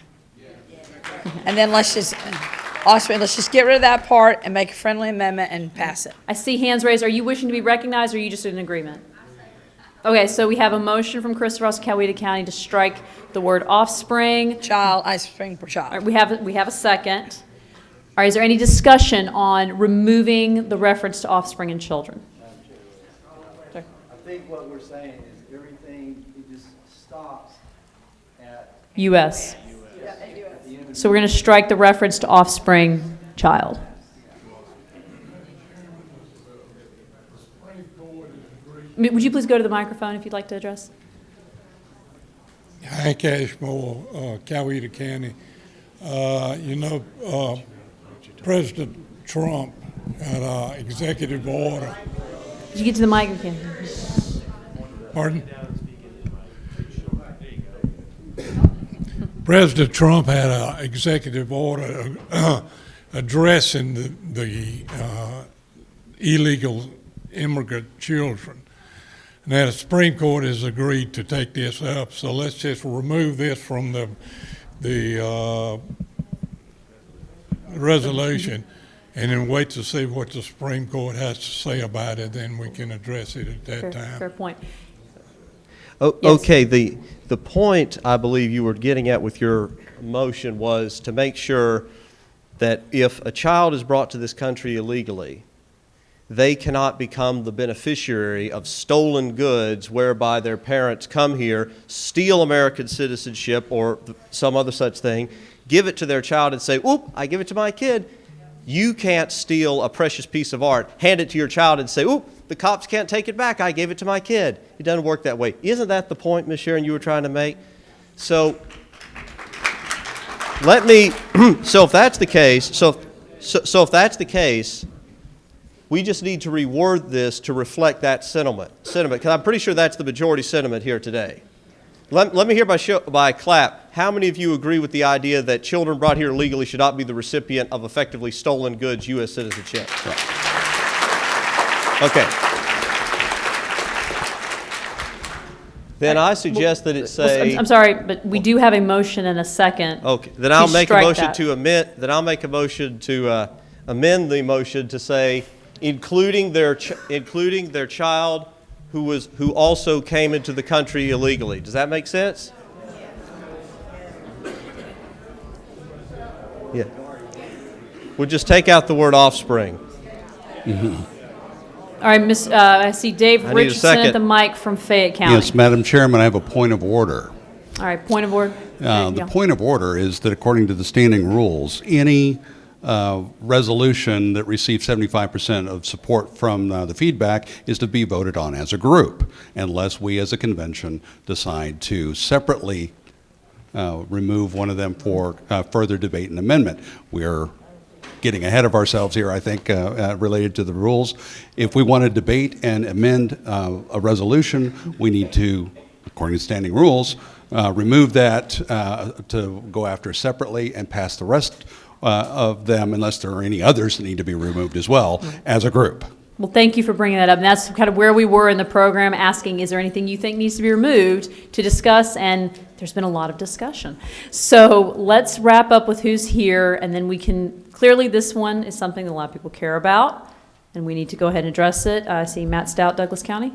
And then let's just get rid of that part and make a friendly amendment and pass it. I see hands raised. Are you wishing to be recognized, or are you just in agreement? Okay, so we have a motion from Chris Ross, Coweta County, to strike the word offspring. Child, offspring per child. All right, we have a second. All right, is there any discussion on removing the reference to offspring and children? I think what we're saying is everything, it just stops at U.S. So we're going to strike the reference to offspring, child. Would you please go to the microphone if you'd like to address? Hank Ashmore, Coweta County. President Trump had an executive order. Did you get to the mic again? Pardon? President Trump had an executive order addressing the illegal immigrant children. Now, the Supreme Court has agreed to take this up, so let's just remove this from the resolution and then wait to see what the Supreme Court has to say about it, then we can address it at that time. Fair point. Oh, Yes. okay, the point I believe you were getting at with your motion was to make sure that if a child is brought to this country illegally, they cannot become the beneficiary of stolen goods whereby their parents come here, steal American citizenship or some other such thing, give it to their child and say, "Oop, I give it to my kid." You can't steal a precious piece of art, hand it to your child and say, "Oop, the cops can't take it back. I gave it to my kid." It doesn't work that way. Isn't that the point, Ms. Sharon, you were trying to make? So let me, so if that's the case, so if that's the case, we just need to reword this to reflect that sentiment, because I'm pretty sure that's the majority sentiment here today. Let me hear by clap, how many of you agree with the idea that children brought here illegally should not be the recipient of effectively stolen goods, U.S. citizenship? Okay. Then I suggest that it say... I'm sorry, but we do have a motion and a second. Okay, then I'll make a motion that. to amend, amend the motion to say, including their child who also came into the country illegally. Does that make sense? Yeah. We'll just take out the word offspring. All right, I see Dave I need a Richardson at second. the mic from Fayette County. Yes, Madam Chairman, I have a point of order. All right, point of order. The point of order is that according to the standing rules, any resolution that receives 75% of support from the feedback is to be voted on as a group, unless we as a convention decide to separately remove one of them for further debate and amendment. We're getting ahead of ourselves here, I think, related to the rules. If we want to debate and amend a resolution, we need to, according to standing rules, remove that to go after separately and pass the rest of them, unless there are any others that need to be removed as well, as a group. Well, thank you for bringing that up. And that's kind of where we were in the program, asking, is there anything you think needs to be removed to discuss? And there's been a lot of discussion. So let's wrap up with who's here, and then we can, clearly this one is something that a lot of people care about, and we need to go ahead and address it. I see Matt Stout, Douglas County.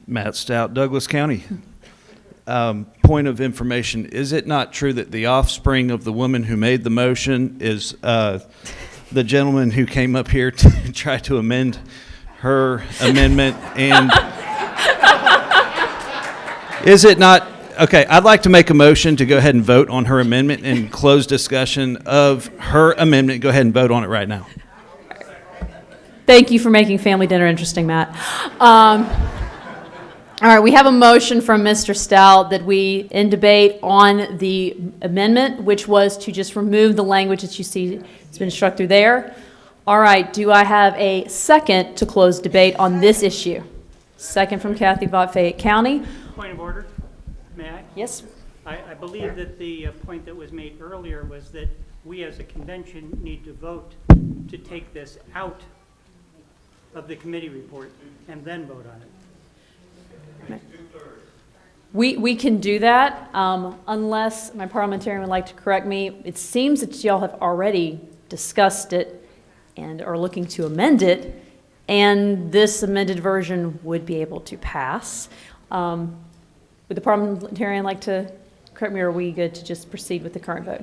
Matt Stout, Douglas County. Point of information, is it not true that the offspring of the woman who made the motion is the gentleman who came up here to try to amend her amendment? And is it not, okay, I'd like to make a motion to go ahead and vote on her amendment and close discussion of her amendment. Go ahead and vote on it right now. Thank you for making family dinner interesting, Matt. All right, we have a motion from Mr. Stout that we end debate on the amendment, which was to just remove the language that you see has been struck through there. All right, do I have a second to close debate on this issue? Second from Kathy Vaught, Fayette County. Point of order, may I? Yes. I believe that the point that was made earlier was that we as a convention need to vote to take this out of the committee report and then vote on it. We can do that, unless my parliamentarian would like to correct me. It seems that y'all have already discussed it and are looking to amend it, and this amended version would be able to pass. Would the parliamentarian like to correct me, or are we good to just proceed with the current vote?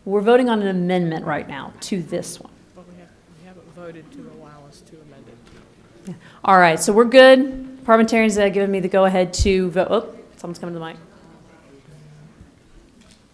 We're voting on an amendment right now to this one. We haven't voted to allow us to amend it. All right, so we're good. Parliamentarians have given me the go-ahead to vote. Oh, someone's coming to the mic.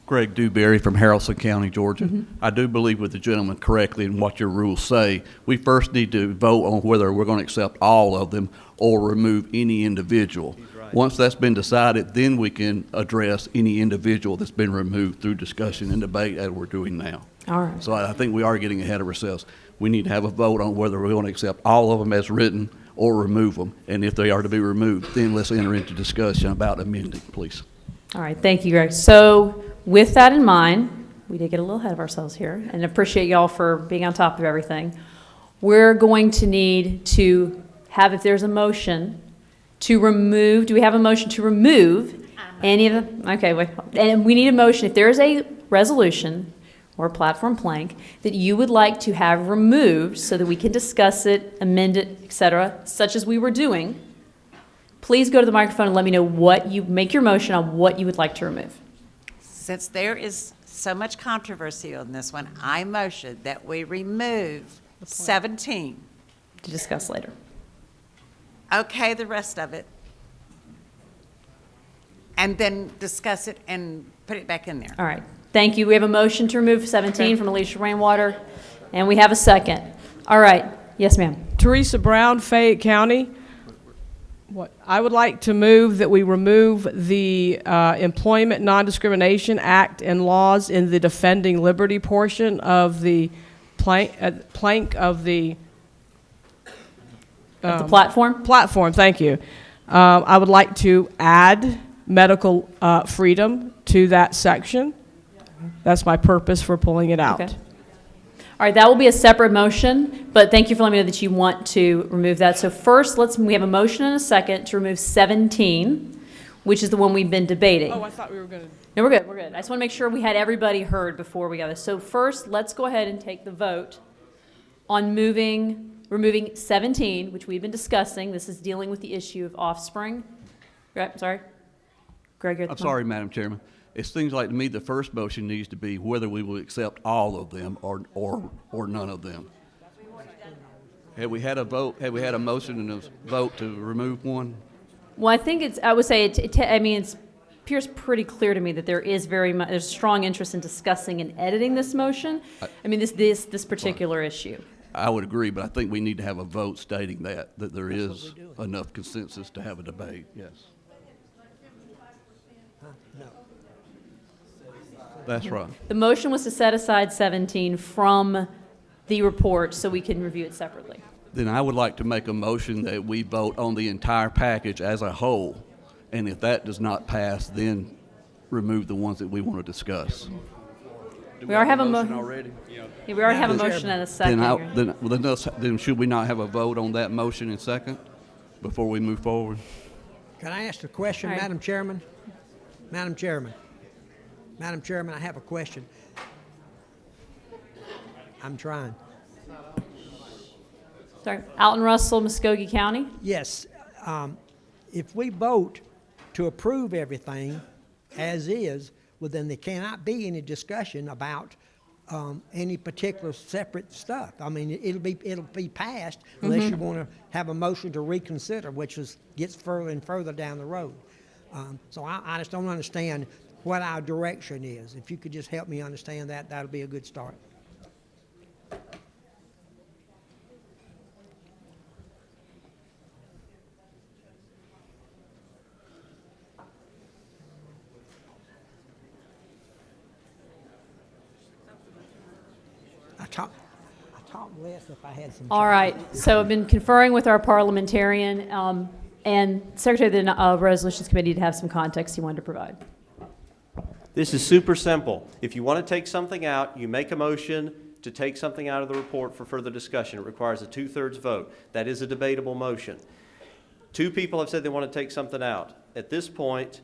Greg Dewberry from Haralson County, Georgia. I do believe with the gentleman correctly in what your rules say. We first need to vote on whether we're going to accept all of them or remove any individual. Once that's been decided, then we can address any individual that's been removed through discussion and debate as we're doing now. All right. So I think we are getting ahead of ourselves. We need to have a vote on whether we're going to accept all of them as written or remove them. And if they are to be removed, then let's enter into discussion about amending, please. All right, thank you, Greg. So with that in mind, we did get a little ahead of ourselves here, and appreciate y'all for being on top of everything. We're going to need to have, if there's a motion, to remove, do we have a motion to remove any of the, okay, wait, and we need a motion, if there is a resolution or platform plank that you would like to have removed so that we can discuss it, amend it, et cetera, such as we were doing, please go to the microphone and let me know what you, make your motion on what you would like to remove. Since there is so much controversy on this one, I motion that we remove 17. To discuss later. Okay, the rest of it. And then discuss it and put it back in there. All right. Thank you. We have a motion to remove 17 from Alicia Rainwater, and we have a second. All right. Yes, ma'am. Teresa Brown, Fayette County. What I would like to move that we remove the Employment Non-Discrimination Act and laws in the Defending Liberty portion of the plank of the platform? Platform, thank you. I would like to add medical freedom to that section. That's my purpose for pulling it out. Okay. All right, that will be a separate motion, but thank you for letting me know that you want to remove that. So first, we have a motion and a second to remove 17, which is the one we've been debating. Oh, I thought we were going to. No, we're good, we're good. I just want to make sure we had everybody heard before we got this. So first, let's go ahead and take the vote on removing 17, which we've been discussing. This is dealing with the issue of offspring. Right, sorry. Greg, you're at the I'm sorry, Madam Chairman. It seems like to me the first motion needs to be whether we will accept all of them or none of them. Have we had a vote? Have we had a motion and a vote to remove one? Well, I think I would say, it appears pretty clear to me that there is there's strong interest in discussing and editing this motion. This particular issue. I would agree, but I think we need to have a vote stating that there is enough consensus to have a debate, yes. That's right. The motion was to set aside 17 from the report so we can review it separately. Then I would like to make a motion that we vote on the entire package as a whole, and if that does not pass, then remove the ones that we want to discuss. We already have a motion already. Yeah, we already have a motion and a second. Then should we not have a vote on that motion in second before we move forward? Can I ask a question, All right. Madam Chairman? Madam Chairman, I have a question. I'm trying. Sorry, Alton Russell, Muskogee County. Yes, if we vote to approve everything as is, well, then there cannot be any discussion about any particular separate stuff. I mean, it'll be passed unless you want to have a motion to reconsider, which gets further and further down the road. So I just don't understand what our direction is. If you could just help me understand that, that'll be a good start. I talk less if I had some. All right, so I've been conferring with our parliamentarian and Secretary of the Resolutions Committee to have some context he wanted to provide. This is super simple. If you want to take something out, you make a motion to take something out of the report for further discussion. It requires a 2/3 vote. That is a debatable motion. 2 people have said they want to take something out. At this point,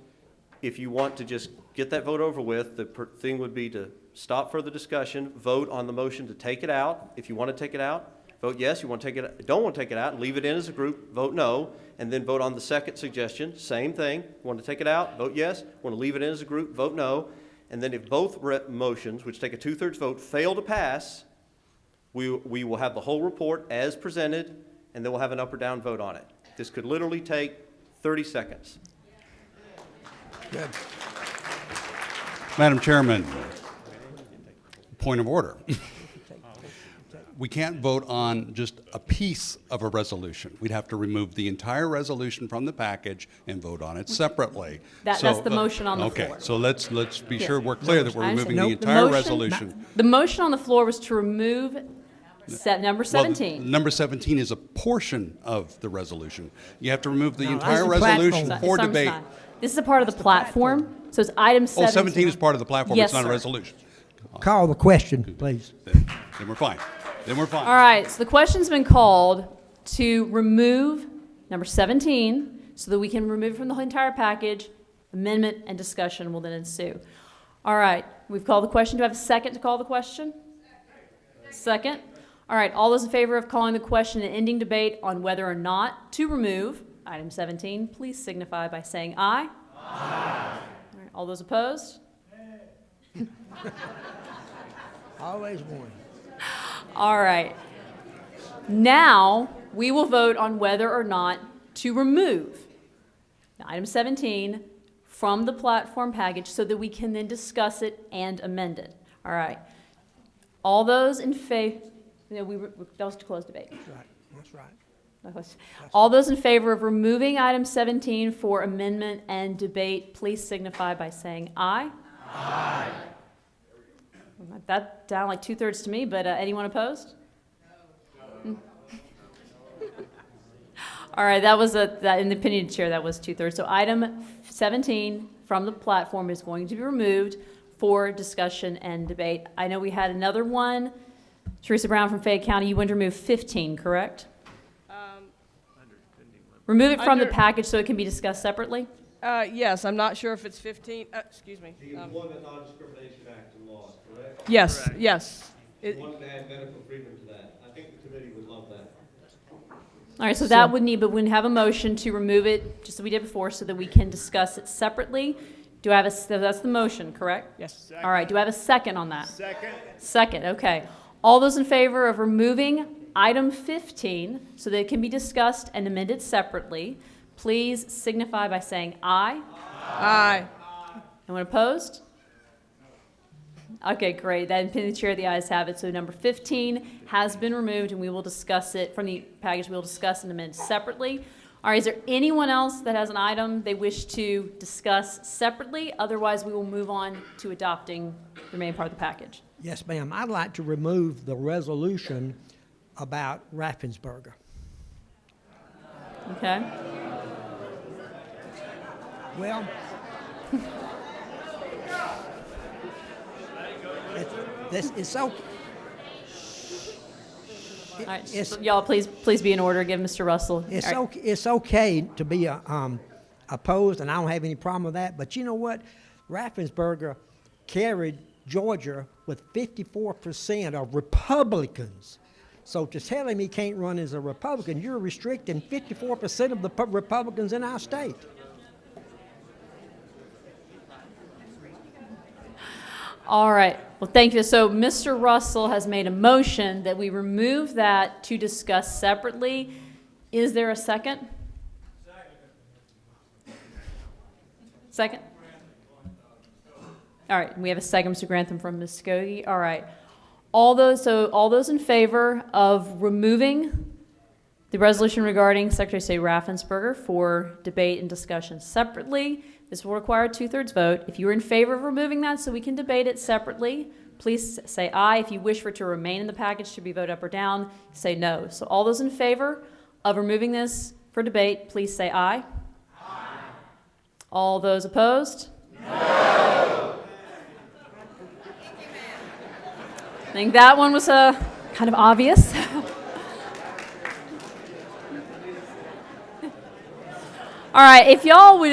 if you want to just get that vote over with, the thing would be to stop further discussion, vote on the motion to take it out. If you want to take it out, vote yes. You want to take it, don't want to take it out, leave it in as a group, vote no, and then vote on the second suggestion. Same thing. You want to take it out, vote yes. Want to leave it in as a group, vote no. And then if both motions, which take a 2/3 vote, fail to pass, we will have the whole report as presented, and then we'll have an up or down vote on it. This could literally take 30 seconds. Good. Madam Chairman, point of order. We can't vote on just a piece of a resolution. We'd have to remove the entire resolution from the package and vote on it separately. That's the motion on the floor. Okay, so let's be sure we're clear that we're removing the The entire motion- resolution. The motion on the floor was to remove number 17. Well, number 17 is a portion of the resolution. You have to remove the entire That's the resolution platform. for Sorry, debate. sorry. This is a part of the platform, so it's item 17. 17 is part of the platform, Yes, it's not a sir. resolution. Call the question, please. Then we're fine. Then we're fine. All right, so the question's been called to remove number 17 so that we can remove it from the entire package. Amendment and discussion will then ensue. All right, we've called the question. Do I have a second to call the question? Second. All right, all those in favor of calling the question and ending debate on whether or not to remove item 17, please signify by saying aye. Aye. All right, all those opposed? Always one. All right. Now, we will vote on whether or not to remove item 17 from the platform package so that we can then discuss it and amend it. All right. All those in favor, that was to close debate. That's right. That's right. All those in favor of removing item 17 for amendment and debate, please signify by saying aye. Aye. That down like 2/3 to me, but anyone opposed? No. All right, that was that in the opinion of the chair, that was 2/3. So item 17 from the platform is going to be removed for discussion and debate. I know we had another one. Teresa Brown from Fayette County, you want to remove 15, correct? Remove it from the package so it can be discussed separately? Yes, I'm not sure if it's 15, excuse me. The Employment Non-Discrimination Act and laws, correct? Yes, yes. You want to add medical treatment to that. I think the committee would love that. All right, so that would need, but we'd have a motion to remove it, just as we did before, so that we can discuss it separately. Do I have so that's the motion, correct? Yes. All right, do I have a second on that? Second. Second, okay. All those in favor of removing item 15 so that it can be discussed and amended separately, please signify by saying aye. Aye. Anyone opposed? Okay, great. That in the chair, the ayes have it. So number 15 has been removed, and we will discuss it from the package. We will discuss and amend separately. All right, is there anyone else that has an item they wish to discuss separately? Otherwise, we will move on to adopting the remaining part of the package. Yes, ma'am. I'd like to remove the resolution about Raffensperger. Okay. Well, it's so. All right, so y'all, please be in order. Give Mr. Russell. It's All right. it's okay to be opposed, and I don't have any problem with that. But you know what? Raffensperger carried Georgia with 54% of Republicans. So to tell him he can't run as a Republican, you're restricting 54% of the Republicans in our state. All right. Well, thank you. So Mr. Russell has made a motion that we remove that to discuss separately. Is there a second? Second? All right. We have a second, Mr. Grantham from Muskogee. All right. All those in favor of removing the resolution regarding Secretary of State Raffensperger for debate and discussion separately. This will require a 2/3 vote. If you're in favor of removing that so we can debate it separately, please say aye. If you wish for it to remain in the package to be voted up or down, say no. So all those in favor of removing this for debate, please say aye. Aye. All those opposed? No. I think that one was kind of obvious. All right, if y'all would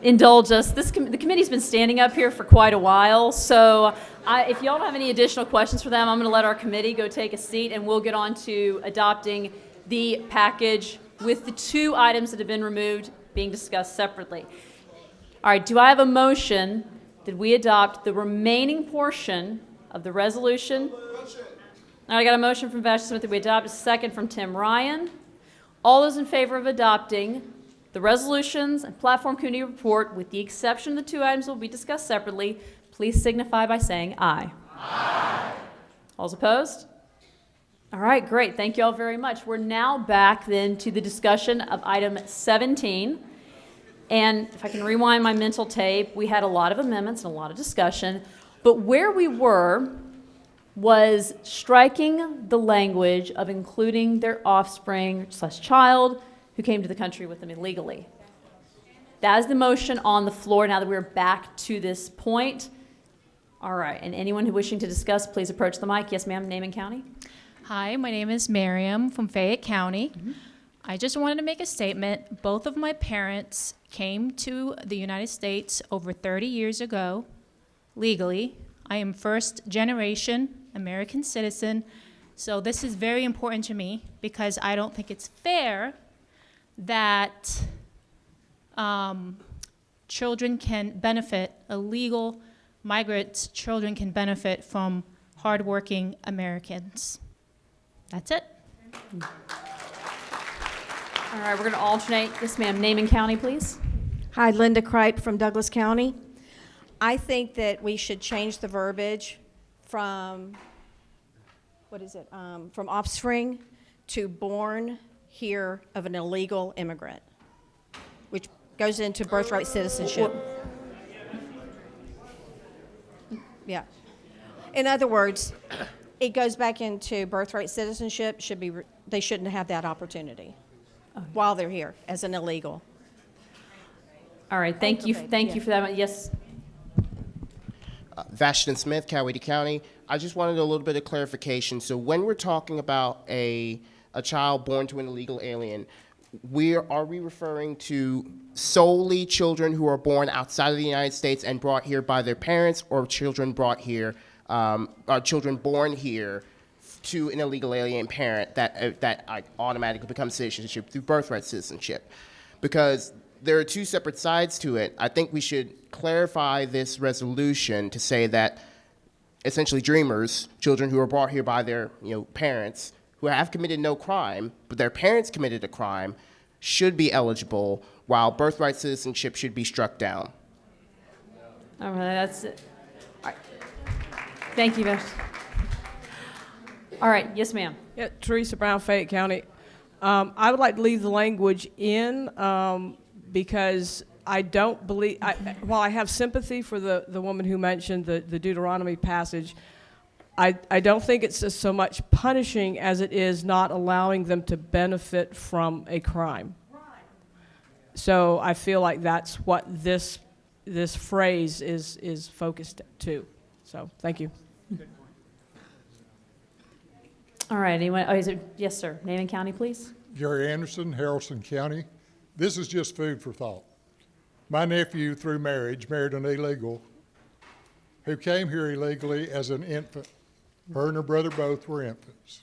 indulge us, the committee's been standing up here for quite a while, so if y'all don't have any additional questions for them, I'm going to let our committee go take a seat, and we'll get on to adopting the package with the 2 items that have been removed being discussed separately. All right, do I have a motion that we adopt the remaining portion of the resolution? All right, I got a motion from Vashti Smith that we adopt, a second from Tim Ryan. All those in favor of adopting the resolutions and platform committee report, with the exception of the 2 items that will be discussed separately, please signify by saying aye. Aye. All opposed? All right, great. Thank you all very much. We're now back then to the discussion of item 17. And if I can rewind my mental tape, we had a lot of amendments and a lot of discussion. But where we were was striking the language of including their offspring/child who came to the country with them illegally. That is the motion on the floor now that we're back to this point. All right, and anyone who wishing to discuss, please approach the mic. Yes, ma'am, name and county. Hi, my name is Miriam from Fayette County. I just wanted to make a statement. Both of my parents came to the United States over 30 years ago, legally. I am first generation American citizen, so this is very important to me because I don't think it's fair that children can benefit, illegal migrants' children can benefit from hardworking Americans. That's it. All right, we're going to alternate. Yes, ma'am, name and county, please. Hi, Linda Kripe from Douglas County. I think that we should change the verbiage from, from offspring to born here of an illegal immigrant, which goes into birthright citizenship. Yeah. In other words, it goes back into birthright citizenship. They shouldn't have that opportunity while they're here as an illegal. All right, thank you for that. Yes. Vashton Smith, Coweta County. I just wanted a little bit of clarification. So when we're talking about a child born to an illegal alien, are we referring to solely children who are born outside of the United States and brought here by their parents, or children brought here, or children born here to an illegal alien parent that automatically becomes citizenship through birthright citizenship? Because there are two separate sides to it. I think we should clarify this resolution to say that essentially dreamers, children who are brought here by their parents, who have committed no crime, but their parents committed a crime, should be eligible, while birthright citizenship should be struck down. All right, that's it. All right. Thank you, Beth. All right, yes, ma'am. Yeah, Teresa Brown, Fayette County. I would like to leave the language in because I don't believe, while I have sympathy for the woman who mentioned the Deuteronomy passage, I don't think it's just so much punishing as it is not allowing them to benefit from a crime. So I feel like that's what this phrase is focused to. So thank you. All right, anyone? Yes, sir. Name and county, please. Gary Anderson, Haralson County. This is just food for thought. My nephew, through marriage, married an illegal who came here illegally as an infant. Her and her brother both were infants.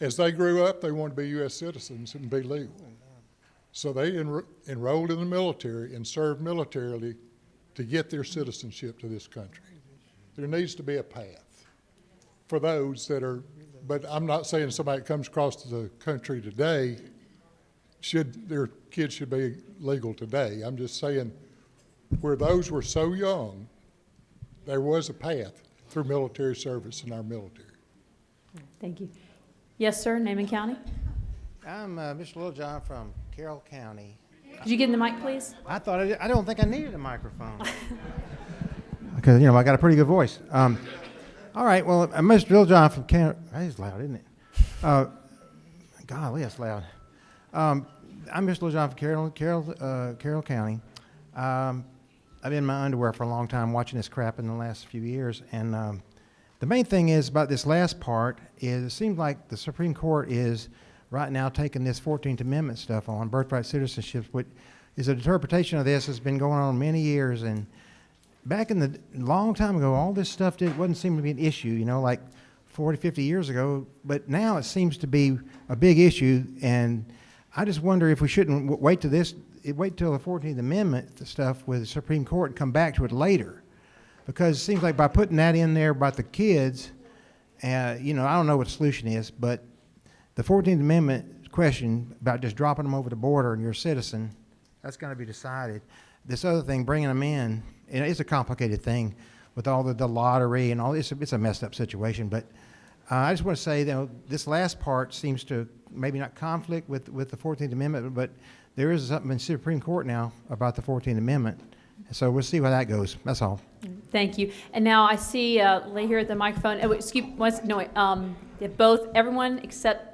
As they grew up, they wanted to be U.S. citizens and be legal. So they enrolled in the military and served militarily to get their citizenship to this country. There needs to be a path for those that are, but I'm not saying somebody that comes across the country today, their kids should be legal today. I'm just saying where those were so young, there was a path through military service in our military. Thank you. Yes, sir. Name and county. I'm Mr. Littlejohn from Carroll County. Could you get in the mic, please? I thought I don't think I needed a microphone. Because I got a pretty good voice. All right. Well, Mr. Littlejohn from Carroll. That is loud, isn't it? Golly, that's loud. I'm Mr. Littlejohn from Carroll County. I've been in my underwear for a long time watching this crap in the last few years, and the main thing is about this last part is it seems like the Supreme Court is right now taking this 14th Amendment stuff on birthright citizenship, which is an interpretation of this has been going on many years, and back in the long time ago, all this stuff wasn't seem to be an issue, like 40, 50 years ago, but now it seems to be a big issue, and I just wonder if we shouldn't wait till the 14th Amendment stuff with the Supreme Court and come back to it later. Because it seems like by putting that in there about the kids, I don't know what the solution is, but the 14th Amendment question about just dropping them over the border and you're a citizen, that's going to be decided. This other thing, bringing them in, and it's a complicated thing with all the lottery and all this. It's a messed up situation, but I just want to say, this last part seems to maybe not conflict with the 14th Amendment, but there is something in the Supreme Court now about the 14th Amendment. So we'll see where that goes. That's all. Thank you. And now I see here at the microphone, everyone except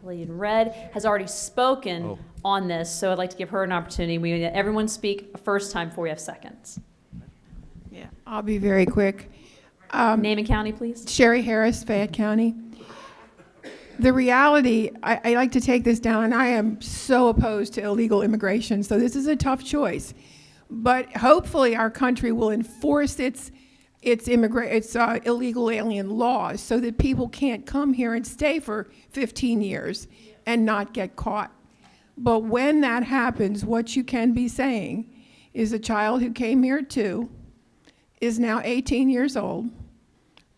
Lady in red has already spoken on this, so I'd like to give her an opportunity. We let everyone speak a first time before we have seconds. Yeah, I'll be very quick. Name and county, please. Sherry Harris, Fayette County. The reality, I like to take this down, and I am so opposed to illegal immigration, so this is a tough choice. But hopefully our country will enforce its illegal alien laws so that people can't come here and stay for 15 years and not get caught. But when that happens, what you can be saying is a child who came here too is now 18 years old.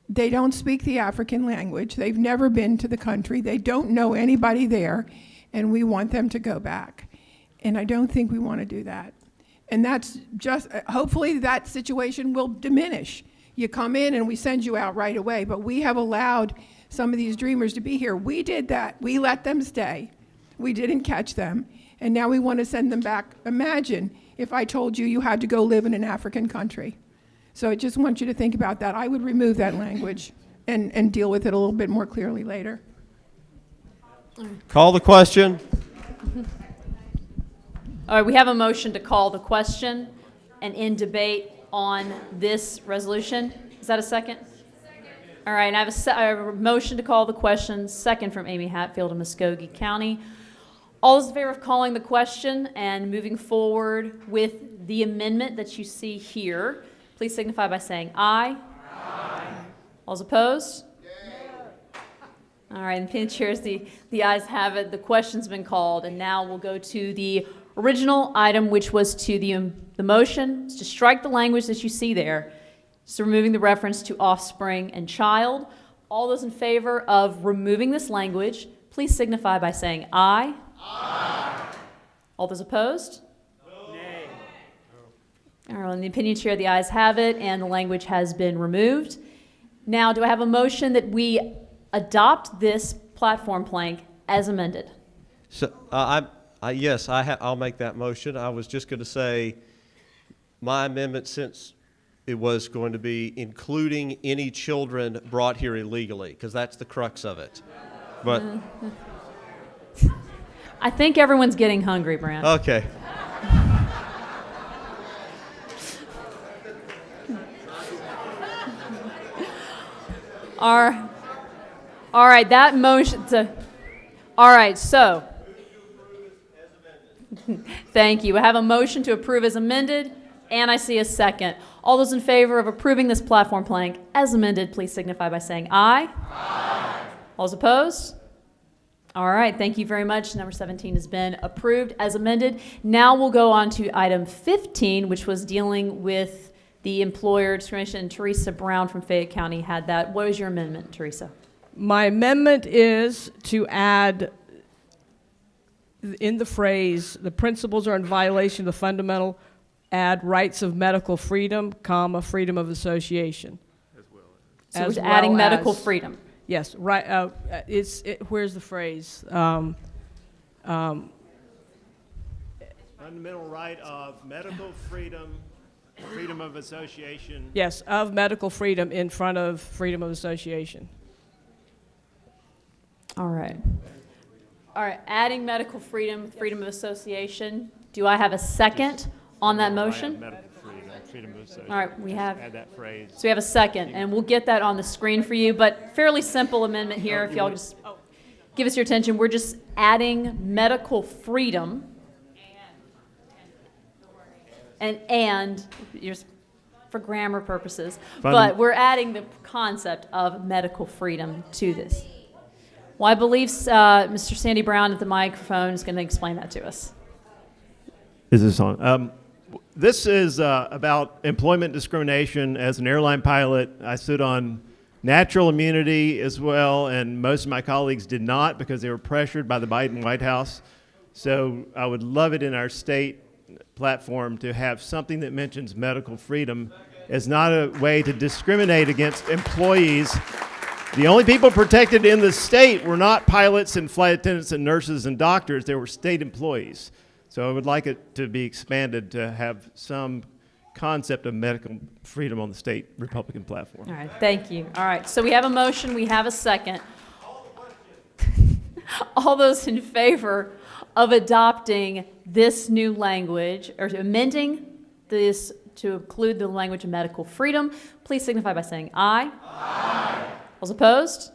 They don't speak the African language. They've never been to the country. They don't know anybody there, and we want them to go back. And I don't think we want to do that. And that's just, hopefully that situation will diminish. You come in and we send you out right away, but we have allowed some of these dreamers to be here. We did that. We let them stay. We didn't catch them. And now we want to send them back. Imagine if I told you you had to go live in an African country. So I just want you to think about that. I would remove that language and deal with it a little bit more clearly later. Call the question. All right, we have a motion to call the question and end debate on this resolution. Is that a second? All right, and I have a motion to call the question, second from Amy Hatfield of Muskogee County. All those in favor of calling the question and moving forward with the amendment that you see here, please signify by saying aye. Aye. All those opposed? All right, and the chairs, the ayes have it. The question's been called, and now we'll go to the original item, which was to the motion to strike the language that you see there, so removing the reference to offspring and child. All those in favor of removing this language, please signify by saying aye. Aye. All those opposed? Nay. All right, in the opinion chair, the ayes have it, and the language has been removed. Now, do I have a motion that we adopt this platform plank as amended? So, yes, I'll make that motion. I was just going to say my amendment, since it was going to be including any children brought here illegally, because that's the crux of it. But I think everyone's getting hungry, Brant. okay. All right, that motion. All right, so. Thank you. I have a motion to approve as amended, and I see a second. All those in favor of approving this platform plank as amended, please signify by saying aye. Aye. All those opposed? All right, thank you very much. Number 17 has been approved as amended. Now we'll go on to item 15, which was dealing with the employer discrimination. Teresa Brown from Fayette County had that. What is your amendment, Teresa? My amendment is to add in the phrase, the principles are in violation of the fundamental, add rights of medical freedom, comma, freedom of association. So we're adding medical freedom. Yes, right. Where's the phrase? Fundamental right of medical freedom, freedom of association. Yes, of medical freedom in front of freedom of association. All right. All right, adding medical freedom, freedom of association. Do I have a second on that motion? Medical freedom of association. All right, we have. Add that phrase. So we have a second, and we'll get that on the screen for you, but fairly simple amendment here. If y'all just give us your attention, we're just adding medical freedom and just for grammar purposes, but we're adding the concept of medical freedom to this. Well, I believe Mr. Sandy Brown at the microphone is going to explain that to us. Is this on? This is about employment discrimination. As an airline pilot, I stood on natural immunity as well, and most of my colleagues did not because they were pressured by the Biden White House. So I would love it in our state platform to have something that mentions medical freedom as not a way to discriminate against employees. The only people protected in the state were not pilots and flight attendants and nurses and doctors. They were state employees. So I would like it to be expanded to have some concept of medical freedom on the state Republican platform. All right, thank you. All right, so we have a motion, we have a second. All those in favor of adopting this new language, or amending this to include the language of medical freedom, please signify by saying aye. Aye. All those opposed?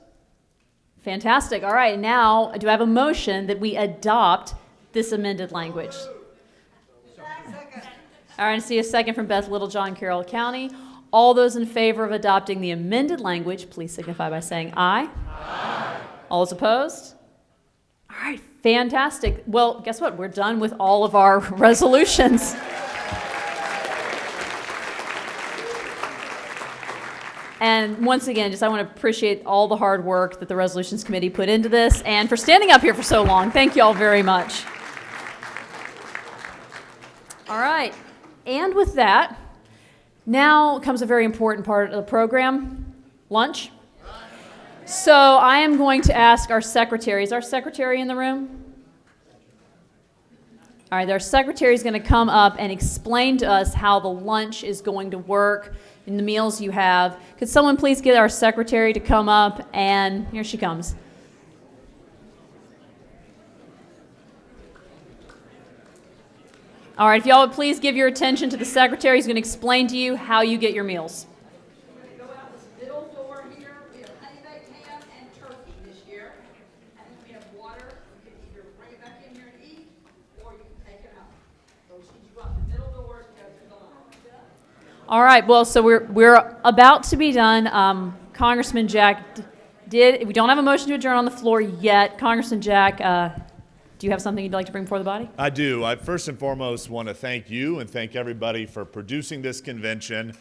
Fantastic. All right, now do I have a motion that we adopt this amended language? All right, I see a second from Beth Littlejohn, Carroll County. All those in favor of adopting the amended language, please signify by saying aye. Aye. All those opposed? All right, fantastic. Well, guess what? We're done with all of our resolutions. And once again, I want to appreciate all the hard work that the Resolutions Committee put into this and for standing up here for so long. Thank you all very much. All right, and with that, now comes a very important part of the program, lunch. So I am going to ask our secretary. Is our secretary in the room? All right, our secretary is going to come up and explain to us how the lunch is going to work in the meals you have. Could someone please get our secretary to come up? And here she comes. All right, if y'all would please give your attention to the secretary. He's going to explain to you how you get your meals. All right, well, so we're about to be done. Congressman Jack we don't have a motion to adjourn on the floor yet. Congressman Jack, do you have something you'd like to bring before the body? I do. I first and foremost want to thank you and thank everybody for producing this convention.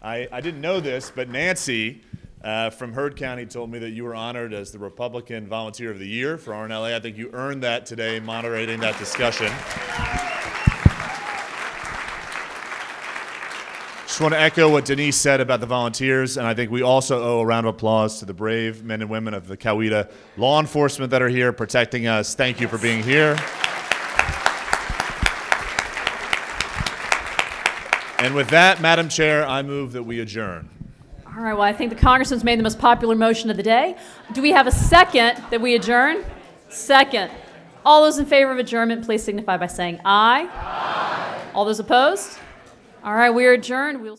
I didn't know this, but Nancy from Heard County told me that you were honored as the Republican Volunteer of the Year for RNLA. I think you earned that today, moderating that discussion. Just want to echo what Denise said about the volunteers, and I think we also owe a round of applause to the brave men and women of the Coweta law enforcement that are here protecting us. Thank you for being here. And with that, Madam Chair, I move that we adjourn. All right, well, I think the congressman's made the most popular motion of the day. Do we have a second that we adjourn? Second. All those in favor of adjournment, please signify by saying aye. Aye. All those opposed? All right, we are adjourned.